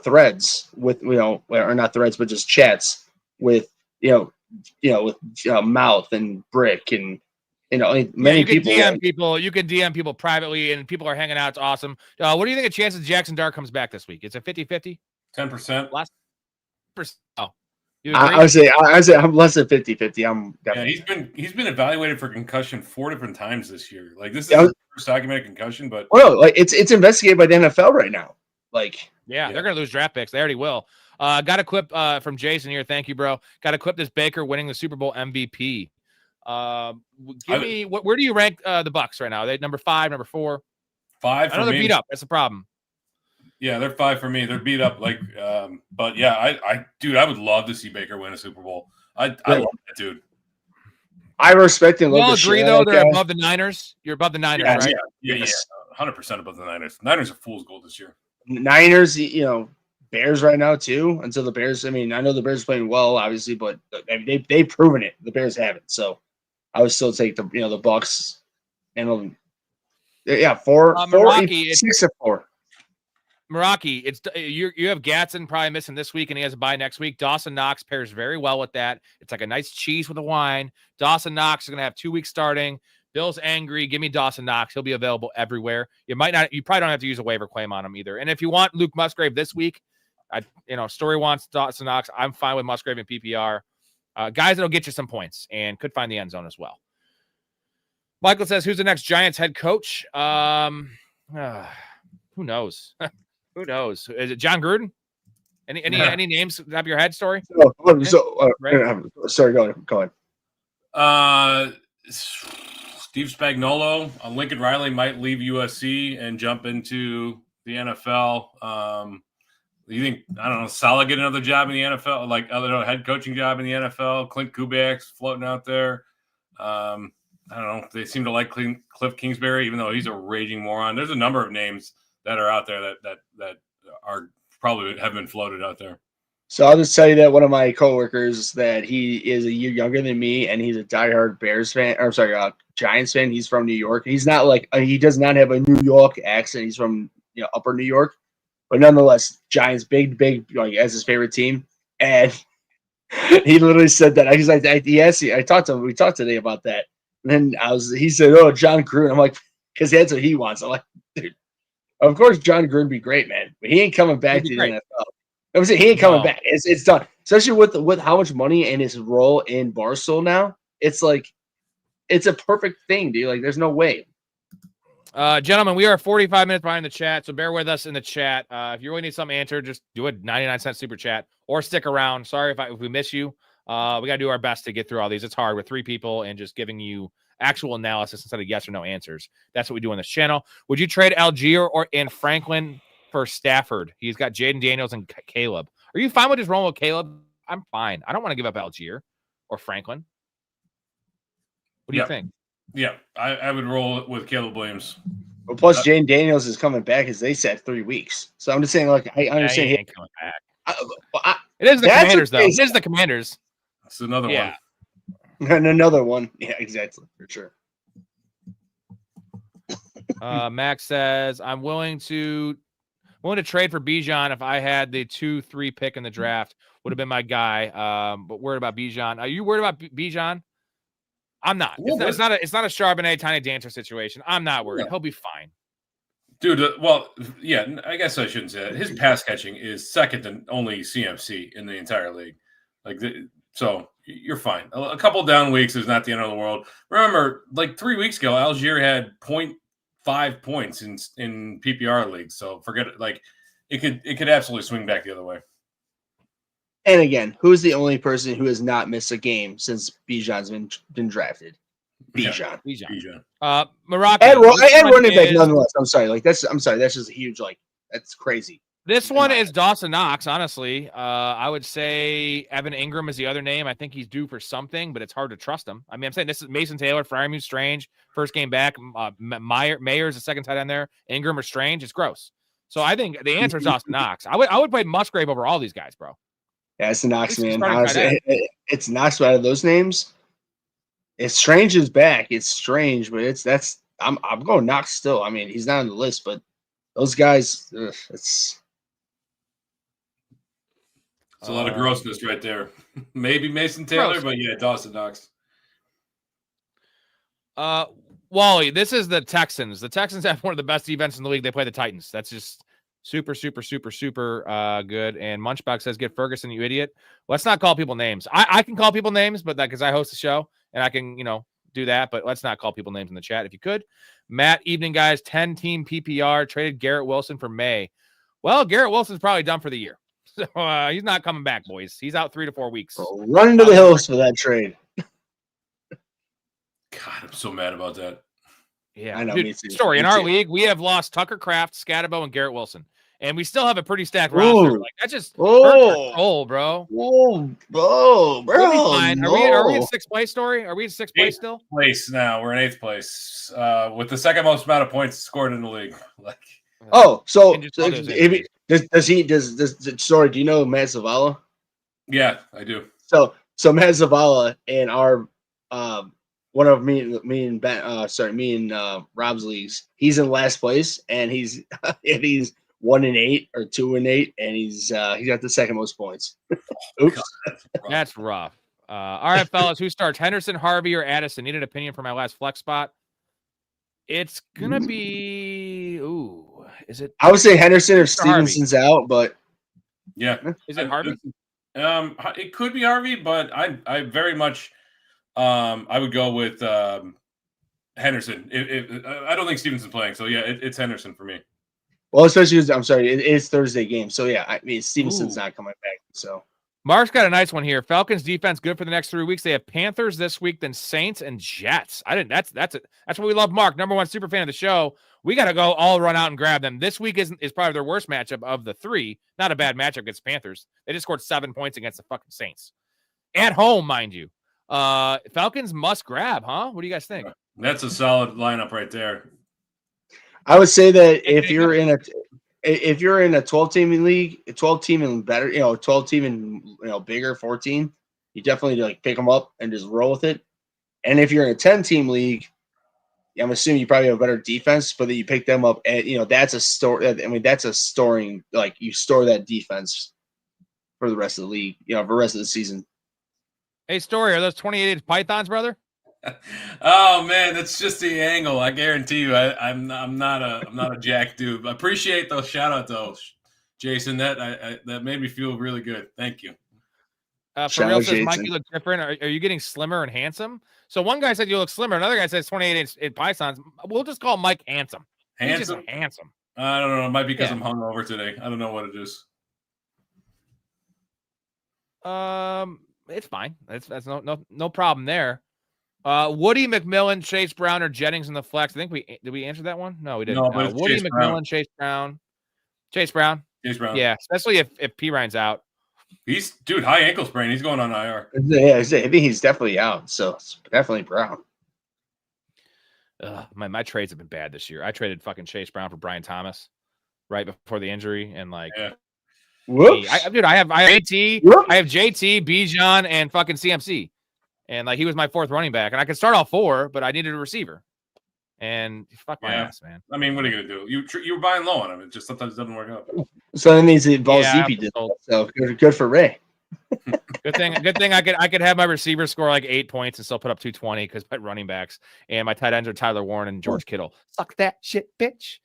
threads with or not threads but just chats with with Mouth and Brick and many people. You can DM people privately and people are hanging out. It's awesome. What do you think of chances Jackson Dart comes back this week? It's a 50-50? 10%. Last percent. Oh. I would say I'm less than 50-50. I'm definitely. He's been evaluated for concussion 4 different times this year. This is his first documented concussion, but it's investigated by the NFL right now. They're gonna lose draft picks. They already will. Got a clip from Jason here. Thank you, bro. Got a clip this Baker winning the Super Bowl MVP. Give me where do you rank the Bucks right now? Are they number 5, number 4? 5. I know they're beat up. That's the problem. Yeah, they're 5 for me. They're beat up, but yeah, I would love to see Baker win a Super Bowl. I love that dude. I respect and love. We all agree though they're above the Niners. You're above the Niners, right? Yeah, 100% above the Niners. Niners are fool's gold this year. Niners, Bears right now too. Until the Bears, I know the Bears are playing well, obviously, but they've proven it. The Bears haven't. So, I would still take the Bucks and 4, Meraki, 6 or 4. Meraki, you have Gatson probably missing this week, and he has a bye next week. Dawson Knox pairs very well with that. It's like a nice cheese with a wine. Dawson Knox is going to have 2 weeks starting. Bill's angry. Give me Dawson Knox. He'll be available everywhere. You probably don't have to use a waiver claim on him either. And if you want Luke Musgrave this week, Story wants Dawson Knox. I'm fine with Musgrave and PPR. Guys that'll get you some points and could find the end zone as well. Michael says, who's the next Giants head coach? Who knows? Who knows? Is it John Gruden? Any names top of your head, Story? Sorry, go Steve ahead. Spagnuolo, Lincoln Riley might leave USC and jump into the NFL. You think, I don't know, Saleh get another job in the NFL, like other head coaching job in the NFL? Clint Kubiak's floating out there. I don't know. They seem to like Cliff Kingsbury, even though he's a raging moron. There's a number of names that are out there that are probably have been floated out there. So I'll just tell you that one of my coworkers that he is a year younger than me, and he's a diehard Bears fan. Or sorry, Giants fan. He's from New York. He's not like he does not have a New York accent. He's from Upper New York, but nonetheless, Giants big like as his favorite team. And he literally said that. He's like, yes, I talked to him. We talked today about that. And then he said, "Oh, John Gruden." I'm like, because that's what he wants. I'm like, dude. Of course, John Gruden be great, man, but he ain't coming back to the NFL. I was saying he ain't coming back. It's done, especially with how much money and his role in Barstool now. It's like it's a perfect thing, dude. Like, there's no way. Gentlemen, we are 45 minutes behind the chat, so bear with us in the chat. If you really need something answered, just do a 99-cent super chat or stick around. Sorry if we miss you. We got to do our best to get through all these. It's hard with 3 people and just giving you actual analysis instead of yes or no answers. That's what we do on this channel. Would you trade Algier and Franklin for Stafford? He's got Jaden Daniels and Caleb. Are you fine with just rolling with Caleb? I'm fine. I don't want to give up Algier or Franklin. What do you think? Yeah, I would roll with Caleb Williams. Well, plus Jaden Daniels is coming back, as they said, 3 weeks. So I'm just saying, like, I understand he ain't coming back. It is the Commanders, though. It is the Commanders. It's another one. And another one. Yeah, exactly. For sure. Max says, I'm willing to trade for Bijan if I had the 2-3 pick in the draft. Would have been my guy. But worried about Bijan. Are you worried about Bijan? I'm not. It's not a Charbonnet Tiny Dancer situation. I'm not worried. He'll be fine. Dude, I guess I shouldn't say that. His pass catching is second to only CMC in the entire league. So you're fine. A couple down weeks is not the end of the world. Remember, like 3 weeks ago, Algier had 0.5 points in PPR leagues. So forget it. Like it could absolutely swing back the other way. And again, who's the only person who has not missed a game since Bijan's been drafted? Bijan. Morocco. And running back nonetheless. I'm sorry. That's just a huge, that's crazy. This one is Dawson Knox, honestly. I would say Evan Ingram is the other name. I think he's due for something, but it's hard to trust him. I mean, I'm saying this is Mason Taylor, Fryermuth, Strange, first game back. Mayer's the second tight end there. Ingram or Strange. It's gross. So I think the answer is Dawson Knox. I would play Musgrave over all these guys, bro. Yeah, it's the Knox, man. Honestly, it's Knox out of those names. It's Strange is back. It's strange, but I'm going Knox still. I mean, he's not on the list, but those guys, it's a lot of grossness right there. Maybe Mason Taylor, but yeah, Dawson Knox. Wally, this is the Texans. The Texans have one of the best defenses in the league. They play the Titans. That's just super good. And Munchbox says, "Get Ferguson, you idiot." Let's not call people names. I can call people names, but because I host the show and I can, do that. But let's not call people names in the chat if you could. Matt, evening guys. 10-team PPR traded Garrett Wilson for May. Well, Garrett Wilson's probably done for the year. So he's not coming back, boys. He's out 3 to 4 weeks. Run into the hills for that trade. God, I'm so mad about that. Yeah, I know. Dude, Story in our league, we have lost Tucker Kraft, Scatterbo, and Garrett Wilson, and we still have a pretty stacked roster. Like that's just bro. Bro. We'll be fine. No. Are we in 6th place? Story? Are we in 6th place still? Place now. We're in 8th place with the second most amount of points scored in the league. Does Story? Do you know Matt Zavala? Yeah, I do. So Matt Zavala and our one of me and Ben, me and Rob's leagues. He's in last place, and he's 1-8 or 2-8, and he's got the second most points. Oops, That's rough. All right, fellas, who starts? Henderson, Harvey, or Addison? Need an opinion for my last flex spot. It's gonna be. Ooh, is it? I would say Henderson if Harvey. Stevenson's out, but Yeah. Is it Harvey? It could be Harvey, but I very much I would go with Henderson. I don't think Stevenson's playing, so yeah, it's Henderson for me. well, especially I'm sorry, it is Thursday game, so yeah, I mean Stevenson's not coming back, so. Mark's got a nice one here. Falcons defense good for the next 3 weeks. They have Panthers this week, then Saints and Jets. That's what we love. Mark, number one super fan of the show. We got to go all run out and grab them. This week is probably their worst matchup of the three. Not a bad matchup against Panthers. They just scored 7 points against the fucking Saints at home, mind you. Falcons must grab, huh? What do you guys think? That's a solid lineup right there. I would say that if you're in a 12-team league, a 12-team and better, 12-team and bigger, 14, you definitely like pick them up and just roll with it. And if you're in a 10-team league, I'm assuming you probably have a better defense, but then you pick them up and that's a store. I mean, that's a storing, like you store that defense for the rest of the league, for the rest of the season. Hey, Story, are those 28 Pythons, brother? Oh man, that's just the angle. I guarantee you, I'm not a jack dude. I appreciate those shout out though, Jason. That made me feel really good. Thank you. For real says Mike, you look different. Are you getting slimmer and handsome? So one guy said you look slimmer. Another guy says 28 in Pythons. We'll just call Mike handsome. He's just handsome. I don't know. It might be because I'm hungover today. I don't know what it is. It's fine. That's no problem there. Woody, McMillan, Chase Brown, or Jennings in the flex. I think did we answer that one? No, we didn't. No, but Woody, Chase McMillan, Brown. Chase Brown. Chase Brown. Yeah, especially if P Ryan's out. He's high ankle sprain. He's going on IR. Yeah, I think he's definitely out. So it's definitely Brown. My trades have been bad this year. I traded fucking Chase Brown for Brian Thomas right before the injury, and like, whoops. I have JT, Whoops. I have JT, Bijan, and fucking CMC, and like he was my fourth running back, and I could start all four, but I needed a receiver, and fuck my ass, man. I mean, what are you gonna do? You were buying low on him. It just sometimes doesn't work out. So that means it involves ZP did. So good for Ray. Good thing I could have my receivers score like 8 points and still put up 220 because my running backs and my tight ends are Tyler Warren and George Kittle. Suck that shit, bitch.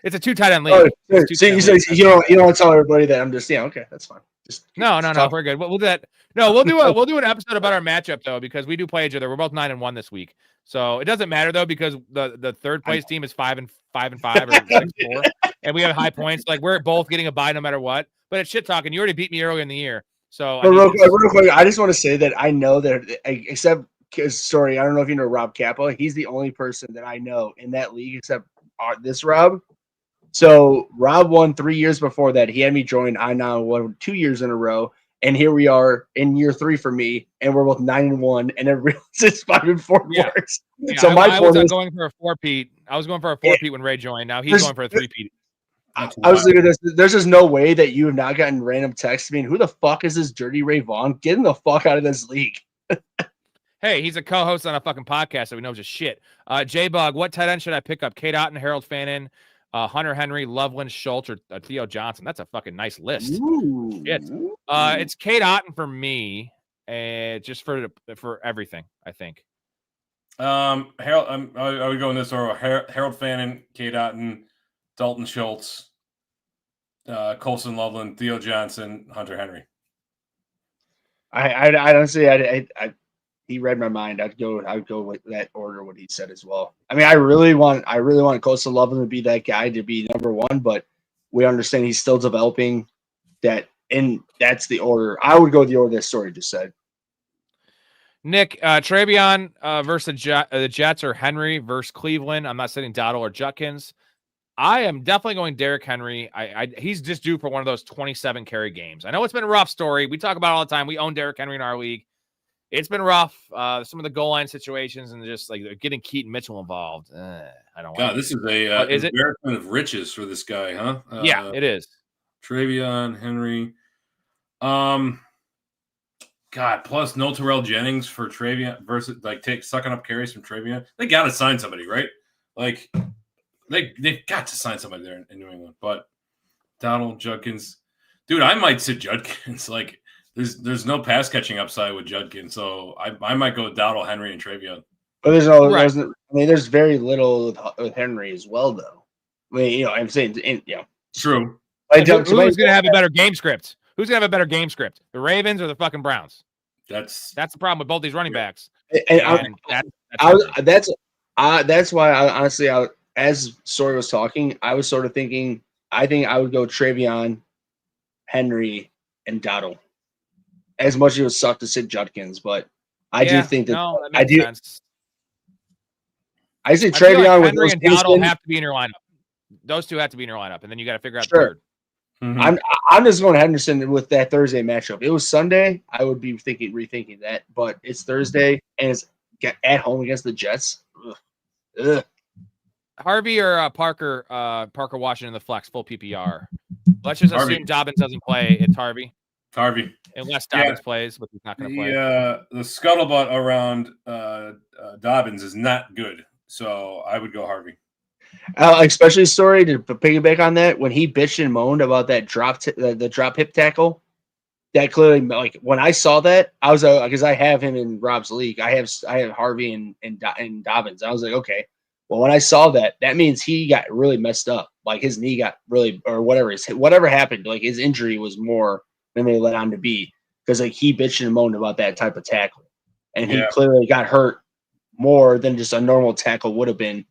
It's a 2 tight end league. So you don't tell everybody that I'm just okay, that's fine. Just no, we're good. We'll do that. No, we'll do an episode about our matchup though because we do play each other. We're both 9-1 this week, so it doesn't matter though because the third place team is 5-5 or 6-4, and we have high points. Like we're both getting a bye no matter what. But it's shit talking. You already beat me earlier in the year. So real quick, I just want to say that I know that except sorry, I don't know if you know Rob Kappa. He's the only person that I know in that league except this Rob. So Rob won 3 years before that. He had me join. I now won 2 years in a row, and here we are in year 3 for me, and we're both 9-1, and everyone is 5-4. Yeah. So I was going for a 4-peat. I was going for a 4-peat when Ray joined. Now he's going for a 3-peat. I was looking at this. There's just no way that you have not gotten random texts. I mean, who the fuck is this Dirty Ray Vaughn? Get him the fuck out of this league. Hey, he's a co-host on a fucking podcast, so he knows his shit. J-Bug, what tight end should I pick up? Kate Otten, Harold Fannin, Hunter Henry, Loveland, Schultz, or Theo Johnson. That's a fucking nice list. Shit. It's Kate Otten for me, just for everything, I think. Harold, I would go in this order. Harold Fannin, Kate Otten, Dalton Schultz, Colson Loveland, Theo Johnson, Hunter Henry. I honestly, he read my mind. I'd go with that order. What he said as well. I mean, I really want Colson Loveland to be that guy to be number one, but we understand he's still developing that, and that's the order. I would go the order that Story just said. Nick, Travion versus the Jets or Henry versus Cleveland. I'm not sitting Dowdle or Judkins. I am definitely going Derrick Henry. He's just due for one of those 27 carry games. I know it's been a rough story. We talk about it all the time. We own Derrick Henry in our league. It's been rough. Some of the goal line situations and just like getting Keaton Mitchell involved. I don't. God, this is a embarrassment of riches for this guy, huh? Yeah, it is. Travion Henry. God, God, plus no Terrell Jennings for Travion versus sucking up carries from Travion. They got to sign somebody, right? Like they've got to sign somebody there in New England. But Donald Judkins, dude, I might sit Judkins. Like there's no pass catching upside with Judkins, so I might go Dowdle, Henry, and Travion. But Right. there's very little with Henry as well, though. I mean, I'm saying, True. Like, who's going to have a better game script? Who's going to have a better game script? The Ravens or the fucking Browns? That's the problem with both these running backs. And that's why honestly, as Story was talking, I was sort of thinking, I think I would go Travion, Henry, and Dowdle. As much as it would suck to sit Judkins, but I do think that makes sense. I say I feel Travion like with Henry and Dowdle have to be in your lineup. Those two have to be in your lineup, and then you got to figure out the third. Mm-hmm. I'm just going Henderson with that Thursday matchup. It was Sunday, I would be rethinking that, but it's Thursday and it's at home against the Jets. Ugh. Harvey or Parker Washington the flex full PPR. Let's just assume Dobbins doesn't play. It's Harvey. Unless Dobbins plays, but he's not going to play. The scuttlebutt around Dobbins is not good, so I would go Harvey. Especially Story to piggyback on that, when he bitched and moaned about that the drop hip tackle, that clearly, like when I saw that, I was because I have him in Rob's league. I have Harvey and Dobbins. I was like, okay. Well, when I saw that, that means he got really messed up. Like his knee got really, or whatever happened. Like his injury was more than they let on to be, because like he bitched and moaned about that type of tackle, and he clearly got hurt more than just a normal tackle would have been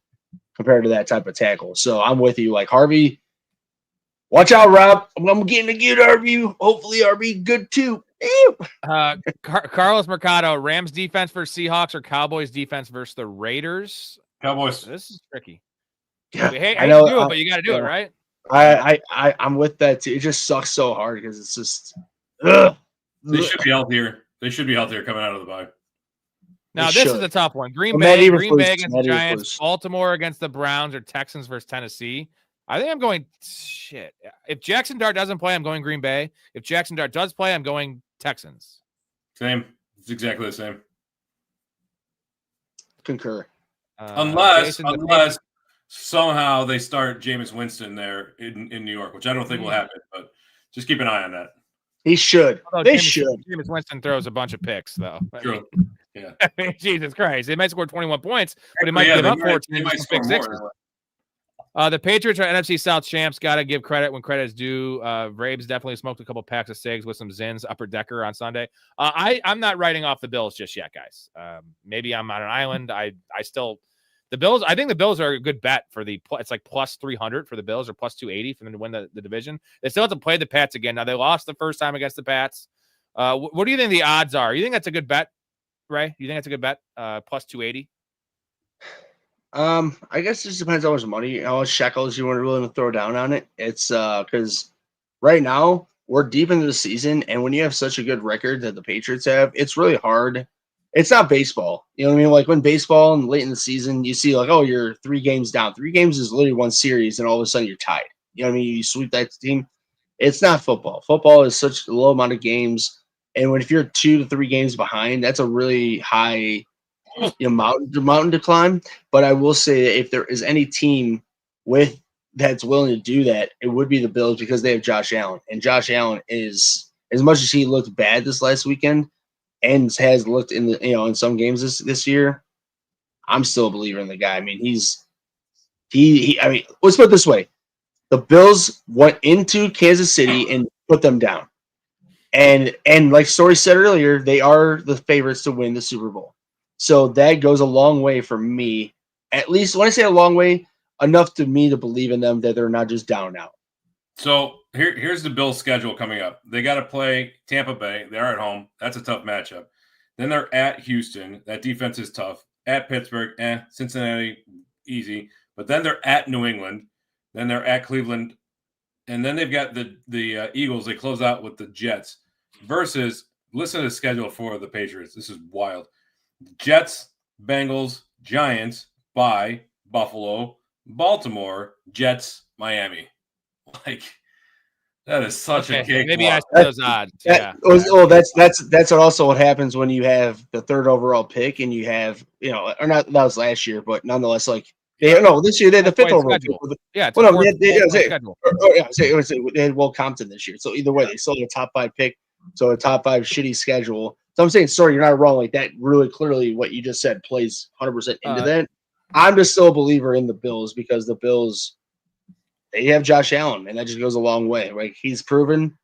compared to that type of tackle. So I'm with you. Like Harvey, watch out, Rob. I'm getting a good RB. Hopefully RB good too. Carlos Mercado, Rams defense versus Seahawks or Cowboys defense versus the Raiders? Cowboys. This is tricky. Yeah, I know, to do it, but you got to do it, right? I'm with that too. It just sucks so hard because it's just. They should be healthier. They should be healthier coming out of the bye. Now, this is a tough one. Green Bay against the Giants, Baltimore against the Browns, or Texans versus Tennessee. I think I'm going shit. If Jackson Dart doesn't play, I'm going Green Bay. If Jackson Dart does play, I'm going Texans. Same. It's exactly the same. Concur. Unless somehow they start Jameis Winston there in New York, which I don't think will happen, but just keep an eye on that. He should. They should. Jameis Winston throws a bunch of picks, though. True. Yeah. I mean, Jesus Christ. They might score 21 points, but he might give up 14. They might score more. The Patriots are NFC South champs. Got to give credit when credit is due. Rabes definitely smoked a couple packs of cigs with some Zins upper decker on Sunday. I'm not writing off the Bills just yet, guys. Maybe I'm on an island. The Bills, I think the Bills are a good bet for it's like plus 300 for the Bills or plus 280 for them to win the division. They still have to play the Pats again. Now, they lost the first time against the Pats. What do you think the odds are? You think that's a good bet, Ray? You think that's a good bet? Plus 280? I guess it just depends how much money, how much shekels you want to really throw down on it. It's because right now we're deep into the season, and when you have such a good record that the Patriots have, it's really hard. It's not baseball. You know what I mean? Like when baseball and late in the season, you see like, oh, you're 3 games down. 3 games is literally one series, and all of a sudden you're tied. You know what I mean? You sweep that team. It's not football. Football is such a low amount of games, and if you're 2 to 3 games behind, that's a really high mountain to climb. But I will say that if there is any team that's willing to do that, it would be the Bills, because they have Josh Allen, and Josh Allen is, as much as he looked bad this last weekend and has looked in some games this year, I'm still a believer in the guy. I mean, I mean, let's put it this way: the Bills went into Kansas City and put them down, and like Story said earlier, they are the favorites to win the Super Bowl. So that goes a long way for me. At least when I say a long way, enough to me to believe in them that they're not just down and out. So here's the Bills' schedule coming up. They got to play Tampa Bay. They're at home. That's a tough matchup. Then they're at Houston. That defense is tough. At Pittsburgh, Cincinnati, easy. But then they're at New England. Then they're at Cleveland. And then they've got the Eagles. They close out with the Jets. Versus, listen to the schedule for the Patriots. This is wild. Jets, Bengals, Giants, bye, Buffalo, Baltimore, Jets, Miami. Like, That is such a cake. Maybe I see those odds. Yeah. That's also what happens when you have the 3rd overall pick and you have, or not, that was last year, but nonetheless, like this year they had the 5th overall pick. Yeah, it's well, no, schedule. They had Will Compton this year. So either way, they still had a top 5 pick. So a top 5 shitty schedule. So I'm saying, sorry, you're not wrong. Like that really clearly what you just said plays 100% into that. I'm just still a believer in the Bills because the Bills, they have Josh Allen, and that just goes a long way. Right? He's proven.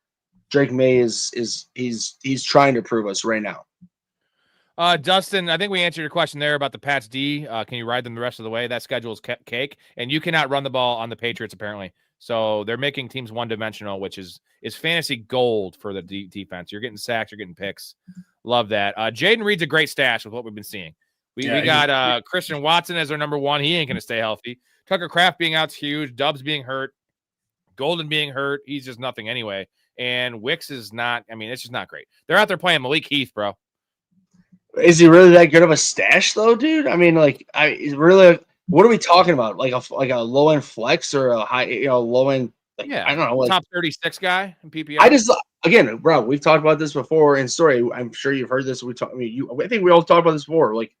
Drake May he's trying to prove us right now. Dustin, I think we answered your question there about the Pats D. Can you ride them the rest of the way? That schedule is cake, and you cannot run the ball on the Patriots apparently. So they're making teams one-dimensional, which is fantasy gold for the defense. You're getting sacks, you're getting picks. Love that. Jaden Reed's a great stash with what we've been seeing. We got Christian Watson as our number 1. He ain't going to stay healthy. Tucker Kraft being out's huge. Dubs being hurt. Golden being hurt. He's just nothing anyway. And Wicks is not. I mean, it's just not great. They're out there playing Malik Heath, bro. Is he really that good of a stash, though, dude? I mean, like, what are we talking about? Like a low end flex or a high, low end? Like, I don't know. Like, top 36 guy in PPR. Again, bro, we've talked about this before in story. I'm sure you've heard this. I think we all talked about this before. Like,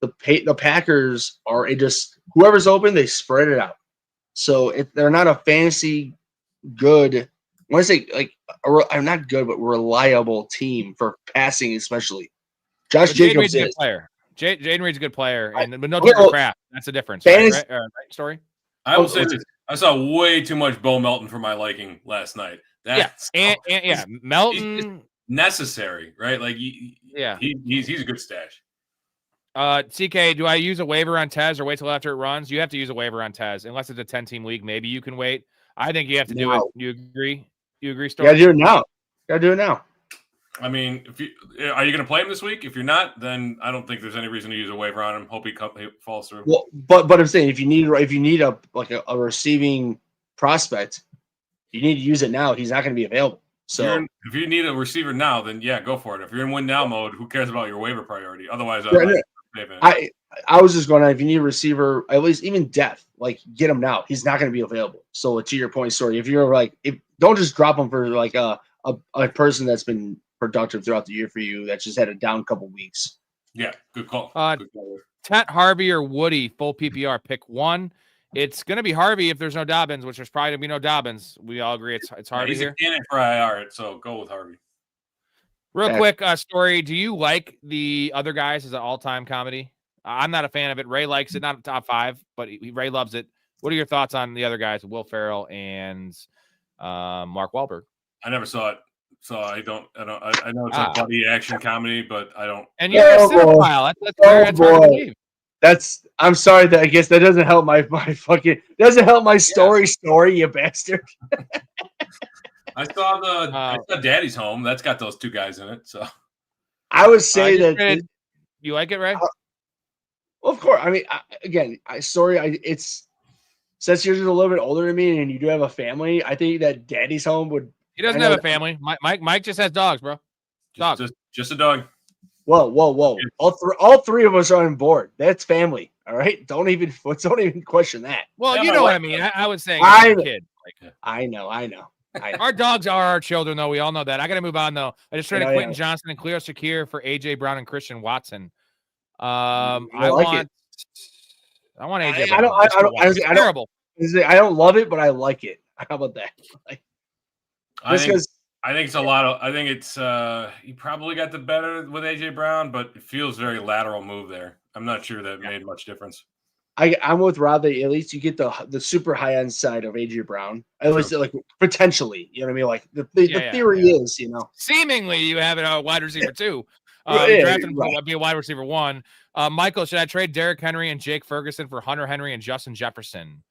the Packers are whoever's open, they spread it out. So if they're not a fantasy good, when I say like, I'm not good, but reliable team for passing, especially. Josh Jacobs is a good player. Jaden Reed's a good player, but no Tucker Kraft. That's the difference. Right, Story? I will say this. I saw way too much Bo Melton for my liking last night. Melton necessary, right? Like, he's a good stash. CK, do I use a waiver on Tez or wait till after it runs? You have to use a waiver on Tez unless it's a 10-team league. Maybe you can wait. I think you have to do it. You agree? You agree, Story? Gotta do it now. I mean, are you going to play him this week? If you're not, then I don't think there's any reason to use a waiver on him. Hope he falls through. Well, but I'm saying if you need a receiving prospect, you need to use it now. He's not going to be available. So if you need a receiver now, then yeah, go for it. If you're in win now mode, who cares about your waiver priority? Otherwise, I was just going on. If you need a receiver, at least even depth, like get him now. He's not going to be available. So to your point, sorry, if you're like, don't just drop him for like a person that's been productive throughout the year for you that's just had a down couple weeks. Yeah, good call. Tet, Harvey, or Woody, full PPR, pick 1. It's going to be Harvey if there's no Dobbins, which there's probably going to be no Dobbins. We all agree it's Harvey he's here. He's a candidate for IR, so go with Harvey. Real quick, Story, do you like the other guys as an all-time comedy? I'm not a fan of it. Ray likes it, not top 5, but Ray loves it. What are your thoughts on the other guys, Will Ferrell and Mark Wahlberg? I never saw it. So I know it's a buddy action comedy, but I don't. And you're a cinephile. That's hard to believe. I'm sorry that I guess that doesn't help my story, you bastard. I saw Daddy's Home. That's got those 2 guys in it. So I would say that you like it, Ray? Well, of course. I mean, it's since you're just a little bit older than me and you do have a family, I think that Daddy's Home would. He doesn't have a family. Mike just has dogs, bro. Dogs. Just a dog. Whoa. All three of us are on board. That's family. All right. Don't even question that. Well, you know what I mean. I was saying a kid. I know. Our dogs are our children, though. We all know that. I got to move on, though. I just traded Quentin Johnson and Cleo Shakir for AJ Brown and Christian Watson. I want AJ Brown. Terrible. I don't love it, but I like it. How about that? I think it's a lot of. I think it's he probably got the better with AJ Brown, but it feels very lateral move there. I'm not sure that made much difference. I'm with Rob. That at least you get the super high end side of AJ Brown. At least like potentially, you know what I mean. Like the theory is, seemingly you have it a wide receiver 2. Drafted him to be a wide receiver 1. Michael, should I trade Derrick Henry and Jake Ferguson for Hunter Henry and Justin Jefferson?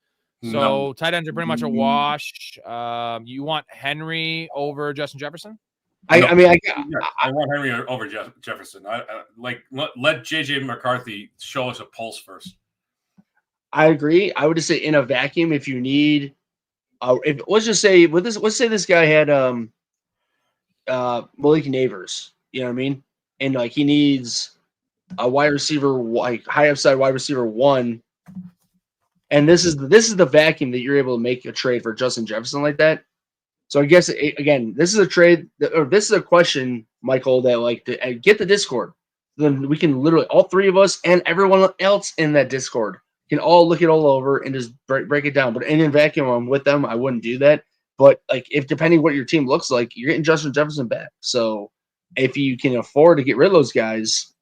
So tight ends are pretty much a wash. You want Henry over Justin Jefferson? I want Henry over Jefferson. I let JJ McCarthy show us a pulse first. I agree. I would just say in a vacuum, if you need, let's say this guy had Malik Neighbors. You know what I mean? And like he needs a wide receiver, like high upside wide receiver 1. And this is the vacuum that you're able to make a trade for Justin Jefferson like that. So I guess again, this is a trade, or this is a question, Michael, that like to get the Discord. Then we can literally all three of us and everyone else in that Discord can all look it all over and just break it down. But in a vacuum, I'm with them. I wouldn't do that. But like, if depending what your team looks like, you're getting Justin Jefferson back. So if you can afford to get rid of those guys,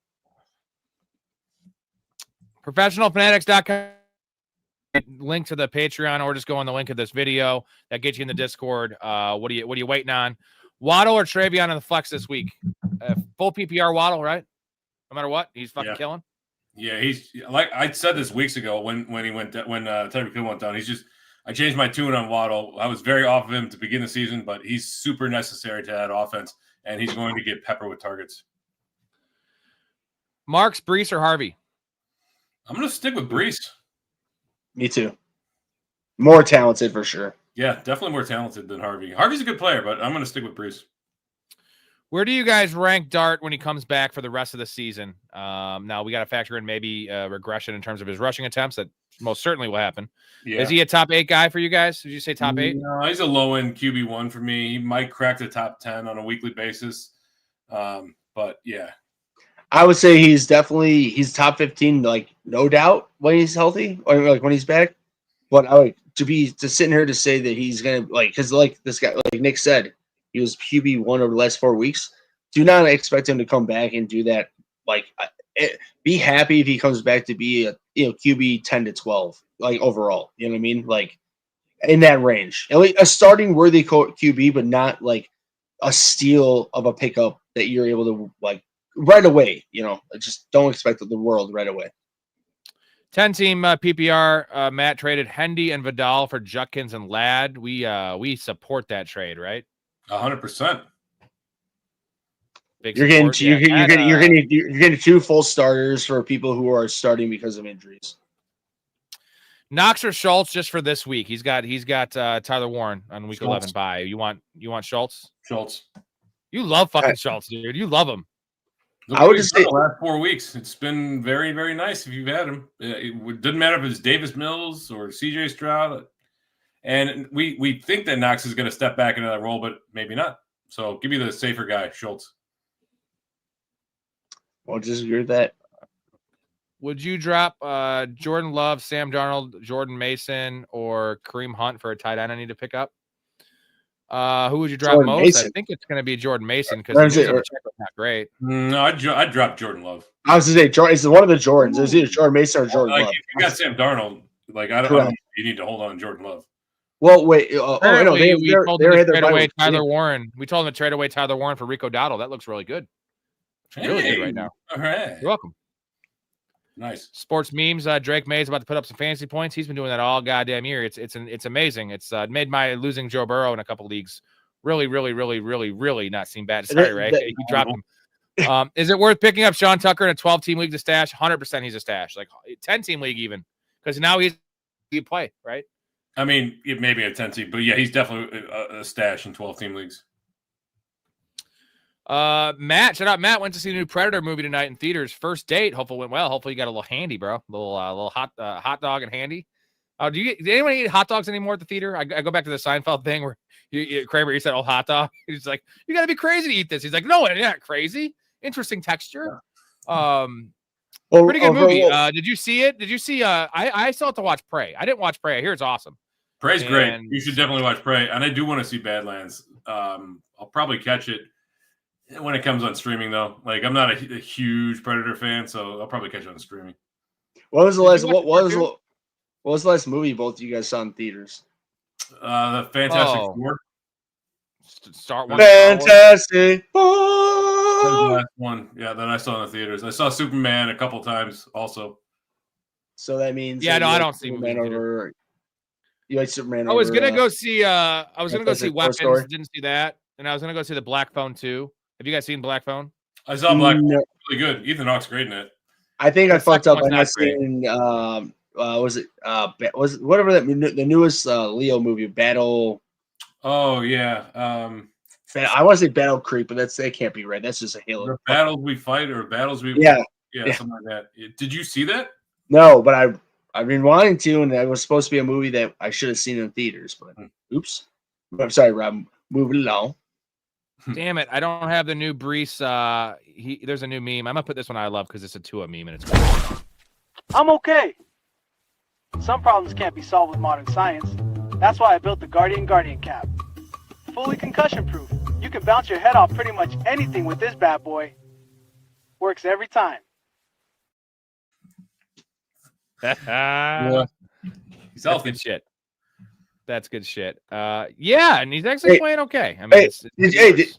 ProfessionalFanatics.com. Link to the Patreon, or just go on the link of this video that gets you in the Discord. What are you waiting on? Waddle or Travion on the flex this week? Full PPR Waddle, right? No matter what, he's fucking killing. Yeah, he's like I said this weeks ago when Tyreek Hill went down. I changed my tune on Waddle. I was very off of him to begin the season, but he's super necessary to that offense, and he's going to get pepper with targets. Marks, Brees, or Harvey? I'm going to stick with Brees. Me too. More talented for sure. Yeah, definitely more talented than Harvey. Harvey's a good player, but I'm going to stick with Brees. Where do you guys rank Dart when he comes back for the rest of the season? Now we got to factor in maybe regression in terms of his rushing attempts. That most certainly will happen. Yeah. Is he a top 8 guy for you guys? Did you say top 8? No, he's a low end QB1 for me. He might crack the top 10 on a weekly basis. But yeah, I would say he's top 15, like no doubt when he's healthy or like when he's back. But I would to sit in here to say that he's gonna because like this guy, like Nick said, he was QB1 over the last 4 weeks. Do not expect him to come back and do that. Like, be happy if he comes back to be a QB 10 to 12, like overall. You know what I mean? Like in that range, and like a starting worthy QB, but not like a steal of a pickup that you're able to like right away. Just don't expect the world right away. 10-team PPR. Matt traded Hendy and Vidal for Judkins and Ladd. We support that trade, right? 100%. You're getting 2 full starters for people who are starting because of injuries. Knox or Schultz just for this week. He's got Tyler Warren on week 11 bye. You want Schultz? Schultz. You love fucking Schultz, dude. You love him. I would just say the last 4 weeks. It's been very, very nice if you've had him. It doesn't matter if it's Davis Mills or CJ Stroud. And we think that Knox is going to step back into that role, but maybe not. So give me the safer guy, Schultz. I'll just agree with that. Would you drop Jordan Love, Sam Darnold, Jordan Mason, or Kareem Hunt for a tight end I need to pick up? Who would you drop Jordan most? Mason. I think it's going to be Jordan Mason because he's not great. No, I'd drop Jordan Love. I was going to say, it's one of the Jordans. It's either Jordan Mason or Jordan Love. If you got Sam Darnold, I don't you need to hold on to Jordan Love. Well, wait. We told him to trade away Tyler Warren for Rico Dowdle. That looks really good. Really good right now. All right. You're welcome. Nice. Sports memes. Drake May is about to put up some fantasy points. He's been doing that all goddamn year. It's amazing. It's made my losing Joe Burrow in a couple leagues really, really, really, really, really not seem bad. Sorry, Ray. He dropped him. Is it worth picking up Sean Tucker in a 12-team league to stash? 100% he's a stash. Like 10-team league even, because now he play, right? I mean, maybe a 10-team, but yeah, he's definitely a stash in 12-team leagues. Matt, shout out Matt, went to see the new Predator movie tonight in theaters. First date, hopefully went well. Hopefully you got a little handy, bro. Little hot dog and handy. Did anyone eat hot dogs anymore at the theater? I go back to the Seinfeld thing where Kramer, you said, hot dog. He's like, you got to be crazy to eat this. He's like, no, you're not crazy. Interesting texture. Pretty good movie. Did you see it? Did you see? I saw it to watch Prey. I didn't watch Prey. I hear it's awesome. Prey's great. You should definitely watch Prey. And I do want to see Badlands. I'll probably catch it when it comes on streaming, though. Like, I'm not a huge Predator fan, so I'll probably catch it on streaming. What was the last movie both of you guys saw in theaters? The Fantastic Four. Fantastic Four. The last one, that I saw in the theaters. I saw Superman a couple times, also. So that means I don't see Superman over. You like Superman? I was gonna go see. Weapons. Didn't see that, and I was gonna go see the Black Phone 2. Have you guys seen Black Phone? I saw Black Phone. Really good. Ethan Hawke's great in it. I think I fucked up. I'm not seeing. Was it whatever the newest Leo movie, Battle? Oh yeah. I want to say Battle Creek, but that can't be right. That's just a Halo. The Battles We Fight or Battles We something like that. Did you see that? No, but I've been wanting to, and it was supposed to be a movie that I should have seen in theaters. But oops. I'm sorry, Rob. moving along. Damn it! I don't have the new Brees. There's a new meme. I'm gonna put this one I love because it's a Tua meme and it's cool. I'm okay. Some problems can't be solved with modern science. That's why I built the Guardian cap. Fully concussion proof. You can bounce your head off pretty much anything with this bad boy. Works every time. Yeah. He's That's healthy. good shit. That's good shit. Yeah, and he's actually Hey, playing okay. I mean, Hey, it's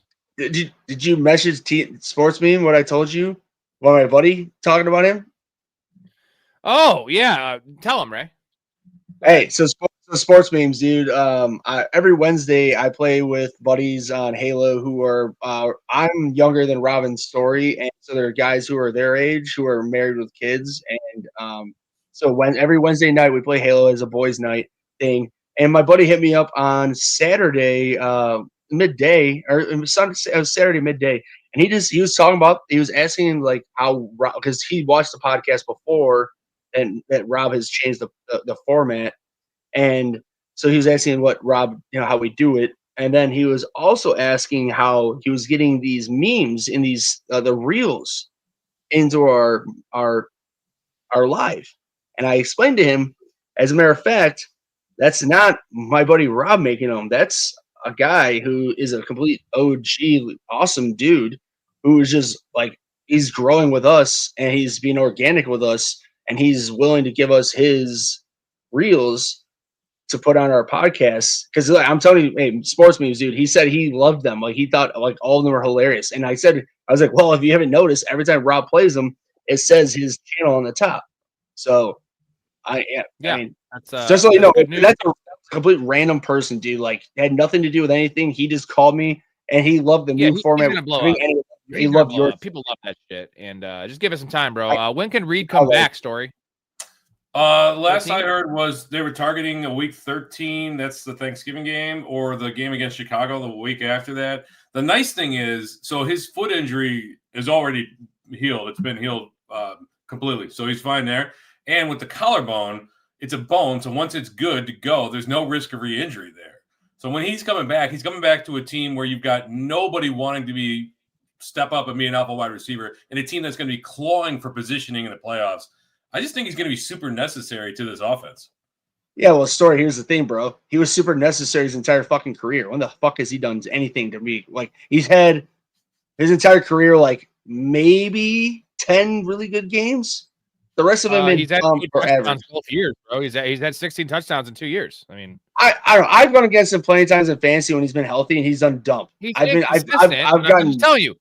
did you message Sports Meme what I told you? What my buddy talking about him? oh yeah. Tell him, Ray. Hey, so sports memes, dude. Every Wednesday I play with buddies on Halo who are I'm younger than Robin's story, and so there are guys who are their age who are married with kids, and so every Wednesday night we play Halo as a boys' night thing. And my buddy hit me up on Saturday midday, or it was Saturday midday, and he was asking like how, because he watched the podcast before, and that Rob has changed the format. And so he was asking what Rob, how we do it. And then he was also asking how he was getting these memes in these the reels into our live. And I explained to him, as a matter of fact, that's not my buddy Rob making them. That's a guy who is a complete OG, awesome dude who is just like, he's growing with us and he's being organic with us, and he's willing to give us his reels to put on our podcast. Because I'm telling you, hey, sports memes, dude, he said he loved them. Like, he thought like all of them were hilarious. And I was like, well, if you haven't noticed, every time Rob plays them, it says his channel on the top. So I mean, that's just so you know, good news. that's a complete random person, dude. Like, had nothing to do with anything. He just called me and he loved the new format. He's gonna blow up. He loved yours. People love that shit, and just give it some time, bro. When can Reed come back? Story. Last I heard was they were targeting a week 13. That's the Thanksgiving game, or the game against Chicago the week after that. The nice thing is, so his foot injury is already healed. It's been healed completely, so he's fine there. And with the collarbone, it's a bone, so once it's good to go, there's no risk of re-injury there. So when he's coming back to a team where you've got nobody wanting to step up and be an alpha wide receiver, and a team that's going to be clawing for positioning in the playoffs. I just think he's going to be super necessary to this offense. Yeah, well, Story, here's the thing, bro. He was super necessary his entire fucking career. When the fuck has he done anything to me? Like, he's had his entire career, like, maybe 10 really good games. The rest of him he's had average. both years, bro. He's had 16 touchdowns in 2 years. I mean, I don't know. I've gone against him plenty of times in fantasy when he's been healthy, and he's done dump. I'm just telling you.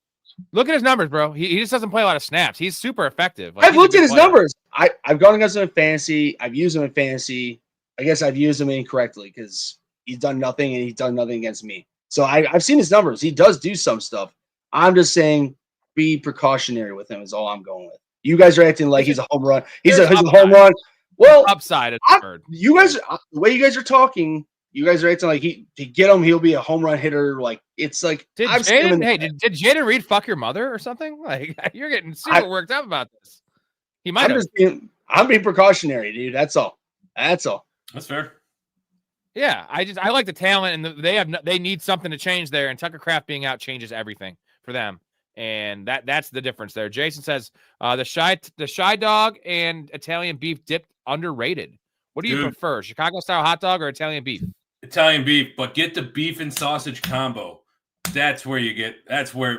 Look at his numbers, bro. He just doesn't play a lot of snaps. He's super effective. Like, I've looked at his numbers. I've gone against him in fantasy. I've used him in fantasy. I guess I've used him incorrectly because he's done nothing, and he's done nothing against me. So I've seen his numbers. He does do some stuff. I'm just saying, be precautionary with him is all I'm going with. You guys are acting like he's a home run. He's a home run. Well, upside. You guys, the way you guys are talking, you guys are acting like to get him, he'll be a home run hitter. Like, it's like, did Jaden Reed fuck your mother or something? Like, you're getting super worked up about this. He might have. I'm being precautionary, dude. That's all. That's fair. Yeah, I like the talent, and they need something to change there. And Tucker Kraft being out changes everything for them. And that's the difference there. Jason says the shy dog and Italian beef dipped underrated. What do you prefer, Chicago style hot dog or Italian beef? Italian beef, but get the beef and sausage combo. That's where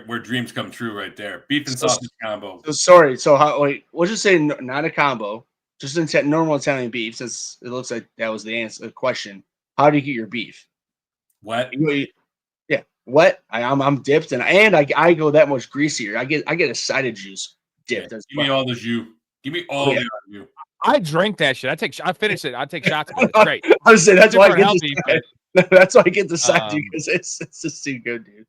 where dreams come true right there. Beef and sausage combo. Sorry. So we'll just say not a combo, just normal Italian beef, since it looks like that was the question. How do you get your beef? Wet. Yeah, wet. I'm dipped, and I go that much greasier. I get a side of juice dipped. Yeah, give me all the jus. Give me all the jus. I drink that shit. I finish it. I take shots of it. It's great. I was saying that's why I get the side because it's just too good, dude.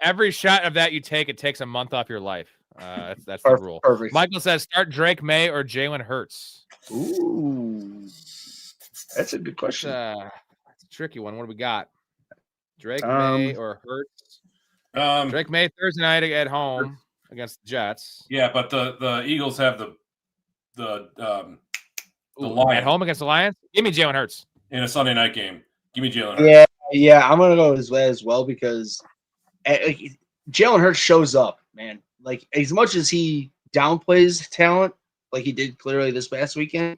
Every shot of that you take, it takes a month off your life. That's the rule. Perfect. Michael says start Drake May or Jalen Hurts. Ooh, that's a good question. That's a tricky one. What do we got? Drake May or Hurts? Drake May Thursday night at home against the Jets. Yeah, but the Eagles have the Lions at home against the Lions. Give me Jalen Hurts in a Sunday night game. Give me Jalen Hurts. Yeah, I'm gonna go as well because Jalen Hurts shows up, man. Like as much as he downplays talent, like he did clearly this past weekend,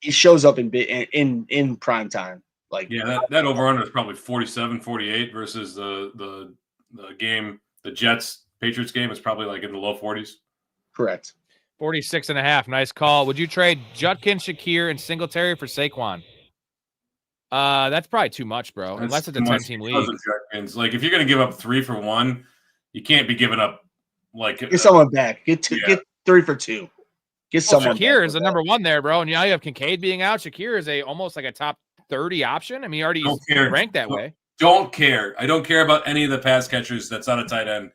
he shows up in prime time. Like Yeah, that over under is probably 47-48 versus the game, the Jets Patriots game is probably like in the low 40s. Correct. 46.5. Nice call. Would you trade Judkins, Shakir, and Singletary for Saquon? That's probably too much, bro. That's unless it's a too much 10-team because league. of Judkins. Like if you're going to give up 3 for 1, you can't be giving up like Get someone back. Get 3 for 2. Get someone. Shakir back is the number 1 there, bro. And now you have Kincaid being out. Shakir is almost like a top 30 option. I mean, he already ranked that way. Don't care. I don't care about any of the pass catchers that's on a tight end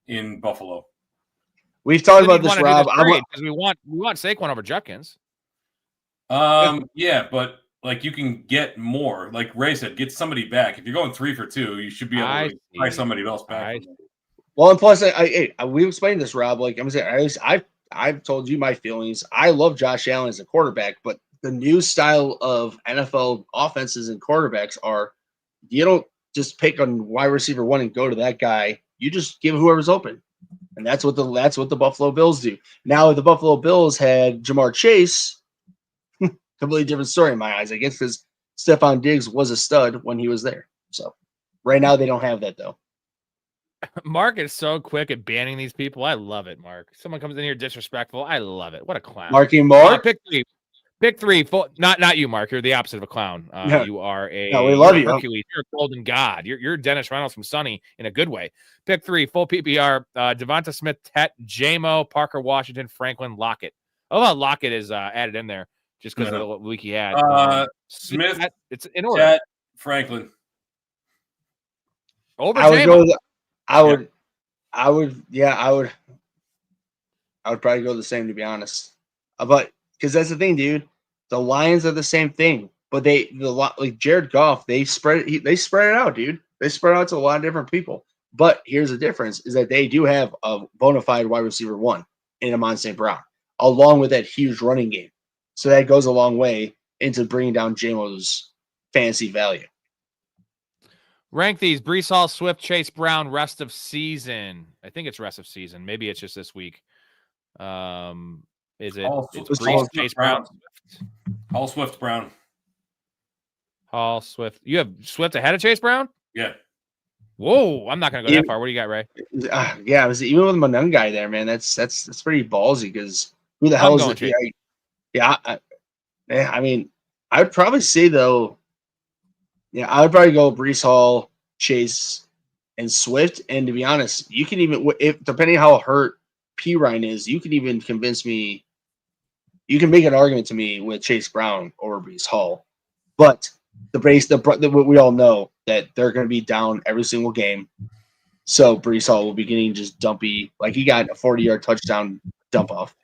in Buffalo. We've talked about this, Rob. Because we want Saquon over Judkins. Yeah, but like you can get more. Like Ray said, get somebody back. If you're going 3 for 2, you should be able to try somebody else back. Well, and plus, we explained this, Rob. Like I'm saying, I've told you my feelings. I love Josh Allen as a quarterback, but the new style of NFL offenses and quarterbacks are you don't just pick on wide receiver 1 and go to that guy. You just give whoever's open. And that's what the Buffalo Bills do. Now, if the Buffalo Bills had Jamar Chase, completely different story in my eyes, I guess, because Stephon Diggs was a stud when he was there. So right now they don't have that though. Mark is so quick at banning these people. I love it, Mark. Someone comes in here disrespectful. I love it. What a clown. Marky Mark? Pick 3. Not you, Mark. You're the opposite of a clown. No. You are we love you. Hercules. You're a golden god. You're Dennis Reynolds from Sunny in a good way. Pick 3, full PPR. Devonta Smith, Tet, J-Mo, Parker Washington, Franklin, Lockett. Oh, Lockett is added in there just because of the week he had. Smith, it's in order. Tet, Franklin. Over J-Mo. I would probably go the same, to be honest. But because that's the thing, dude. The Lions are the same thing, but like Jared Goff, they spread it out, dude. They spread out to a lot of different people. But here's the difference: is that they do have a bona fide wide receiver 1 in Amon St. Brown, along with that huge running game. So that goes a long way into bringing down J-Mo's fantasy value. Rank these: Breece Hall, Swift, Chase Brown, rest of season. I think it's rest of season. Maybe it's just this week. Is it? It's Breece, Chase Brown. Hall, Swift, Brown. Hall, Swift. You have Swift ahead of Chase Brown? Yeah. Whoa, I'm not going to go that far. What do you got, Ray? Yeah, it was even with my young guy there, man. That's pretty ballsy because who the hell is it? I mean, I'd probably say though. Yeah, I would probably go Breece Hall, Chase, and Swift. And to be honest, you can even, depending how hurt P. Ryan is, you can even convince me. You can make an argument to me with Chase Brown over Breece Hall, but we all know that they're going to be down every single game. So Breece Hall will be getting just dumpy, like he got a 40-yard touchdown dump off.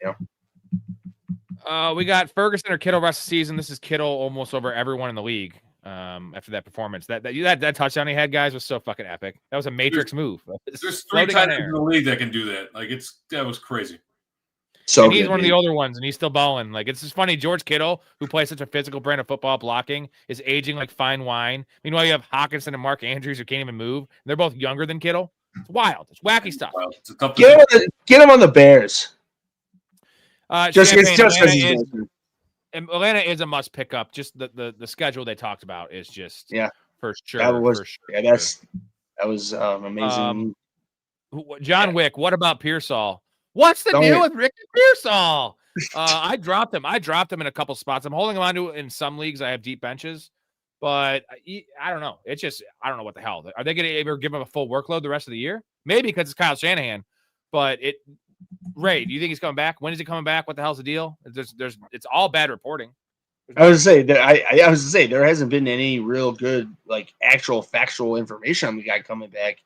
We got Ferguson or Kittle rest of the season. This is Kittle almost over everyone in the league. After that performance, that touchdown he had, guys, was so fucking epic. That was a matrix move. There's 3 tight ends in the league that can do that. Like that was crazy. So and he's one of the older ones, and he's still balling. Like it's just funny. George Kittle, who plays such a physical brand of football, blocking, is aging like fine wine. Meanwhile, you have Hawkinson and Mark Andrews who can't even move. They're both younger than Kittle. It's wild. It's wacky stuff. Get him on the Bears. Just Atlanta is a must pick up. Just the schedule they talked about is just for sure. That was amazing. John Wick. What about Pearsall? What's the deal with Ricky Pearsall? I dropped him. I dropped him in a couple spots. I'm holding him on to in some leagues. I have deep benches, but I don't know. It's just I don't know what the hell. Are they going to ever give him a full workload the rest of the year? Maybe because it's Kyle Shanahan. But Ray, do you think he's coming back? When is he coming back? What the hell's the deal? It's all bad reporting. I was to say there hasn't been any real good like actual factual information on the guy coming back.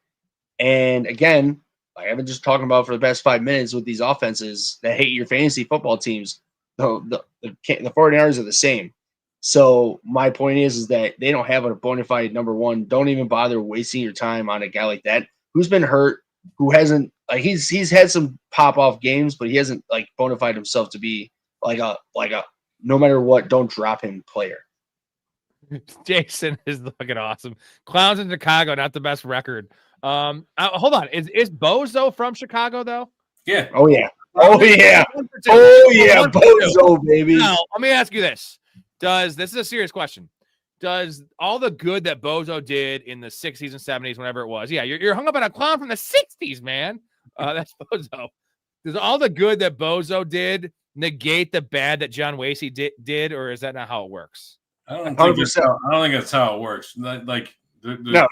And again, like I've been just talking about for the past 5 minutes with these offenses that hate your fantasy football teams, the 49ers are the same. So my point is that they don't have a bona fide number 1. Don't even bother wasting your time on a guy like that who's been hurt, who hasn't like he's had some pop off games, but he hasn't like bona fide himself to be like a no matter what, don't drop him player. Jason is looking awesome. Clowns in Chicago, not the best record. Hold on. Is Bozo from Chicago though? Yeah. Oh yeah. Oh yeah. Bozo, baby. Now, let me ask you this. This is a serious question. Does all the good that Bozo did in the 60s and 70s, whenever it was, you're hung up on a clown from the 60s, man. That's Bozo. Does all the good that Bozo did negate the bad that John Wasey did, or is that not how it works? I don't think that's how it works. Like no,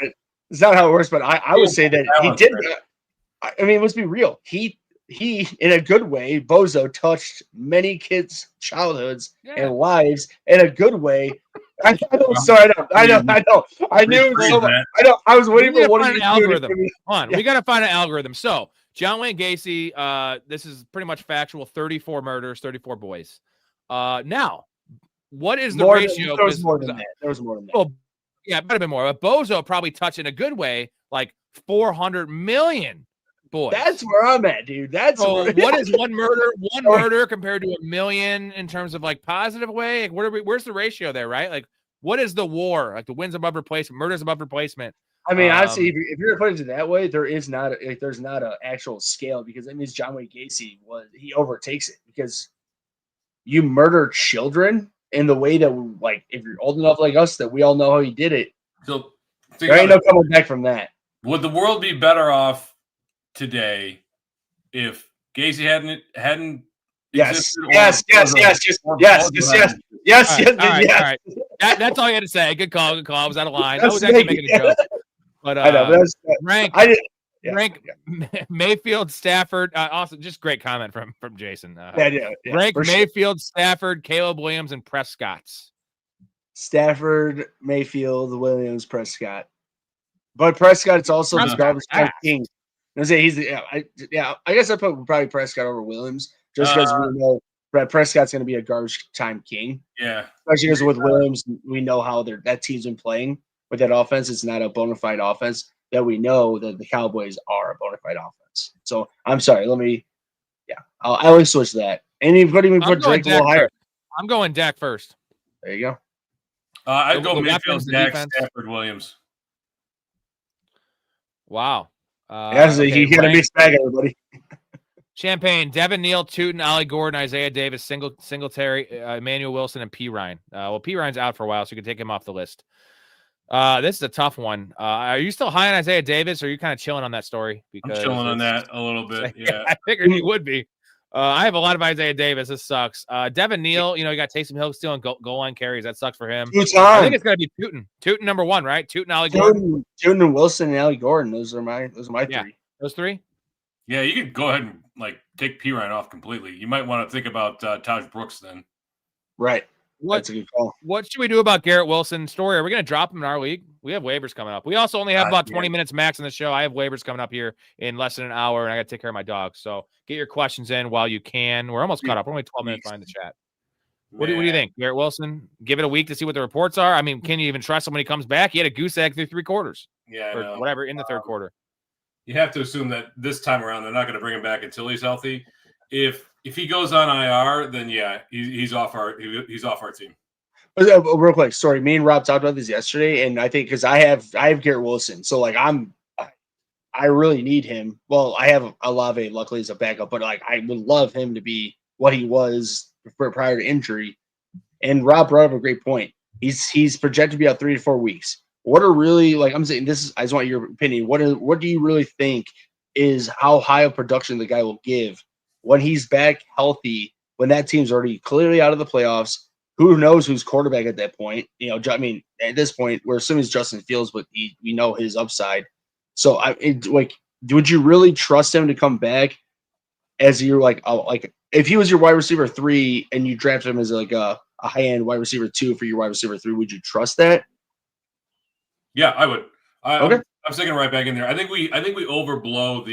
it's not how it works. But I would say that he did. I mean, let's be real. He, in a good way, Bozo touched many kids' childhoods and lives in a good way. I know. I knew so much. I know. I was waiting for one of you algorithm. Hold on, we got to find an algorithm. So, John Wayne Gacy, this is pretty much factual. 34 murders, 34 boys. Now, what is the ratio? There was more than that. Well, yeah, it might have been more. But Bozo probably touched in a good way, like 400 million boys. That's where I'm at, dude. What is one murder compared to a million in terms of like positive way? Like, where's the ratio there, right? Like, what is the war? Like the wins above replacement, murders above replacement. I mean, honestly, if you're putting it that way, there's not an actual scale, because that means John Wayne Gacy he overtakes it, because you murder children in the way that, like, if you're old enough like us, that we all know how he did it. So there ain't no coming back from that. Would the world be better off today if Gacy hadn't? Yes. All right. That's all you had to say. Good call. I was out of line. I was actually making a joke. But I know, rank Mayfield, Stafford. Awesome. Just great comment from Jason. Rank Mayfield, Stafford, Caleb Williams, and Prescott's. Stafford, Mayfield, Williams, Prescott. But Prescott, it's also the garbage time king. I guess I put probably Prescott over Williams, just because we know Brad Prescott's going to be a garbage time king. Yeah. Especially because with Williams, we know how that team's been playing with that offense. It's not a bona fide offense that we know that the Cowboys are a bona fide offense. So I'm sorry. I always switch that. Anybody even put Drake a little higher? I'm going Dak first. There you go. I'd go Mayfield, Dak, Stafford, Williams. Wow. You got a mixed bag, everybody. Champagne, Devin Neal, Tootin, Ollie Gordon, Isaiah Davis, Singletary, Emmanuel Wilson, and P. Ryan. P. Ryan's out for a while, so you can take him off the list. This is a tough one. Are you still high on Isaiah Davis, or are you kind of chilling on that story? Because I'm chilling on that a little bit. Yeah, I figured you would be. I have a lot of Isaiah Davis. This sucks. Devin Neal, you got Taysom Hill stealing goal line carries. That sucks for him. I think it's gonna be Tootin. Tootin number one, right? Tootin, Ollie Gordon. Tootin and Wilson and Ollie Gordon. Those are my three. Those three. Yeah, you could go ahead and take P. Ryan off completely. You might want to think about Taj Brooks then. Right. That's a good call. What should we do about Garrett Wilson's story? Are we going to drop him in our league? We have waivers coming up. We also only have about 20 minutes max in the show. I have waivers coming up here in less than an hour, and I got to take care of my dog. So get your questions in while you can. We're almost caught up. We're only 12 minutes behind the chat. What do you think, Garrett Wilson? Give it a week to see what the reports are. I mean, can you even trust him when he comes back? He had a goose egg through 3 quarters. Yeah, or whatever in the third quarter. You have to assume that this time around they're not going to bring him back until he's healthy. If he goes on IR, then he's off our team. Real quick, sorry. Me and Rob talked about this yesterday, and I think because I have Garrett Wilson, so I really need him. Well, I have Olave, luckily, as a backup, but I would love him to be what he was prior to injury. And Rob brought up a great point. He's projected to be out 3 to 4 weeks. What are really I'm saying this is, I just want your opinion. What do you really think is how high of production the guy will give when he's back healthy, when that team's already clearly out of the playoffs? Who knows who's quarterback at that point? I mean, at this point, we're assuming it's Justin Fields, but we know his upside. So, would you really trust him to come back as your if he was your wide receiver 3 and you drafted him as a high end wide receiver 2 for your wide receiver 3? Would you trust that? Yeah, I would. Okay. I'm sticking right back in there. I think we overblow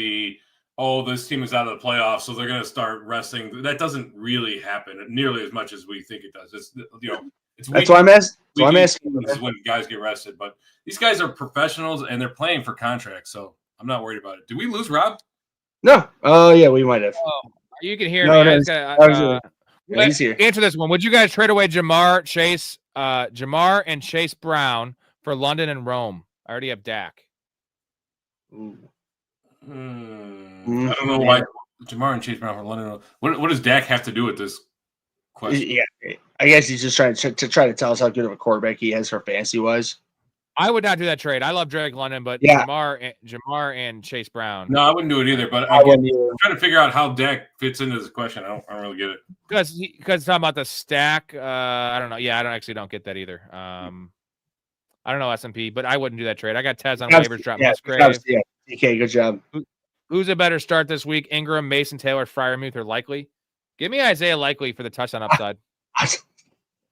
this team is out of the playoffs, so they're going to start resting. That doesn't really happen nearly as much as we think it does. It's that's why I'm asking. This is when guys get rested, but these guys are professionals and they're playing for contracts, so I'm not worried about it. Did we lose Rob? No. Oh yeah, we might have. You can hear me. He's here. Answer this one. Would you guys trade away Jamar Chase Jamar and Chase Brown for London and Rome. I already have Dak. Ooh. I don't know why Jamar and Chase Brown for London. What does Dak have to do with this question? Yeah, I guess he's just trying to tell us how good of a quarterback he has for fantasy wise. I would not do that trade. I love Drake London, but Yeah. Jamar and Chase Brown. No, I wouldn't do it either. But I wouldn't I'm trying to figure out how Dak fits into this question. I don't really get it. Because talking about the stack, I don't know. Yeah, I don't get that either. I don't know S&P, but I wouldn't do that trade. I got Tez on waivers, drop Musgrave. Yeah, DK, good job. Who's a better start this week? Ingram, Mason, Taylor, Freiermuth, or Likely? Give me Isaiah Likely for the touchdown upside.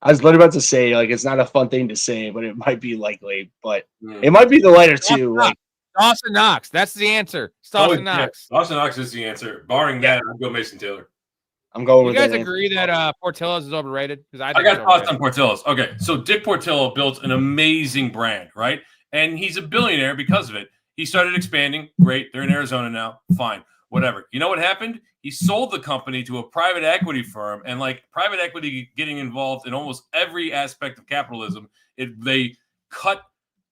I was literally about to say, like, it's not a fun thing to say, but it might be Likely, but it might be the lighter two. Like Dawson Knox. That's the answer. Dawson Knox. Yeah. Dawson Knox is the answer. Barring that, I'll go Mason Taylor. I'm going you with guys that agree that Portillo's is overrated? Because I got thoughts on Portillo's. Okay, so Dick Portillo built an amazing brand, right? And he's a billionaire because of it. He started expanding. Great. They're in Arizona now. Fine. Whatever. You know what happened? He sold the company to a private equity firm, and like private equity getting involved in almost every aspect of capitalism, they cut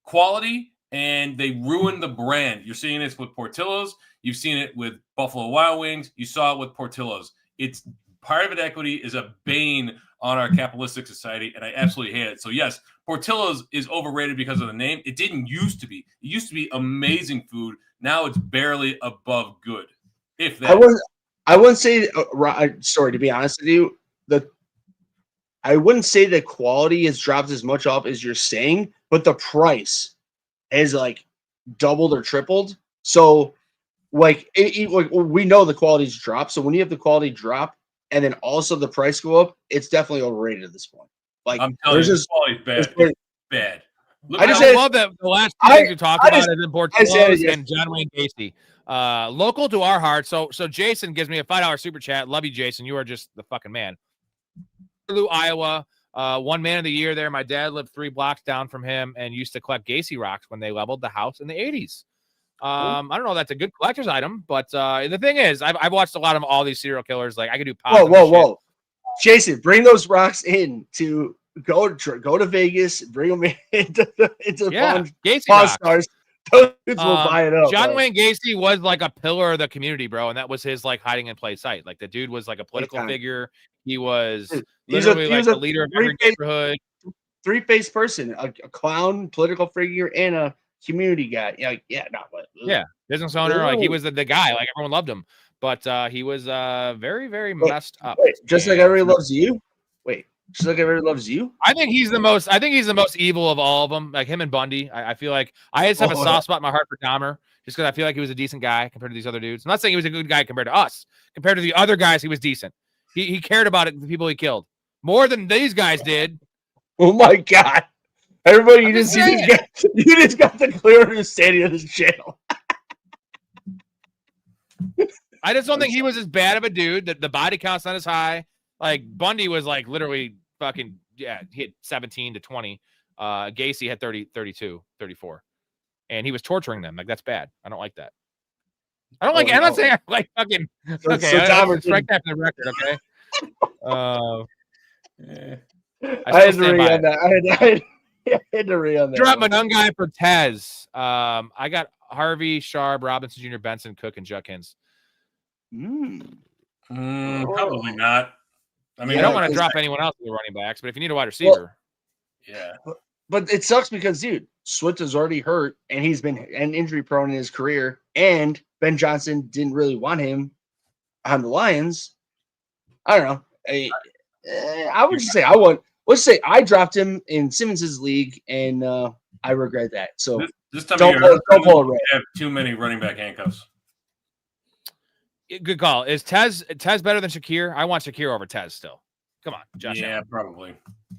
quality and they ruined the brand. You're seeing this with Portillo's. You've seen it with Buffalo Wild Wings. You saw it with Portillo's. It's private equity is a bane on our capitalistic society, and I absolutely hate it. So yes, Portillo's is overrated because of the name. It didn't used to be. It used to be amazing food. Now it's barely above good. If that. I wouldn't say. Sorry, to be honest with you, I wouldn't say the quality has dropped as much off as you're saying, but the price has like doubled or tripled. So, like, we know the quality's dropped. So when you have the quality drop and then also the price go up, it's definitely overrated at this point. Like, I'm telling you, the quality's bad. It's bad. I love that the last two things we talked about is in Portillo's and John Wayne Gacy. Local to our heart. So Jason gives me a $5 super chat. Love you, Jason. You are just the fucking man. Iowa, one man of the year there. My dad lived 3 blocks down from him and used to collect Gacy rocks when they leveled the house in the 80s. I don't know if that's a good collector's item, but the thing is, I've watched a lot of all these serial killers. Like I could do pop. Whoa. Jason, bring those rocks in to go to Vegas, bring them into Gacy Pawn Stars. Those dudes will buy it up. John Wayne Gacy was like a pillar of the community, bro, and that was his like hiding in plain sight. Like the dude was like a political figure. He was literally like the leader of every neighborhood. 3-faced person, a clown, political figure, and a community guy. Business owner. Like he was the guy. Like everyone loved him, but he was very, very messed up. Just like everybody loves you. Just like everybody loves you. I think he's the most evil of all of them. Like him and Bundy. I feel like I just have a soft spot in my heart for Dahmer, just because I feel like he was a decent guy compared to these other dudes. I'm not saying he was a good guy compared to us. Compared to the other guys, he was decent. He cared about it, the people he killed more than these guys did. Oh my god! Everybody, you just got the clear understanding of this channel. I just don't think he was as bad of a dude. That the body count's not as high. Like Bundy was like literally fucking he hit 17 to 20. Gacy had 30, 32, 34. And he was torturing them. Like that's bad. I don't like that. I'm not saying I like fucking okay. Strike that from the record, okay? I had to read on that. I had to read on that. Drop my young guy for Tez. I got Harvey, Sharp, Robinson Jr., Benson, Cook, and Judkins. Probably not. I mean, I don't want to drop anyone else in the running backs, but if you need a wide receiver, But it sucks because, dude, Swift is already hurt, and he's been injury prone in his career, and Ben Johnson didn't really want him on the Lions. I don't know. I would just say let's say I dropped him in Simmons's league, and I regret that. So this time don't pull it. Have too many running back handcuffs. Good call. Is Tez better than Shakir? I want Shakir over Tez still. Come on, Josh. Yeah, probably.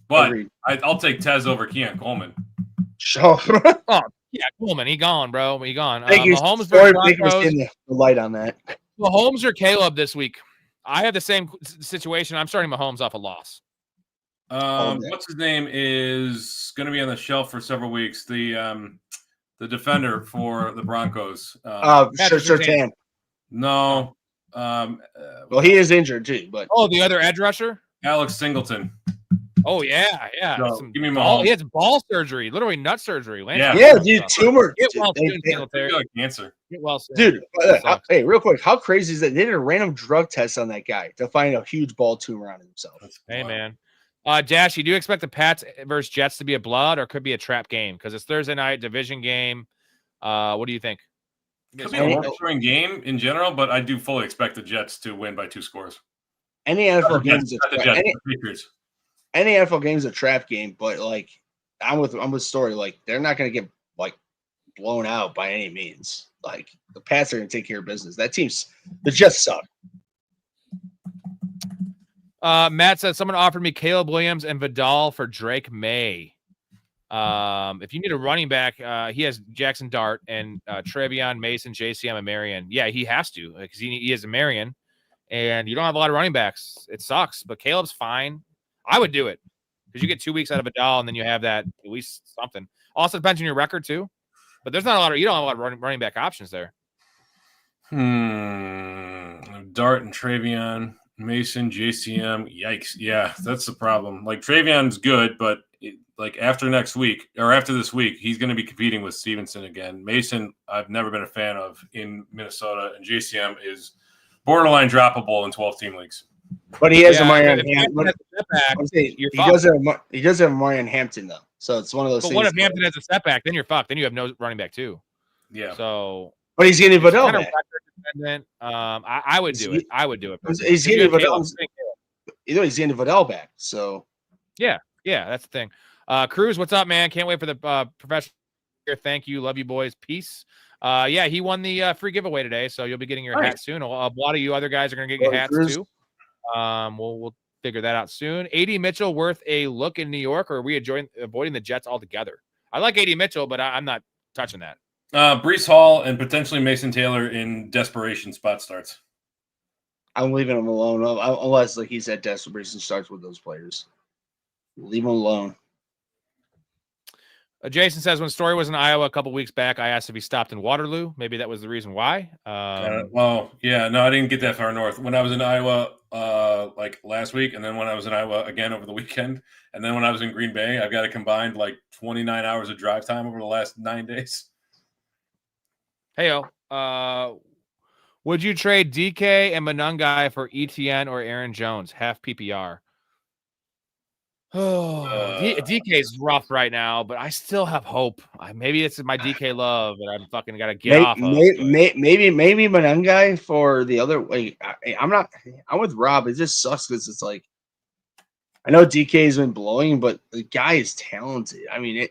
But I'll take Tez over Keon Coleman. Sure. Oh, yeah, Coleman. He gone, bro. He gone. Thank you. Mahomes Thank you for seeing the light on that. Mahomes or Caleb this week? I have the same situation. I'm starting Mahomes off a loss. What's his name is going to be on the shelf for several weeks. The defender for the Broncos. Surtain. No. Well, he is injured too, but the other edge rusher, Alex Singleton. Oh yeah. So, Some give me ball, Mahomes. he has ball surgery, literally nut surgery. Lance Yeah. Wilson Yeah, dude, stuff. tumor. Get well They- soon, they- Singletary. Got cancer. Get well soon. Dude, That sucks. hey, real quick, how crazy is that? They did a random drug test on that guy to find a huge ball tumor on himself. That's Hey wild. man. Dashy, do you expect the Pats versus Jets to be a blood or could be a trap game? Because it's Thursday night division game. What do you think? Could be a low-scoring game in general, but I do fully expect the Jets to win by 2 scores. Any NFL game is Not the Jets, the Patriots. any NFL game is a trap game, but like I'm with Story. Like they're not going to get like blown out by any means. Like the Pats are going to take care of business. The Jets suck. Matt said someone offered me Caleb Williams and Vidal for Drake May. If you need a running back, he has Jackson Dart and Trevion, Mason, JCM, and Marion. Yeah, he has to because he is a Marion, and you don't have a lot of running backs. It sucks, but Caleb's fine. I would do it because you get 2 weeks out of Vidal, and then you have that at least something. Also depends on your record too, but there's not a lot of you don't have a lot of running back options there. Dart and Trevion, Mason, JCM. Yikes! Yeah, that's the problem. Like Trevion's good, but like after next week or after this week, he's going to be competing with Stevenson again. Mason, I've never been a fan of in Minnesota, and JCM is borderline droppable in 12-team leagues. But he has a Yeah, Marion if Hampton Hampton. has a setback, you're He fucked. does have Marion Hampton though, so it's one of those But things. what if Hampton has a setback? Then you're fucked. Then you have no running back too. Yeah. So But he's getting it's Vidal kind of back. record dependent. I would do it. I would do it. He's If you getting have Caleb, Vidal. He's getting Vidal back. So yeah, that's the thing. Cruz, what's up, man? Can't wait for the professional here. Thank you. Love you, boys. Peace. Yeah, he won the free giveaway today, so you'll be getting your hat soon. A lot of you other guys are going to get your hats Cruz. too. We'll figure that out soon. AD Mitchell worth a look in New York, or are we avoiding the Jets altogether? I like AD Mitchell, but I'm not touching that. Breece Hall and potentially Mason Taylor in desperation spot starts. I'm leaving him alone unless like he's at desperation starts with those players. Leave him alone. Jason says when Story was in Iowa a couple weeks back, I asked if he stopped in Waterloo. Maybe that was the reason why. Well, yeah, no, I didn't get that far north. When I was in Iowa, like last week, and then when I was in Iowa again over the weekend, and then when I was in Green Bay, I've got a combined like 29 hours of drive time over the last 9 days. Heyo, would you trade DK and Monungai for ETN or Aaron Jones? Half PPR. Oh, DK is rough right now, but I still have hope. Maybe it's my DK love that I'm fucking got to get off of. Maybe Monungai for the other way. I'm with Rob. It just sucks because it's like I know DK has been blowing, but the guy is talented. I mean,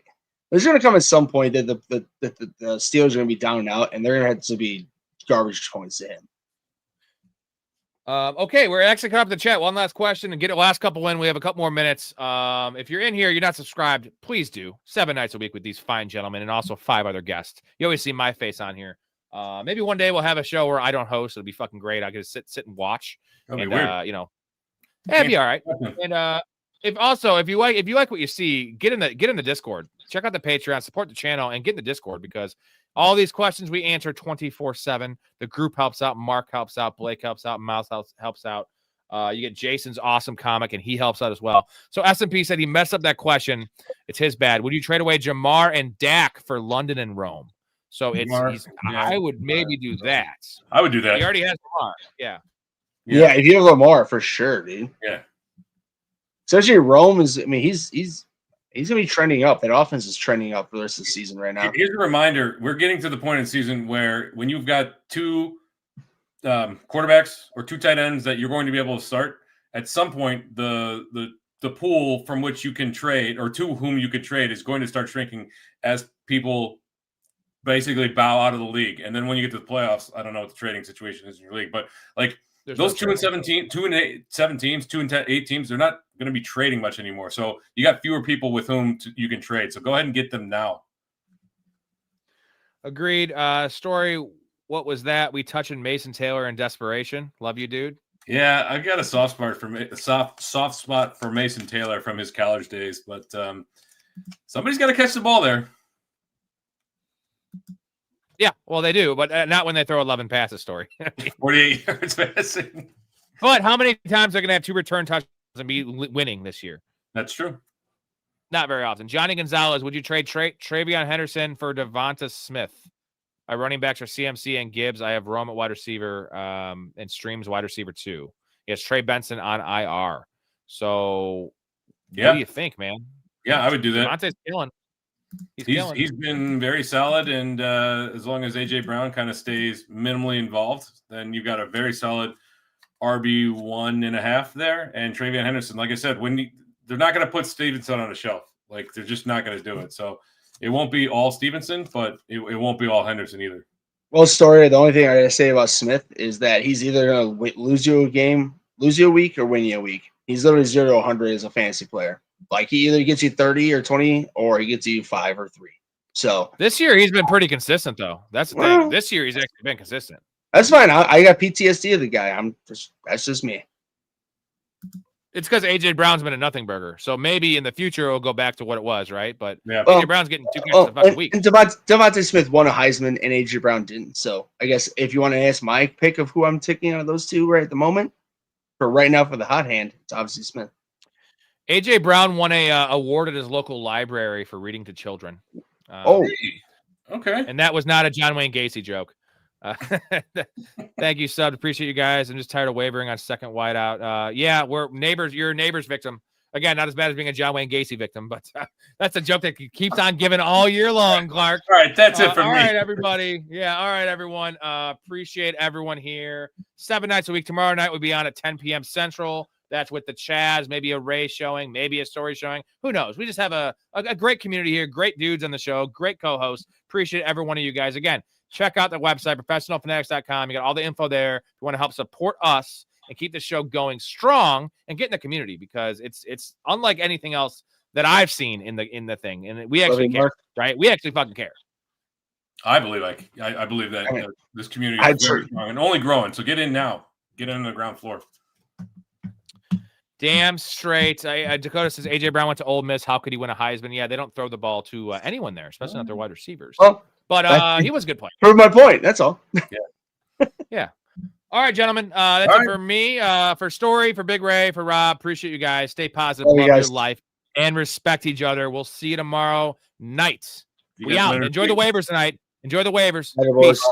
there's going to come at some point that the Steelers are going to be down and out, and they're going to have to be garbage points to him. Okay, we're actually coming up to the chat. One last question and get the last couple in. We have a couple more minutes. If you're in here, you're not subscribed, please do. 7 nights a week with these fine gentlemen and also 5 other guests. You always see my face on here. Maybe one day we'll have a show where I don't host. It'll be fucking great. I get to sit and watch. That'd and, be weird. It'd be all right. And if you like what you see, get in the Discord. Check out the Patreon, support the channel, and get in the Discord because all these questions we answer 24/7. The group helps out. Mark helps out. Blake helps out. Mouse helps out. You get Jason's awesome comic, and he helps out as well. So S&P said he messed up that question. It's his bad. Would you trade away Jamar and Dak for London and Rome? So I would maybe do that. I would do that. He already has Jamar. Yeah. Yeah, if you have Lamar, for sure, dude. Yeah. Especially Rome is. I mean, he's gonna be trending up. That offense is trending up for the rest of the season right now. Here's a reminder: we're getting to the point in the season where when you've got 2 quarterbacks or 2 tight ends that you're going to be able to start, at some point the pool from which you can trade or to whom you could trade is going to start shrinking as people basically bow out of the league. And then when you get to the playoffs, I don't know what the trading situation is in your league, but like those 2 and 17, 2 and 8, 7 teams, 2 and 8 teams, they're not going to be trading much anymore. So you got fewer people with whom you can trade. So go ahead and get them now. Agreed. Story. What was that? We touching Mason Taylor in desperation. Love you, dude. Yeah, I've got a soft spot for Mason Taylor from his college days, but somebody's got to catch the ball there. Yeah, well, they do, but not when they throw 11 passes, Story. 48 yards passing. But how many times are going to have 2 return touchdowns and be winning this year? That's true. Not very often. Johnny Gonzalez, would you trade Travion Henderson for Devonta Smith? My running backs are CMC and Gibbs. I have Rome at wide receiver and Streams wide receiver 2. Yes, Trey Benson on IR. So what do you think, man? Yeah, I would do that. Devonta's killing. He's been very solid, and as long as AJ Brown kind of stays minimally involved, then you've got a very solid RB1.5 there. And Travion Henderson, like I said, they're not going to put Stevenson on a shelf. Like, they're just not going to do it. So it won't be all Stevenson, but it won't be all Henderson either. Well, Story, the only thing I got to say about Smith is that he's either going to lose you a week, or win you a week. He's literally 0 to 100 as a fantasy player. Like, he either gets you 30 or 20, or he gets you 5 or 3. So this year he's been pretty consistent, though. That's the thing. This year he's actually been consistent. That's fine. I got PTSD of the guy. That's just me. It's because AJ Brown's been a nothing burger. So maybe in the future it'll go back to what it was, right? But yeah. AJ Brown's getting 2 catches a fucking week. And Devontae Smith won a Heisman, and AJ Brown didn't. So I guess if you want to ask my pick of who I'm taking out of those two right at the moment, for right now for the hot hand, it's obviously Smith. AJ Brown won a award at his local library for reading to children. Okay. And that was not a John Wayne Gacy joke. Thank you, Sub. Appreciate you guys. I'm just tired of wavering on second wideout. Yeah, we're neighbors. You're a neighbor's victim. Again, not as bad as being a John Wayne Gacy victim, but that's a joke that keeps on giving all year long, Clark. All right, that's it for me. All right, everybody. Yeah, all right, everyone. Appreciate everyone here. 7 nights a week. Tomorrow night we'll be on at 10 p.m. Central. That's with the Chaz, maybe a Ray showing, maybe a Story showing. Who knows? We just have a great community here, great dudes on the show, great co-hosts. Appreciate every one of you guys. Again, check out the website, professionalfanatics.com. You got all the info there. If you want to help support us and keep the show going strong and get in the community, because it's unlike anything else that I've seen in the thing. And we actually care, right? We actually fucking care. I believe I believe that this community is very strong and only growing. So get in now. Get in on the ground floor. Damn straight. Dakota says AJ Brown went to Ole Miss. How could he win a Heisman? Yeah, they don't throw the ball to anyone there, especially not their wide receivers. Well, but he was a good player. Prove my point. That's all. Yeah. All right, gentlemen. That's it for me. For Story, for Big Ray, for Rob. Appreciate you guys. Stay positive, love your life, and respect each other. We'll see you tomorrow night. We out. Enjoy the waivers tonight. Enjoy the waivers. Peace.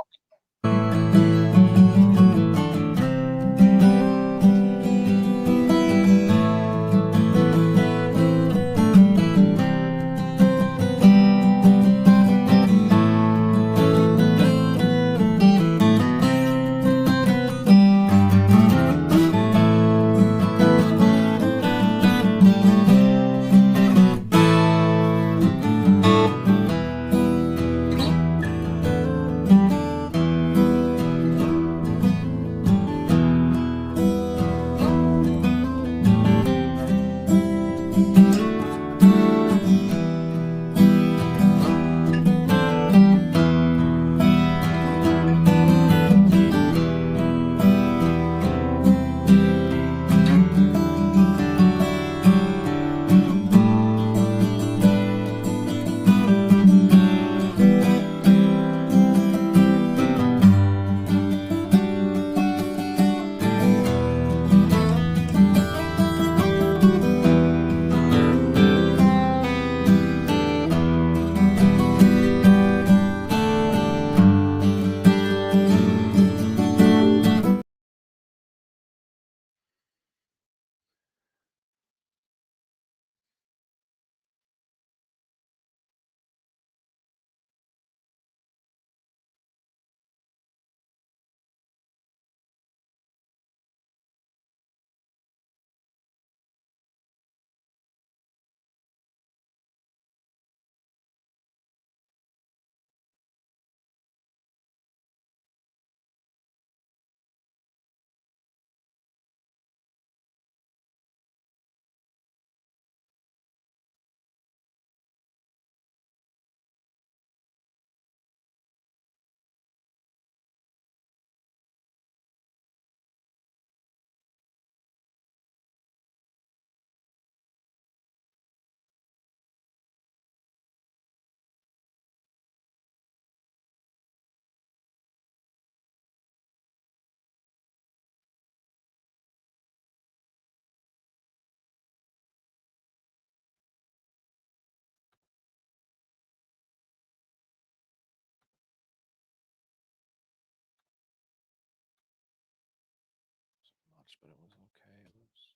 but it was okay. It was